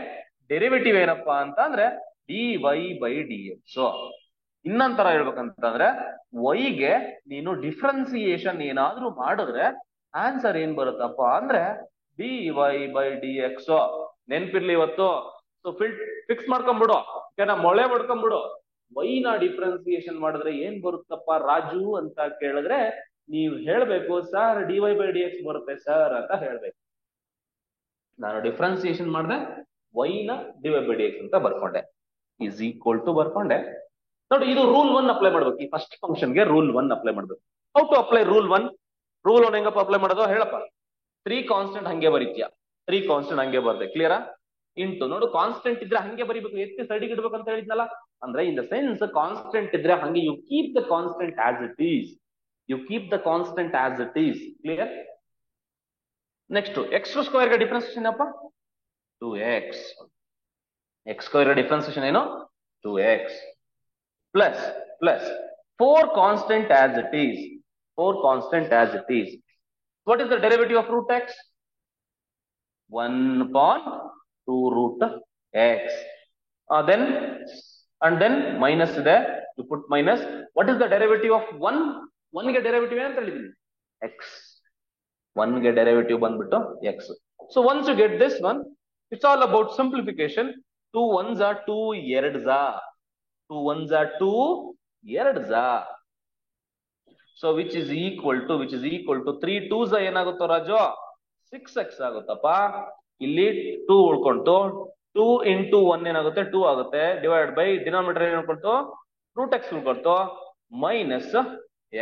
ಡೆರಿವೇಟಿವ್ ಏನಪ್ಪಾ ಅಂತ ಅಂದ್ರೆ dy/dx. ಇನ್ನೊಂತರ ಹೇಳ್ಬೇಕಂತಂದ್ರೆ, y ಗೆ ನೀನು ಡಿಫ್ರೆನ್ಸಿಯೇಷನ್ ಏನಾದ್ರೂ ಮಾಡಿದ್ರೆ ಆನ್ಸರ್ ಏನ್ ಬರುತ್ತಪ್ಪ ಅಂದ್ರೆ dy/dx. ನೆನ್ಪಿರ್ಲಿ ಇವತ್ತು. ಸೊ ಫಿಕ್ಸ್ ಮಾಡ್ಕೊಂಡ್ಬಿಡು, ಓಕೆನಾ? ಮೊಳೆ ಹೊಡ್ಕೊಂಡ್ಬಿಡು. y ನ ಡಿಫ್ರೆನ್ಸಿಯೇಷನ್ ಮಾಡಿದ್ರೆ ಏನ್ ಬರುತ್ತಪ್ಪ ರಾಜು ಅಂತ ಕೇಳಿದ್ರೆ ನೀವು ಹೇಳ್ಬೇಕು, ಸರ್ dy/dx ಬರುತ್ತೆ ಸರ್ ಅಂತ ಹೇಳ್ಬೇಕು. ನಾನು ಡಿಫ್ರೆನ್ಸಿಯೇಷನ್ ಮಾಡಿದೆ, y ನ dy/dx ಅಂತ ಬರ್ಕೊಂಡೆ, ಈಸ್ ಈಕ್ವಲ್ ಟು ಬರ್ಕೊಂಡೆ. ನೋಡಿ, ಇದು ರೂಲ್ 1 ಅಪ್ಲೈ ಮಾಡ್ಬೇಕು. ಈ ಫಸ್ಟ್ ಫಂಕ್ಷನ್ಗೆ ರೂಲ್ 1 ಅಪ್ಲೈ ಮಾಡ್ಬೇಕು. How to apply rule 1? Rule 1 ಹೆಂಗಪ್ಪ ಅಪ್ಲೈ ಮಾಡೋದು ಹೇಳಪ್ಪ? 3 ಕಾನ್ಸ್ಟೆಂಟ್ ಹಂಗೆ ಬರೀತೀಯ. 3 ಕಾನ್ಸ್ಟೆಂಟ್ ಹಂಗೆ ಬರ್ದೆ, ಕ್ಲಿಯರಾ? ಇಂಟು ನೋಡು, ಕಾನ್ಸ್ಟೆಂಟ್ ಇದ್ರೆ ಹಂಗೆ ಬರೀಬೇಕು, ಎತ್ತಿ ಸೈಡಿಗೆ ಇಡ್ಬೇಕು ಅಂತ ಹೇಳಿದ್ನಲ್ಲ. ಅಂದ್ರೆ ಇನ್ ದ ಸೆನ್ಸ್, ಕಾನ್ಸ್ಟೆಂಟ್ ಇದ್ರೆ ಹಂಗೆ you keep the constant as it is. You keep the constant as it is. Clear? Next, x square ಗೆ differentiation ಏನಪ್ಪ 2x. x square ಗೆ differentiation ಏನು 2x plus 4 constant as it is. 4 constant as it is. What is the derivative of root x? 1 upon 2 root x. Then minus there. You put minus. What is the derivative of 1? 1 ಗೆ derivative ಏನು ಅಂತ ಹೇಳಿದೀನಿ x. 1 ಗೆ derivative ಬಂದ್ಬಿಟ್ಟು x. So once you get this one, it's all about simplification. 2 ones are 2 ಎರಡ್ಸ್ are 2 ones are 2 ಎರಡ್ಸ್ are. So which is equal to 3 2s ಏನಾಗುತ್ತೋ Raju 6x ಆಗುತ್ತಪ್ಪ. ಇಲ್ಲಿ 2 ಉಳ್ಕೊಂತು 2 into 1 ಏನಾಗುತ್ತೆ 2 ಆಗುತ್ತೆ. ಡಿವೈಡ್ ಬೈ ಡಿನಾಮಿನೇಟರ್ ಏನು ಉಳ್ಕೊಳ್ತು ರೂಟ್ x ಉಳ್ಕೊಳ್ತು ಮೈನಸ್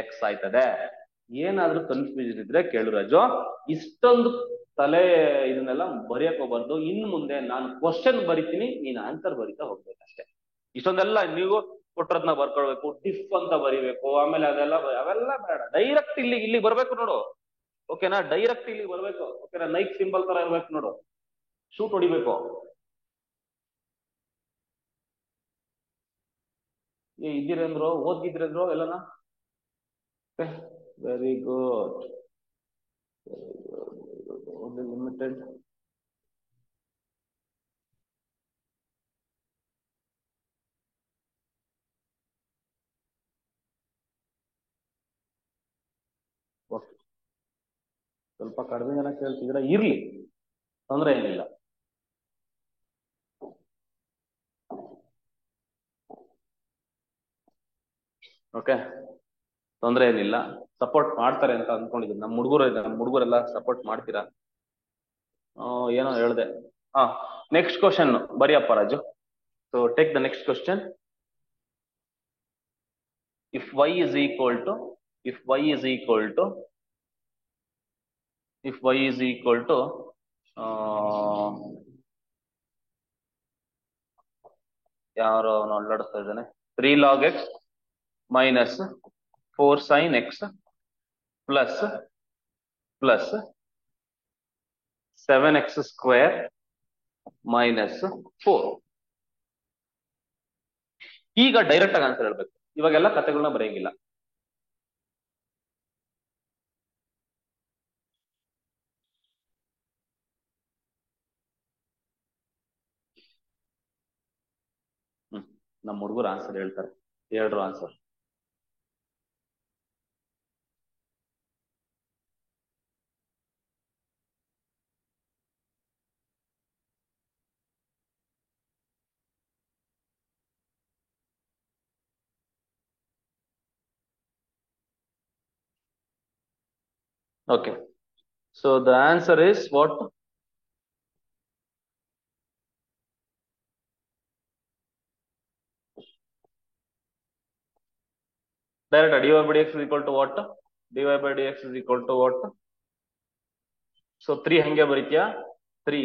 x ಆಯ್ತದೆ. ಏನಾದ್ರೂ confusion ಇದ್ರೆ ಕೇಳು ರಾಜು. ಇಷ್ಟೊಂದು ತಲೆ ಇದನ್ನೆಲ್ಲ ಬರೆಯಕ್ ಹೋಗ್ಬಾರ್ದು. ಇನ್ ಮುಂದೆ ನಾನು ಕ್ವಶನ್ ಬರಿತೀನಿ, ನೀನ್ ಆನ್ಸರ್ ಬರಿತಾ ಹೋಗ್ಬೇಕಷ್ಟೇ. ಇಷ್ಟೊಂದೆಲ್ಲ ನೀವು ಕೊಟ್ಟರದ್ನ ಬರ್ಕೊಳ್ಬೇಕು, ಡಿಫ್ ಅಂತ ಬರಿಬೇಕು, ಆಮೇಲೆ ಅವೆಲ್ಲ ಬೇಡ. ಡೈರೆಕ್ಟ್ ಇಲ್ಲಿ ಬರ್ಬೇಕು ನೋಡು. ಓಕೆನಾ? ಡೈರೆಕ್ಟ್ ಇಲ್ಲಿ ಬರ್ಬೇಕು. ಓಕೆನಾ? ನೈಕ್ ಸಿಂಬಲ್ ತರ ಇರ್ಬೇಕು ನೋಡು. ಶೂಟ್ ಹೊಡಿಬೇಕು. ಇದ್ದೀರೇಂದ್ರು ಓದ್ಗಿದ್ರೇಂದ್ರು ಎಲ್ಲನ. Very good. only limited. Okay, ಸ್ವಲ್ಪ ಕಡಿಮೆ ಜನ ಕೇಳ್ತಿದ್ರೆ ಇರ್ಲಿ, ತೊಂದರೆ ಏನಿಲ್ಲ. ಓಕೆ, ತೊಂದರೆ ಏನಿಲ್ಲ. ಸಪೋರ್ಟ್ ಮಾಡ್ತಾರೆ ಅಂತ ಅನ್ಕೊಂಡಿದ್ದೀನಿ. ನಮ್ಮ ಹುಡುಗರೆಲ್ಲ ಸಪೋರ್ಟ್ ಮಾಡ್ತೀರಾ? ಏನೋ ಹೇಳ್ದೆ. ನೆಕ್ಸ್ಟ್ ಕ್ವಶನ್ ಬರಿಯಪ್ಪ Raju. So take the next question. if y is equal to ಯಾರೋ ಅವನು ಅಲ್ಲಾಡಿಸ್ತಾ ಇದ್ದಾನೆ. 3 log x minus 4 sin x plus 7x square minus 4. ಈಗ ಡೈರೆಕ್ಟ್ ಆಗಿ ಆನ್ಸರ್ ಹೇಳ್ಬೇಕು. ಇವಾಗೆಲ್ಲ ಕಥೆಗಳನ್ನ ಬರೆಯಂಗಿಲ್ಲ. ನಮ್ಮ ಹುಡುಗರು ಆನ್ಸರ್ ಹೇಳ್ತಾರೆ. ಹೇಳ್ರು answer. Okay, so the answer is what? Direct dy by dx is equal to what? dy by dx is equal to what? So 3 ಹಂಗೆ ಬರೀತೀಯಾ? 3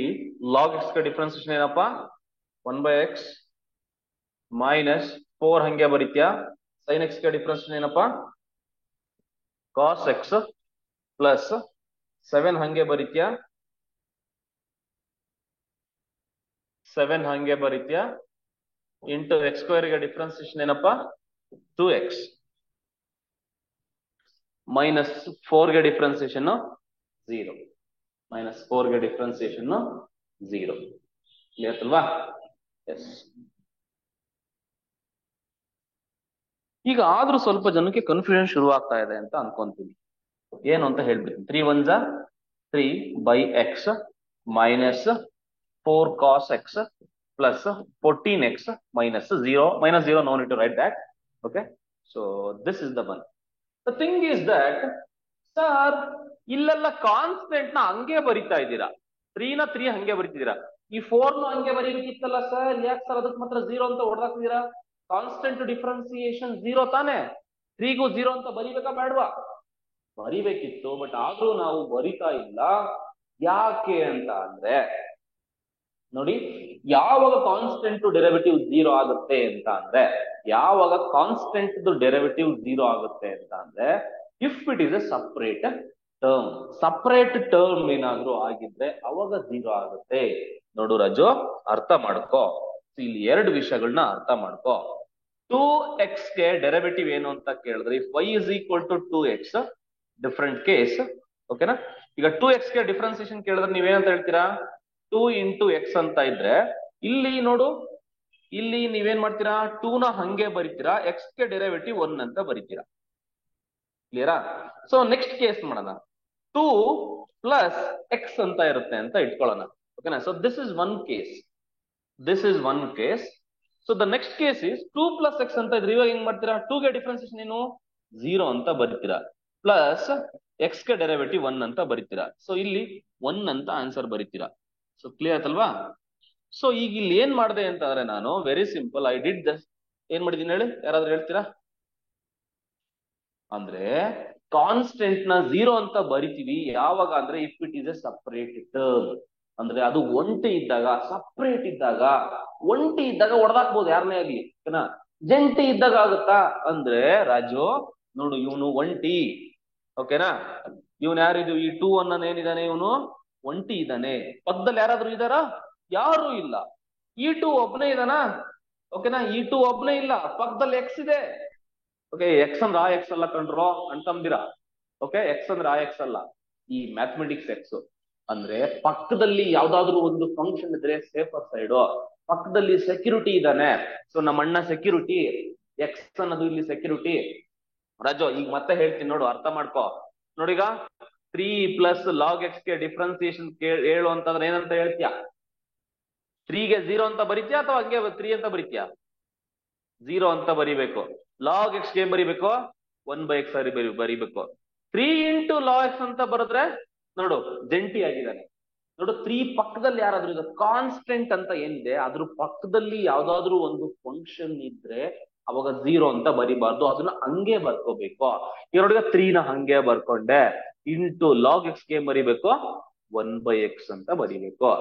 log x ಗೆ ಡಿಫರೆನ್ಸಿಯೇಷನ್ ಏನಪ್ಪ? 1/x minus 4 ಹಂಗೆ ಬರೀತೀಯಾ? sin x ಗೆ differentiation ಏನಪ್ಪ? cos x plus 7 ಹಂಗೆ ಬರೀತೀಯಾ? 7 ಹಂಗೆ ಬರೀತೀಯಾ into x square ಗೆ differentiation ಏನಪ್ಪ? 2x minus 4 ಗೆ ಡಿಫರೆನ್ಸಿಯೇಷನ್ 0. minus 4 ಗೆ ಡಿಫರೆನ್ಸಿಯೇಷನ್ 0. ಕ್ಲಿಯರ್ ಅಲ್ವಾ? ಎಸ್. ಈಗ ಆದ್ರೂ ಸ್ವಲ್ಪ ಜನಕ್ಕೆ ಕನ್ಫ್ಯೂಷನ್ ಶುರು ಆಗ್ತಾ ಇದೆ ಅಂತ ಅನ್ಕೊಂತೀನಿ. ಏನು ಅಂತ ಹೇಳ್ಬಿಡ್ತೀನಿ. 3 1s 3 by x minus 4 cos x plus 14x minus 0. Minus 0, no need to write that. Okay, so this is the one. The thing is that, sir, ಇಲ್ಲೆಲ್ಲ ಕಾನ್ಸ್ಟೆಂಟ್ ನ ಹಂಗೆ ಬರಿತಾ ಇದ್ದೀರಾ. 3 ನ 3 ಹಂಗೆ ಬರಿತಿದ್ದೀರಾ. ಈ 4 ನು ಹಂಗೆ ಬರೀಬೇಕಿತ್ತಲ್ಲ ಸರ್. ಯಾಕೆ ಸರ್ ಅದಕ್ಕೆ ಮಾತ್ರ 0 ಅಂತ ಹೊಡೆದಾಕ್ತಿದ್ದೀರಾ? ಕಾನ್ಸ್ಟೆಂಟ್ ಡಿಫರೆನ್ಸಿಯೇಷನ್ 0 ತಾನೆ. 3 ಗೂ 0 ಅಂತ ಬರಿಬೇಕಾ ಬೇಡವಾ? ಬರಿಬೇಕಿತ್ತು, ಬಟ್ ಆದ್ರೂ ನಾವು ಬರಿತಾ ಇಲ್ಲ. ಯಾಕೆ ಅಂತ ಅಂದ್ರೆ ನೋಡಿ, ಯಾವಾಗ ಕಾನ್ಸ್ಟೆಂಟ್ ಡೆರಿವೇಟಿವ್ 0 ಆಗುತ್ತೆ ಅಂತ ಅಂದ್ರೆ, ಯಾವಾಗ ಕಾನ್ಸ್ಟೆಂಟ್ ಡೆರಿವೇಟಿವ್ 0 ಆಗುತ್ತೆ ಅಂತ ಅಂದ್ರೆ if it is A separate term. Separate term ಏನಾದ್ರೂ ಆಗಿದ್ರೆ ಅವಾಗ 0 ಆಗುತ್ತೆ. ನೋಡು ರಾಜು, ಅರ್ಥ ಮಾಡ್ಕೋ. ಇಲ್ಲಿ ಎರಡು ವಿಷಯಗಳನ್ನ ಅರ್ಥ ಮಾಡ್ಕೋ. 2x ಗೆ ಡೆರಿವೇಟಿವ್ ಏನು ಅಂತ ಕೇಳಿದ್ರೆ, if y is equal to 2x, different case. ಓಕೆನಾ? ಈಗ 2x ಗೆ ಡಿಫ್ರೆನ್ಸಿಯೇಷನ್ ಕೇಳಿದ್ರೆ ನೀವೇನಂತ ಹೇಳ್ತೀರಾ? 2 ಇಂಟು ಎಕ್ಸ್ ಅಂತ ಇದ್ರೆ, ಇಲ್ಲಿ ನೋಡು, ಇಲ್ಲಿ ನೀವೇನ್ ಮಾಡ್ತೀರಾ? 2 ನ ಹಂಗೆ ಬರಿತೀರಾ, ಎಕ್ಸ್ ಗೆ ಡೆರಿವೇಟಿವ್ 1 ಅಂತ ಬರಿತೀರಾ. ಕ್ಲಿಯರಾ? ಸೊ ನೆಕ್ಸ್ಟ್ ಕೇಸ್ ಮಾಡೋಣ. 2 ಪ್ಲಸ್ ಎಕ್ಸ್ ಅಂತ ಇರುತ್ತೆ ಅಂತ ಇಟ್ಕೊಳ್ಳೋಣ. ಓಕೆನಾ? So this is one case. This is one case. So the next case is 2 plus X ಅಂತ ಇದ್ರೆ ಇವಾಗ ಹೆಂಗ್ ಮಾಡ್ತೀರಾ? 2 ಗೆ ಡಿಫ್ರೆನ್ಸಿಯೇಷನ್ ಏನು? 0 ಅಂತ ಬರಿತೀರಾ. ಪ್ಲಸ್ ಎಕ್ಸ್ ಗೆ ಡೆರಿವೇಟಿವ್ 1 ಅಂತ ಬರಿತೀರಾ. ಸೊ ಇಲ್ಲಿ 1 ಅಂತ ಆನ್ಸರ್ ಬರಿತೀರಾ. ಸೊ ಕ್ಲಿಯರ್ ಆಯ್ತಲ್ವಾ? ಸೊ ಈಗ ಇಲ್ಲಿ ಏನ್ ಮಾಡಿದೆ ಅಂತಂದ್ರೆ, ನಾನು ವೆರಿ ಸಿಂಪಲ್, ಐ ಡಿಡ್ ದಸ್. ಏನ್ ಮಾಡಿದೀನಿ ಹೇಳಿ? ಯಾರಾದ್ರೂ ಹೇಳ್ತೀರಾ? ಅಂದ್ರೆ ಕಾನ್ಸ್ಟೆಂಟ್ ನ 0 ಅಂತ ಬರಿತೀವಿ ಯಾವಾಗ ಅಂದ್ರೆ, if it is A separate term. ಅಂದ್ರೆ ಅದು ಒಂಟಿ ಇದ್ದಾಗ, ಸಪರೇಟ್ ಇದ್ದಾಗ. ಒಂಟಿ ಇದ್ದಾಗ ಹೊಡೆದಾಕ್ಬೋದು ಯಾರನ್ನೇ ಆಗ್ಲಿ, ಓಕೆನಾ? ಜಂಟಿ ಇದ್ದಾಗ ಆಗುತ್ತಾ ಅಂದ್ರೆ, ರಾಜು ನೋಡು, ಇವನು ಒಂಟಿ. ಓಕೆನಾ? ಇವನ್ ಯಾರಿದು? ಈ 2 ಅನ್ನ ಏನಿದಾನೆ, ಇವನು ಒಂಟಿ ಇದ್ದಾನೆ. ಪಕ್ಕದಲ್ಲಿ ಯಾರಾದ್ರೂ ಇದಾರಾ? ಯಾರು ಇಲ್ಲ. ಈ 2 ಒಬ್ನೇ ಇದಾನಾ? ಓಕೆನಾ? ಈ 2 ಒಬ್ನೇ ಇಲ್ಲ, ಪಕ್ಕದಲ್ಲಿ ಎಕ್ಸ್ ಇದೆ. ಓಕೆ, ಎಕ್ಸ್ ಅಂದ್ರೆ ಆ ಎಕ್ಸ್ ಅಲ್ಲ ಕಂಡ್ರೋ ಅಂತಂದಿರಾ. ಓಕೆ, ಎಕ್ಸ್ ಅಂದ್ರೆ ಆ ಎಕ್ಸ್ ಅಲ್ಲ, ಈ ಮ್ಯಾಥಮೆಟಿಕ್ಸ್ ಎಕ್ಸ್. ಅಂದ್ರೆ ಪಕ್ಕದಲ್ಲಿ ಯಾವ್ದಾದ್ರು ಒಂದು ಫಂಕ್ಷನ್ ಇದ್ರೆ ಸೇಫರ್ ಸೈಡ್, ಪಕ್ಕದಲ್ಲಿ ಸೆಕ್ಯೂರಿಟಿ ಇದ್ದಾನೆ. ಸೊ ನಮ್ಮ ಅಣ್ಣ ಸೆಕ್ಯೂರಿಟಿ, ಎಕ್ಸ್ ಅನ್ನೋದು ಇಲ್ಲಿ ಸೆಕ್ಯೂರಿಟಿ. ರಾಜು ಈಗ ಮತ್ತೆ ಹೇಳ್ತೀನಿ ನೋಡು, ಅರ್ಥ ಮಾಡ್ಕೋ. ನೋಡೀಗ 3 ಪ್ಲಸ್ ಲಾಗ್ ಎಕ್ಸ್ ಗೆ ಡಿಫ್ರೆನ್ಸಿಯೇಷನ್ ಹೇಳು ಅಂತಂದ್ರೆ ಏನಂತ ಹೇಳ್ತೀಯ? 3 ಗೆ 0 ಅಂತ ಬರೀತೀಯಾ ಅಥವಾ ಹಂಗೆ 3 ಅಂತ ಬರೀತೀಯಾ? 0 ಅಂತ ಬರಿಬೇಕು. ಲಾಗ್ ಎಕ್ಸ್ ಗೆ ಏನ್ ಬರಿಬೇಕು? 1/x ಬರಿಬೇಕು. 3 ಇಂಟು ಲಾಗ್ ಎಕ್ಸ್ ಅಂತ ಬರೆದ್ರೆ ನೋಡು ಜಂಟಿ ಆಗಿದ್ದಾನೆ. ನೋಡು 3 ಪಕ್ಕದಲ್ಲಿ ಯಾರಾದ್ರೂ ಇದೆ, ಕಾನ್ಸ್ಟೆಂಟ್ ಅಂತ ಏನಿದೆ ಅದ್ರ ಪಕ್ಕದಲ್ಲಿ ಯಾವ್ದಾದ್ರು ಒಂದು ಫಂಕ್ಷನ್ ಇದ್ರೆ ಅವಾಗ 0 ಅಂತ ಬರಿಬಾರ್ದು, ಅದನ್ನ ಹಂಗೆ ಬರ್ಕೋಬೇಕು. ಇವ್ರೊಳಗೆ 3 ನ ಹಂಗೆ ಬರ್ಕೊಂಡೆ. ಇಂಟು ಲಾಗ್ ಎಕ್ಸ್ ಗೆ ಬರಿಬೇಕು 1/x ಅಂತ ಬರಿಬೇಕು.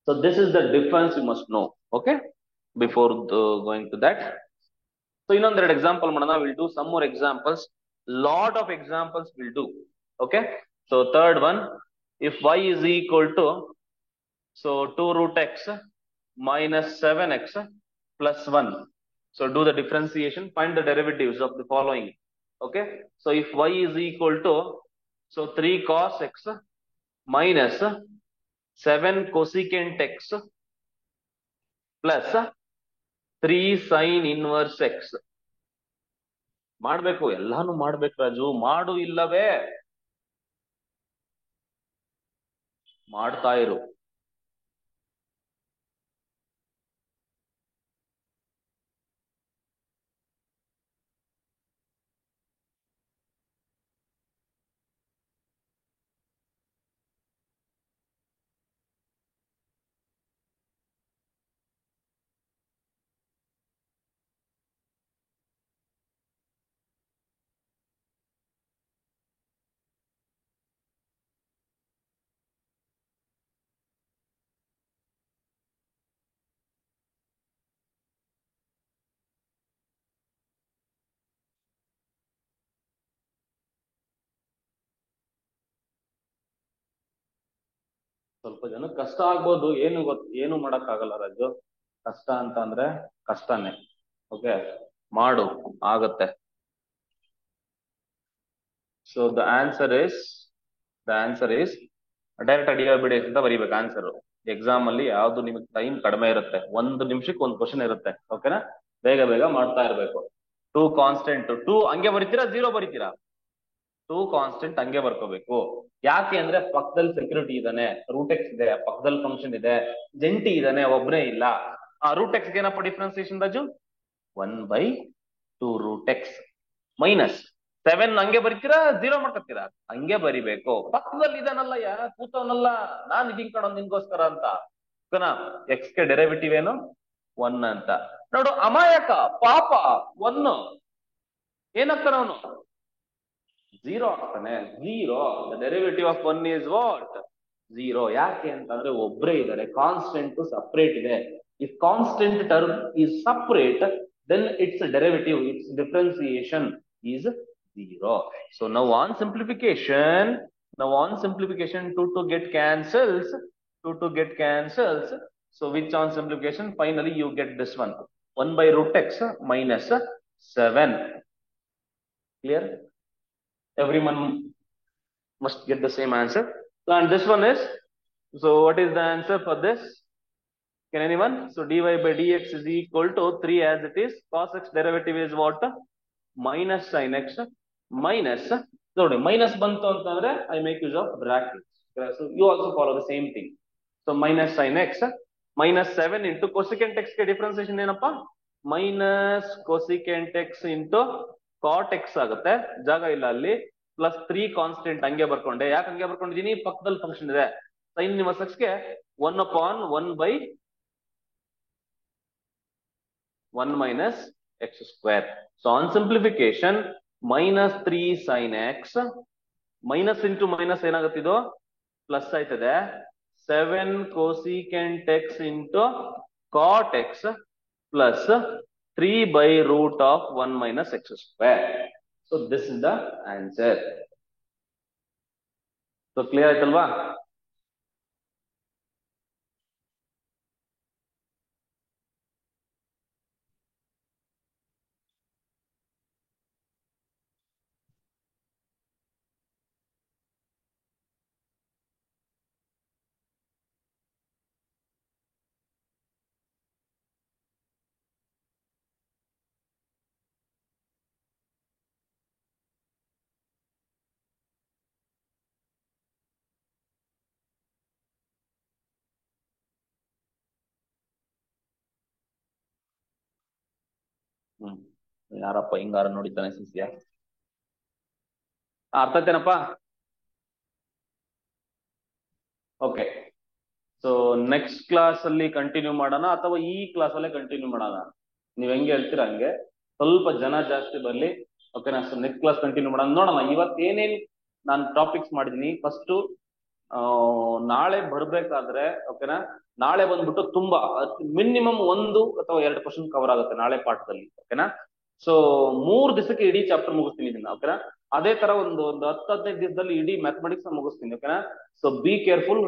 So this is the difference you must know. Okay, before going to that. So ಇನ್ನೊಂದೆರಡು ಎಕ್ಸಾಂಪಲ್ ಮಾಡೋಣ. Will do some more examples. Lot of examples will do. Okay, so third one, if y is equal to, so 2 root x minus 7x plus 1. So do the differentiation, find the derivatives of the following. Okay, so if y is equal to, so 3 cos x minus 7 cosecant x plus 3 sin inverse x. ಮಾಡ್ಬೇಕು, ಎಲ್ಲಾನು ಮಾಡ್ಬೇಕು ರಾಜು. ಮಾಡು ಇಲ್ಲವೇ ಮಾಡ್ತಾ ಇರು. ಸ್ವಲ್ಪ ಜನ ಕಷ್ಟ ಆಗ್ಬೋದು, ಏನು ಮಾಡಕ್ ಆಗಲ್ಲ ರಾಜು. ಕಷ್ಟ ಅಂತ ಅಂದ್ರೆ ಕಷ್ಟನೇ. ಓಕೆ, ಮಾಡು, ಆಗತ್ತೆ. So the answer is direct divided ಅಂತ ಬರೀಬೇಕು ಆನ್ಸರ್. ಎಕ್ಸಾಮ್ ಅಲ್ಲಿ ಯಾವ್ದು ನಿಮಗೆ ಟೈಮ್ ಕಡಿಮೆ ಇರುತ್ತೆ, 1 ನಿಮಿಷಕ್ಕೆ 1 ಕ್ವಶನ್ ಇರುತ್ತೆ. ಓಕೆನಾ? ಬೇಗ ಬೇಗ ಮಾಡ್ತಾ ಇರ್ಬೇಕು. 2 ಕಾನ್ಸ್ಟೆಂಟ್, 2 ಹಂಗೆ ಬರೀತೀರಾ, 0 ಬರೀತೀರಾ? 2 ಕಾನ್ಸ್ಟೆಂಟ್ ಹಂಗೆ ಬರ್ಕೋಬೇಕು. ಯಾಕೆ ಅಂದ್ರೆ ಪಕ್ಕದಲ್ಲಿ ಸೆಕ್ಯೂರಿಟಿ ಇದಾನೆ, ರೂಟ್ ಎಕ್ಸ್ ಇದೆ, ಪಕ್ಕದಲ್ಲಿ ಫಂಕ್ಷನ್ ಇದೆ, ಜಂಟಿ ಇದಾನೆ, ಒಬ್ನೇ ಇಲ್ಲ. ಆ ರೂಟ್ ಎಕ್ಸ್ ಏನಪ್ಪ differentiation Raju? 1/2 root x minus 7 ಹಂಗೆ ಬರೀತೀರಾ, 0 ಮಾಡ್ಕೊತೀರಾ? ಹಂಗೆ ಬರಿಬೇಕು. ಪಕ್ಕದಲ್ಲಿ ಇದಾನಲ್ಲ, ಕೂತವನಲ್ಲ, ನಾನ್ ಇದೀನ್ ಕಣೋ ನಿನ್ಗೋಸ್ಕರ ಅಂತ. ಓಕೆನಾ? ಎಕ್ಸ್ ಗೆ ಡೆರಿವೇಟಿವ್ ಏನು? 1 ಅಂತ. ನೋಡು, ಅಮಾಯಕ ಪಾಪ 1 ಏನಾಗ್ತಾನ ಅವನು? 0 ಆಗ್ತಾನೆ. 0. The derivative of 1 is what? 0. ಯಾಕೆ ಅಂತಂದ್ರೆ ಒಬ್ರೇ ಇದ್ದಾರೆ, ಕಾನ್ಸ್ಟೆಂಟ್ ಸಪರೇಟ್ ಇದೆ. If constant term is separate, then its derivative, its differentiation is 0. So now on simplification, 2 get cancels, 2 get cancels. So which on simplification, finally you get this one, 1 by root x minus 7. Clear? Everyone must get the same answer. So, and this one is, so what is the answer for this? Can anyone? So dy by dx is equal to 3 as it is. Cos x derivative is what? Minus sin x minus. So minus bantu antandre I make use of brackets. So you also follow the same thing. So minus sin x minus 7 into cosecant x ke differentiation ಏನಪ್ಪ? Minus cosecant x into cot x ಆಗುತ್ತೆ. ಜಾಗ ಇಲ್ಲ ಅಲ್ಲಿ. Plus 3 constant ಹಂಗೆ ಬರ್ಕೊಂಡೆ. ಯಾಕೆ ಹಂಗೆ ಬರ್ಕೊಂಡಿದೀನಿ? ಪಕ್ಕದಲ್ಲಿ function ಇದೆ. sin inverse x ಗೆ 1 upon 1 by 1 minus x square. So on simplification, minus 3 sin x, minus into minus ಏನಾಗುತ್ತಿದ್ದು? ಪ್ಲಸ್ ಆಯ್ತದೆ. 7 cosecant x into cot x plus 3 by root of 1 minus x square. So this is the answer. So clear ಆಯ್ತಲ್ವಾ? ಯಾರಪ್ಪ ಹಿಂಗಾರ ನೋಡಿದ್ದಾನೆ ಶಿಷ್ಯ? ಅರ್ಥ ಆಯ್ತೇನಪ್ಪ? Okay. So next class ಅಲ್ಲಿ continue ಮಾಡೋಣ ಅಥವಾ ಈ ಕ್ಲಾಸ್ ಅಲ್ಲೇ ಕಂಟಿನ್ಯೂ ಮಾಡೋಣ? ನೀವ್ ಹೆಂಗೆ ಹೇಳ್ತೀರಾ ಹಂಗೆ. ಸ್ವಲ್ಪ ಜನ ಜಾಸ್ತಿ ಬರ್ಲಿ. ಓಕೆನಾ? ಸೊ ನೆಕ್ಸ್ಟ್ ಕ್ಲಾಸ್ ಕಂಟಿನ್ಯೂ ಮಾಡೋಣ. ನೋಡೋಣ ಇವತ್ತು ಏನೇನ್ ನಾನು ಟಾಪಿಕ್ಸ್ ಮಾಡಿದೀನಿ. ಫಸ್ಟ್ ನಾಳೆ ಬರ್ಬೇಕಾದ್ರೆ, ಓಕೆನಾ, ನಾಳೆ ಬಂದ್ಬಿಟ್ಟು ತುಂಬಾ ಮಿನಿಮಮ್ 1 ಅಥವಾ 2 ಕ್ವಶನ್ ಕವರ್ ಆಗುತ್ತೆ ನಾಳೆ ಪಾಠದಲ್ಲಿ. ಓಕೆನಾ? ಸೊ 3 ದಿವಸಕ್ಕೆ ಇಡೀ ಚಾಪ್ಟರ್ ಮುಗಿಸ್ತೀನಿ ಇದನ್ನ. ಓಕೆನಾ? ಅದೇ ತರ ಒಂದು 10-15 ದಿವಸದಲ್ಲಿ ಇಡೀ ಮ್ಯಾಥಮೆಟಿಕ್ಸ್ ಮುಗಿಸ್ತೀನಿ. ಓಕೆನಾ? So be careful,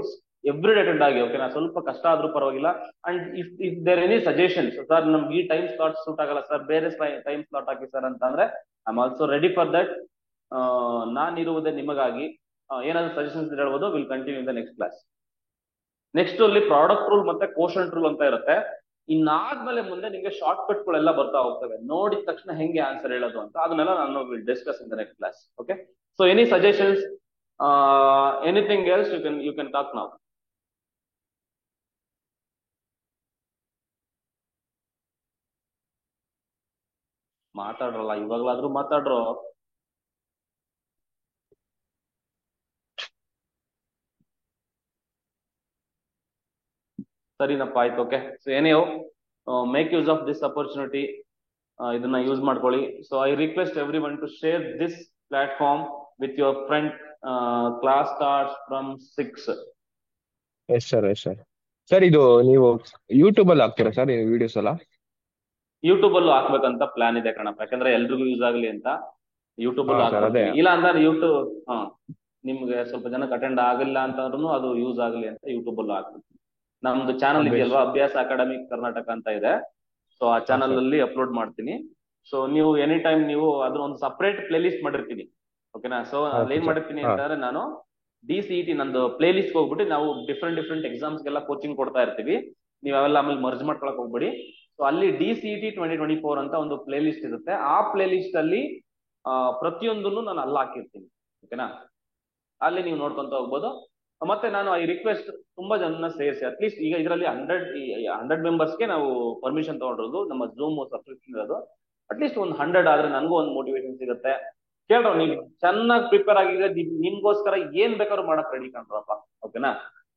every day attend ಆಗಿ. ಓಕೆನಾ? ಸ್ವಲ್ಪ ಕಷ್ಟ ಆದ್ರೂ ಪರವಾಗಿಲ್ಲ. And if there any suggestions, sir ನಮ್ಗೆ ಈ ಟೈಮ್ ಸ್ಲಾಟ್ ಸೂಟ್ ಆಗಲ್ಲ ಸರ್, ಬೇರೆ ಟೈಮ್ ಸ್ಲಾಟ್ ಹಾಕಿ ಸರ್ ಅಂತ ಅಂದ್ರೆ I am also ready for that. ನಾನಿರುವುದೇ ನಿಮಗಾಗಿ. ಏನಾದ್ರು ಸಜೆಷನ್ಸ್ ಹೇಳ್ಬೋದು. Will continue in the next class. Next ಅಲ್ಲಿ ಪ್ರಾಡಕ್ಟ್ ರೂಲ್ ಮತ್ತೆ ಕೋಶಂಟ್ ರೂಲ್ ಅಂತ ಇರುತ್ತೆ. ಇನ್ನಾದ್ಮೇಲೆ ಮುಂದೆ ನಿಮಗೆ ಶಾರ್ಟ್ ಕಟ್ ಗಳೆಲ್ಲ ಬರ್ತಾ ಹೋಗ್ತವೆ. ನೋಡಿದ ತಕ್ಷಣ ಹೆಂಗೆ ಆನ್ಸರ್ ಹೇಳೋದು ಅಂತ ಅದನ್ನೆಲ್ಲ ನಾನು will discuss in the next class. Okay? So any suggestions, anything else you can talk now. ಮಾತಾಡ್ರಲ್ಲ, ಇವಾಗ್ಲಾದ್ರೂ ಮಾತಾಡ್ರು. ಸರಿನಪ್ಪ, ಆಯ್ತು. Okay. So anyway make use of this opportunity. ಇದನ್ನ ಯೂಸ್ ಮಾಡ್ಕೊಳ್ಳಿ. So I request every one to share this platform with your friend. Class starts from 6. Yes sir, yes sir. Sir ಇದು ನೀವು YouTube ಅಲ್ಲಿ ಹಾಕ್ತೀರಾ ಸರ್ ವಿಡಿಯೋಸ್ ಎಲ್ಲ? YouTube ಅಲ್ಲೂ ಹಾಕ್ಬೇಕಂತ plan ಇದೆ ಕಣಪ್ಪ. ಯಾಕಂದ್ರೆ ಎಲ್ರಿಗೂ ಯೂಸ್ ಆಗ್ಲಿ ಅಂತ ಯೂಟ್ಯೂಬ್ ಅಲ್ಲೂ ಹಾ ಸರ್, ಅದೇ. ಹಾಕ್ತೀನಿ. ಇಲ್ಲ ಅಂದ್ರೆ ಯೂಟ್ಯೂಬ್ ನಿಮ್ಗೆ ಸ್ವಲ್ಪ ಜನಕ್ಕೆ ಅಟೆಂಡ್ ಆಗಿಲ್ಲ ಅಂತಂದ್ರೂ ಅದು ಯೂಸ್ ಆಗ್ಲಿ ಅಂತ ಯೂಟ್ಯೂಬ್ ಅಲ್ಲೂ ಹಾಕ್ತೀನಿ. ನಮ್ದು ಚಾನಲ್ ಇದೆಯಲ್ವಾ, ಅಭ್ಯಾಸ ಅಕಾಡೆಮಿ ಕರ್ನಾಟಕ ಅಂತ ಇದೆ. ಸೊ ಆ ಚಾನಲ್ ಅಲ್ಲಿ ಅಪ್ಲೋಡ್ ಮಾಡ್ತೀನಿ. ಸೊ ನೀವು ಎನಿ ಟೈಮ್ ನೀವು ಅದನ್ನ ಒಂದು ಸಪರೇಟ್ ಪ್ಲೇ ಲಿಸ್ಟ್ ಮಾಡಿರ್ತೀನಿ. ಓಕೆನಾ? ಸೊ ಅಲ್ಲಿ ಏನ್ ಮಾಡಿರ್ತೀನಿ ಅಂತಂದ್ರೆ, ನಾನು DCET ನಂದು ಪ್ಲೇ ಲಿಸ್ಟ್ ಹೋಗ್ಬಿಟ್ಟು ನಾವು ಡಿಫ್ರೆಂಟ್ ಎಕ್ಸಾಮ್ಸ್ ಗೆಲ್ಲ ಕೋಚಿಂಗ್ ಕೊಡ್ತಾ ಇರ್ತೀವಿ. ನೀವು ಅವೆಲ್ಲ ಆಮೇಲೆ ಮರ್ಜ್ ಮಾಡ್ಕೊಳಕ್ ಹೋಗ್ಬೇಡಿ. ಸೊ ಅಲ್ಲಿ DCET 2024 ಅಂತ ಒಂದು ಪ್ಲೇ ಲಿಸ್ಟ್ ಇರುತ್ತೆ. ಆ ಪ್ಲೇ ಲಿಸ್ಟ್ ಅಲ್ಲಿ ಪ್ರತಿಯೊಂದನ್ನು ನಾನು ಅಲ್ಲಿ ಹಾಕಿರ್ತೀನಿ. ಓಕೆನಾ? ಅಲ್ಲಿ ನೀವು ನೋಡ್ಕೊಂತ ಹೋಗ್ಬೋದು. ಮತ್ತೆ ನಾನು ಐ ರಿಕ್ವೆಸ್ಟ್ ತುಂಬಾ ಜನನ ಸೇರಿಸಿ, ಅಟ್ಲೀಸ್ಟ್ ಈಗ ಇದರಲ್ಲಿ 100 ಮೆಂಬರ್ಸ್ಗೆ ನಾವು ಪರ್ಮಿಷನ್ ತಗೊಂಡಿರೋದು, ನಮ್ಮ ಝೂಮ್ ಸಬ್ಸ್ಕ್ರಿಪ್ಷನ್ ಇರೋದು. ಅಟ್ಲೀಸ್ಟ್ ಒಂದು 100 ಆದ್ರೆ ನನಗೂ ಒಂದು ಮೋಟಿವೇಶನ್ ಸಿಗುತ್ತೆ. ಕೇಳ್ರೋ, ನೀವು ಚೆನ್ನಾಗಿ ಪ್ರಿಪೇರ್ ಆಗಿದ್ರೆ ನಿಮ್ಗೋಸ್ಕರ ಏನ್ ಬೇಕಾದ್ರೂ ಮಾಡಕ್ ರೆಡಿ ಕಂಡ್ರಪ್ಪ. ಓಕೆನಾ?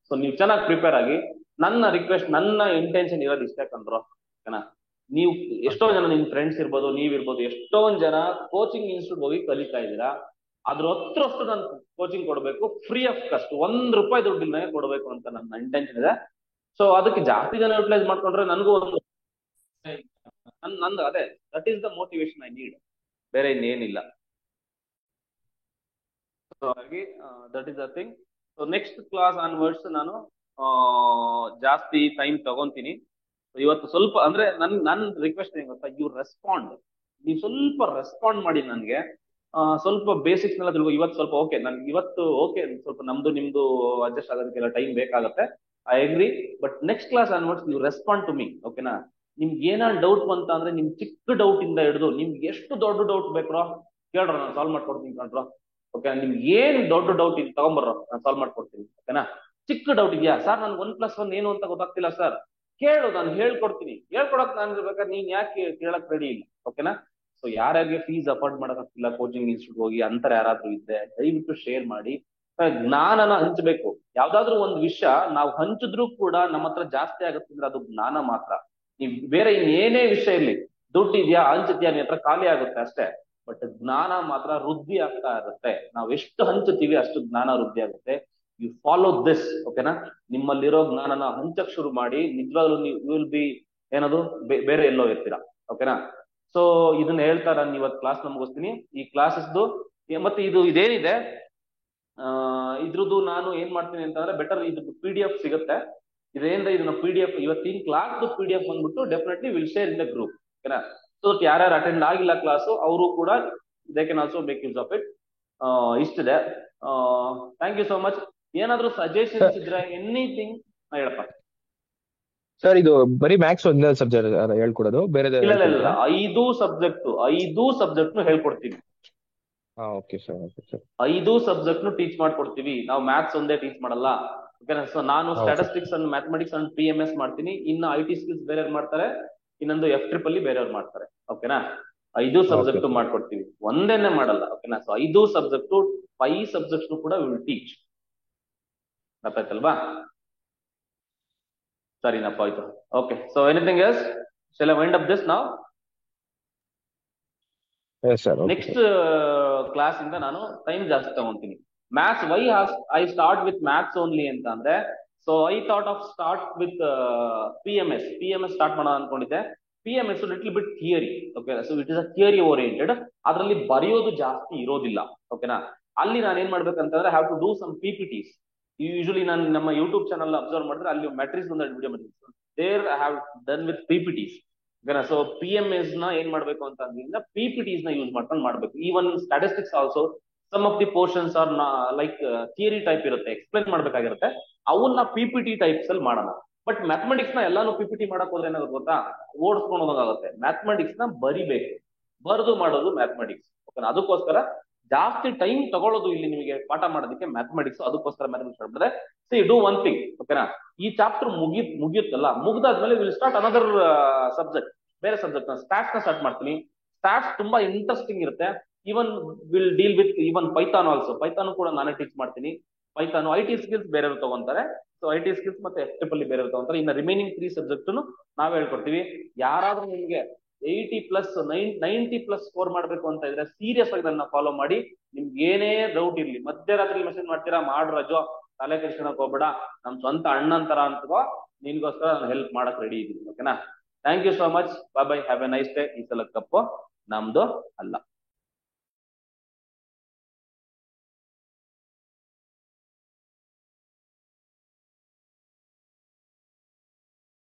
ಸೊ ನೀವು ಚೆನ್ನಾಗಿ ಪ್ರಿಪೇರ್ ಆಗಿ. ನನ್ನ ರಿಕ್ವೆಸ್ಟ್, ನನ್ನ ಇಂಟೆನ್ಷನ್ ಇರೋದು ಇಷ್ಟೇ ಕಂಡ್ರೋ. ಓಕೆನಾ? ನೀವು ಎಷ್ಟೋ ಜನ, ನಿಮ್ ಫ್ರೆಂಡ್ಸ್ ಇರ್ಬೋದು, ನೀವಿರ್ಬೋದು, ಎಷ್ಟೊಂದ್ ಜನ ಕೋಚಿಂಗ್ ಇನ್ಸ್ಟಿಟ್ಯೂಟ್ ಹೋಗಿ ಕಲಿತಾ ಇದ್ದೀರಾ. ಅದ್ರ ಹತ್ರಷ್ಟು ನಾನು ಕೋಚಿಂಗ್ ಕೊಡ್ಬೇಕು, ಫ್ರೀ ಆಫ್ ಕಾಸ್ಟ್, ₹1 ದುಡ್ಡಿನ ಕೊಡ್ಬೇಕು ಅಂತ ನನ್ನ ಇಂಟೆನ್ಷನ್ ಇದೆ. ಸೊ ಅದಕ್ಕೆ ಜಾಸ್ತಿ ಜನ ಯುಟಿಲೈಸ್ ಮಾಡ್ಕೊಂಡ್ರೆ ನನಗೂ ಒಂದು ನಂದು ಅದೇ, that is the motivation I need. ಬೇರೆ ಇನ್ನೇನಿಲ್ಲ. ಸೊ ಹಾಗಾಗಿ that is the thing. So next class onwards ನಾನು ಜಾಸ್ತಿ ಟೈಮ್ ತಗೊಂತೀನಿ. ಇವತ್ತು ಸ್ವಲ್ಪ ಅಂದ್ರೆ ನನ್ ರಿಕ್ವೆಸ್ಟ್ ಏನ್ ಗೊತ್ತಾ, ಯು ರೆಸ್ಪಾಂಡ್. ನೀವು ಸ್ವಲ್ಪ ರೆಸ್ಪಾಂಡ್ ಮಾಡಿ ನನ್ಗೆ. ಸ್ವಲ್ಪ ಬೇಸಿಕ್ಸ್ ನೆಲ್ಲ ತಿಳ್ಕೊ. ಇವತ್ತು ಸ್ವಲ್ಪ ಓಕೆ, ನನ್ಗೆ ಇವತ್ತು ಓಕೆ, ಸ್ವಲ್ಪ ನಮ್ದು ನಿಮ್ದು ಅಡ್ಜಸ್ಟ್ ಆಗೋದಕ್ಕೆಲ್ಲ ಟೈಮ್ ಬೇಕಾಗತ್ತೆ, I agree. But next class onwards ನೀವು ರೆಸ್ಪಾಂಡ್ ಟು ಮೀ, ಓಕೆನಾ? ನಿಮ್ಗೆ ಏನಾದ್ರು ಡೌಟ್ ಬಂತ ಅಂದ್ರೆ ನಿಮ್ ಚಿಕ್ಕ ಡೌಟ್ ಇಂದ ಹಿಡಿದು ನಿಮ್ಗೆ ಎಷ್ಟು ದೊಡ್ಡ ಡೌಟ್ ಬೇಕ್ರೋ ಕೇಳ್ರ, ನಾನು ಸಾಲ್ವ್ ಮಾಡ್ಕೊಡ್ತೀನಿ ಕಣ್ರೋ. ಓಕೆ, ನಿಮ್ಗೆ ಏನ್ ದೊಡ್ಡ ಡೌಟ್ ಇದೆ ತಗೊಂಬರ್ರೋ, ನಾನು ಸಾಲ್ವ್ ಮಾಡ್ಕೊಡ್ತೀನಿ, ಓಕೆನಾ? ಚಿಕ್ಕ ಡೌಟ್ ಇದೆಯಾ ಸರ್, ನನ್ಗೆ 1+1 ಏನು ಅಂತ ಗೊತ್ತಾಗ್ತಿಲ್ಲ ಸರ್, ಕೇಳು, ನಾನು ಹೇಳ್ಕೊಡ್ತೀನಿ. ಹೇಳ್ಕೊಡಕ್ ನಾನು ಇರ್ಬೇಕಾದ್ರೆ ನೀನ್ ಯಾಕೆ ಕೇಳಕ್ ರೆಡಿ ಇಲ್ಲ, ಓಕೆನಾ? ಸೊ ಯಾರ್ಯಾರಿಗೆ ಫೀಸ್ ಅಫೋರ್ಡ್ ಮಾಡಕ್ಕಾಗ್ತಿಲ್ಲ ಕೋಚಿಂಗ್ ಇನ್ಸ್ಟಿಟ್ಯೂಟ್ ಹೋಗಿ ಅಂತರ ಯಾರಾದ್ರೂ ಇದ್ರೆ ದಯವಿಟ್ಟು ಶೇರ್ ಮಾಡಿ. ಜ್ಞಾನನ ಹಂಚಬೇಕು. ಯಾವ್ದಾದ್ರು ಒಂದು ವಿಷಯ ನಾವು ಹಂಚಿದ್ರು ಕೂಡ ನಮ್ಮ ಹತ್ರ ಜಾಸ್ತಿ ಆಗುತ್ತೆ ಅಂದ್ರೆ ಅದು ಜ್ಞಾನ ಮಾತ್ರ. ನೀವು ಬೇರೆ ಇನ್ನೇನೇ ವಿಷಯ ಇರ್ಲಿ, ದುಡ್ಡು ಇದೆಯಾ ಹಂಚುತ್ತೀಯಾ ನಿನ್ ಹತ್ರ ಖಾಲಿ ಆಗುತ್ತೆ ಅಷ್ಟೇ. ಬಟ್ ಜ್ಞಾನ ಮಾತ್ರ ವೃದ್ಧಿ ಆಗ್ತಾ ಇರುತ್ತೆ. ನಾವು ಎಷ್ಟು ಹಂಚುತ್ತೀವಿ ಅಷ್ಟು ಜ್ಞಾನ ವೃದ್ಧಿ ಆಗುತ್ತೆ. ಯು ಫಾಲೋ ದಿಸ್, ಓಕೆನಾ? ನಿಮ್ಮಲ್ಲಿರೋ ಜ್ಞಾನನ ಹಂಚಕ್ ಶುರು ಮಾಡಿ, ನಿಜವಾಗ್ಲೂ ನೀವು ವಿಲ್ ಬಿ ಏನದು ಬೇರೆ ಎಲ್ಲೋ ಇರ್ತೀರಾ, ಓಕೆನಾ? ಸೊ ಇದನ್ನ ಹೇಳ್ತಾ ನಾನು ಇವತ್ತು ಕ್ಲಾಸ್ ಮುಗಿಸ್ತೀನಿ. ಈ ಕ್ಲಾಸಸ್ದು ಮತ್ತೆ ಇದೇನಿದೆ ಇದ್ರದ್ದು ನಾನು ಏನ್ ಮಾಡ್ತೀನಿ ಅಂತಂದ್ರೆ, ಬೆಟರ್ ಇದು PDF ಸಿಗುತ್ತೆ. ಇದೇನಿದೆ ಇದನ್ನ PDF ಇವತ್ತಿನ ಕ್ಲಾಸ್ PDF ಬಂದ್ಬಿಟ್ಟು definitely will share in the group, ಓಕೆನಾ? ಸೊ ಯಾರ್ಯಾರು ಅಟೆಂಡ್ ಆಗಿಲ್ಲ ಕ್ಲಾಸು ಅವರು ಕೂಡ they can also make use of it. ಇಷ್ಟಿದೆ. Thank you so much. ಏನಾದ್ರು ಸಜೆಷನ್ಸ್ ಇದ್ರೆ ಎನಿಥಿಂಗ್ ಹೇಳಪ್ಪ. ಸರ್ ಇದು ಬರೀ ಮ್ಯಾಥ್ಸ್ ಒಂದೇ ಸಬ್ಜೆಕ್ಟ್ ಹೇಳ್ಕೊಡೋದು, ಬೇರೆ ಇಲ್ಲ, 5 ಸಬ್ಜೆಕ್ಟ್ ಹೇಳ್ಕೊಡ್ತೀವಿ. Okay sir, okay sir. 5 subject teach ಮಾಡ್ಕೊಡ್ತೀವಿ ನಾವು. ಮ್ಯಾಥ್ಸ್ ಒಂದೇ ಟೀಚ್ ಮಾಡಲ್ಲ, ಓಕೆನಾ? ಸೊ ನಾನು statistics and mathematics and PMS ಮಾಡ್ತೀನಿ. ಇನ್ನು IT ಸ್ಕಿಲ್ಸ್ ಬೇರೆಯವ್ರು ಮಾಡ್ತಾರೆ, ಇನ್ನೊಂದು F-triple ಬೇರೆಯವ್ರು ಮಾಡ್ತಾರೆ, ಓಕೆನಾ? 5 ಸಬ್ಜೆಕ್ಟ್ ಮಾಡ್ಕೊಡ್ತೀವಿ, ಒಂದೇನೆ ಮಾಡಲ್ಲ, ಓಕೆನಾ? ಸೊ 5 ಸಬ್ಜೆಕ್ಟ್ 5 ಸಬ್ಜೆಕ್ಟ್ಸ್ ಕೂಡ ವಿಲ್ ಟೀಚ್. ಗೊತ್ತಾಯ್ತಲ್ವಾ? ಸರಿನಪ್ಪ, ಆಯ್ತು. Okay, so anything else? Shall I wind up this now? Next class ಇಂದ ನಾನು ಟೈಮ್ ಜಾಸ್ತಿ ತಗೊಂತೀನಿ. Maths why I start with maths only ಅಂತ ಅಂದ್ರೆ, so I thought of start with PMS start ಮಾಡೋಣ ಅನ್ಕೊಂಡಿದ್ದೆ. PMS little bit theory, okay? So it is a theory oriented. ಅದರಲ್ಲಿ ಬರೆಯೋದು ಜಾಸ್ತಿ ಇರೋದಿಲ್ಲ, ಓಕೆನಾ? ಅಲ್ಲಿ ನಾನು ಏನ್ ಮಾಡ್ಬೇಕಂತಂದ್ರೆ, have to do some PPTs. Usually ನಾನು ನಮ್ಮ ಯೂಟ್ಯೂಬ್ ಚಾನಲ್ ಅಬ್ಸರ್ವ್ ಮಾಡಿದ್ರೆ ಅಲ್ಲಿ ಮ್ಯಾಟ್ರಿಕ್ಸ್ ಒಂದು ವಿಡಿಯೋ ಮಾಡಿದ್ದೀನಿ. There I have done with PPTs, ಓಕೆನಾ? ಸೊ PMS ನ ಏನ್ ಮಾಡ್ಬೇಕು ಅಂತ ಅಂದ್ರೆ PPTs ನ ಯೂಸ್ ಮಾಡ್ಕೊಂಡು ಮಾಡ್ಬೇಕು. Even statistics also some of the portions are like theory type ಇರುತ್ತೆ, ಎಕ್ಸ್ಪ್ಲೈನ್ ಮಾಡ್ಬೇಕಾಗಿರುತ್ತೆ. ಅವನ್ನ PPT ಟೈಪ್ಸ್ ಅಲ್ಲಿ ಮಾಡೋಣ. ಬಟ್ ಮ್ಯಾಥಮೆಟಿಕ್ಸ್ ನ ಎಲ್ಲಾನು PPT ಮಾಡಕ್ ಹೋದ್ರೆ ಏನಾಗುತ್ತೆ ಗೊತ್ತಾ, ಓಡಿಸ್ಕೊಂಡು ಹೋಗೋದಾಗುತ್ತೆ. ಮ್ಯಾಥಮೆಟಿಕ್ಸ್ ನ ಬರಿಬೇಕು, ಬರೆದು ಮಾಡೋದು ಮ್ಯಾಥಮೆಟಿಕ್ಸ್, ಓಕೆನಾ? ಅದಕ್ಕೋಸ್ಕರ ಜಾಸ್ತಿ ಟೈಮ್ ತಗೊಳ್ಳೋದು ಇಲ್ಲಿ ನಿಮಗೆ ಪಾಠ ಮಾಡೋದಕ್ಕೆ ಮ್ಯಾಥಮೆಟಿಕ್ಸ್. ಅದಕ್ಕೋಸ್ಕರ ಮ್ಯಾಥಮೆಟಿಕ್ಸ್ ಮಾಡ್ಬಿಡ್ರೆ, ಸಿ ಡೂ ಒನ್ ಥಿಂಗ್, ಓಕೆನಾ? ಈ ಚಾಪ್ಟರ್ ಮುಗಿಯುತ್ತಲ್ಲ, ಮುಗ್ದಾದ್ಮೇಲೆ ವಿಲ್ ಸ್ಟಾರ್ಟ್ ಅನದರ್ ಸಬ್ಜೆಕ್ಟ್, ಬೇರೆ ಸಬ್ಜೆಕ್ಟ್ ನ ಸ್ಟಾಟ್ಸ್ ನ ಸ್ಟಾರ್ಟ್ ಮಾಡ್ತೀನಿ. ಸ್ಟಾಟ್ಸ್ ತುಂಬಾ ಇಂಟ್ರೆಸ್ಟಿಂಗ್ ಇರುತ್ತೆ. Even will deal with even Python also. Python ಕೂಡ ನಾನೇ ಟೀಚ್ ಮಾಡ್ತೀನಿ. ಪೈಥಾನ್ IT ಸ್ಕಿಲ್ಸ್ ಬೇರೆಯವ್ರು ತಗೊಂತಾರೆ. ಸೊ IT ಸ್ಕಿಲ್ಸ್ ಮತ್ತೆ F-triple ಬೇರೆಯವ್ರು ತಗೊಂತಾರೆ. ಇನ್ನು ರಿಮೈನಿಂಗ್ 3 ಸಬ್ಜೆಕ್ಟ್ ನಾವ್ ಹೇಳ್ಕೊಡ್ತೀವಿ. ಯಾರಾದ್ರೂ ನಿಮ್ಗೆ 90+, ಸ್ಕೋರ್ ಮಾಡ್ಬೇಕು ಅಂತ ಇದ್ರೆ ಸೀರಿಯಸ್ ಆಗಿ ನನ್ನ ಫಾಲೋ ಮಾಡಿ. ನಿಮ್ಗೆ ಏನೇ ಡೌಟ್ ಇರ್ಲಿ, ಮಧ್ಯರಾತ್ರಿ ಮೆಸೇಜ್ ಮಾಡ್ತೀರಾ, ಮಾಡ್ರಜೋ, ತಲೆ ಕೆಡಿಸ್ಕೊಳಕ್ ಹೋಗ್ಬೇಡ, ನಮ್ ಸ್ವಂತ ಅಣ್ಣಂತರ ಅಂತಗೋ, ನಿನ್ಗೋಸ್ಕರ ನಾನು ಹೆಲ್ಪ್ ಮಾಡಕ್ ರೆಡಿ ಇದ್ದೀನಿ, ಓಕೆನಾ? Thank you so much. Bye, have a nice day. ಈ ಸಲ ಕಪ್ಪು ನಮ್ದು ಅಲ್ಲ.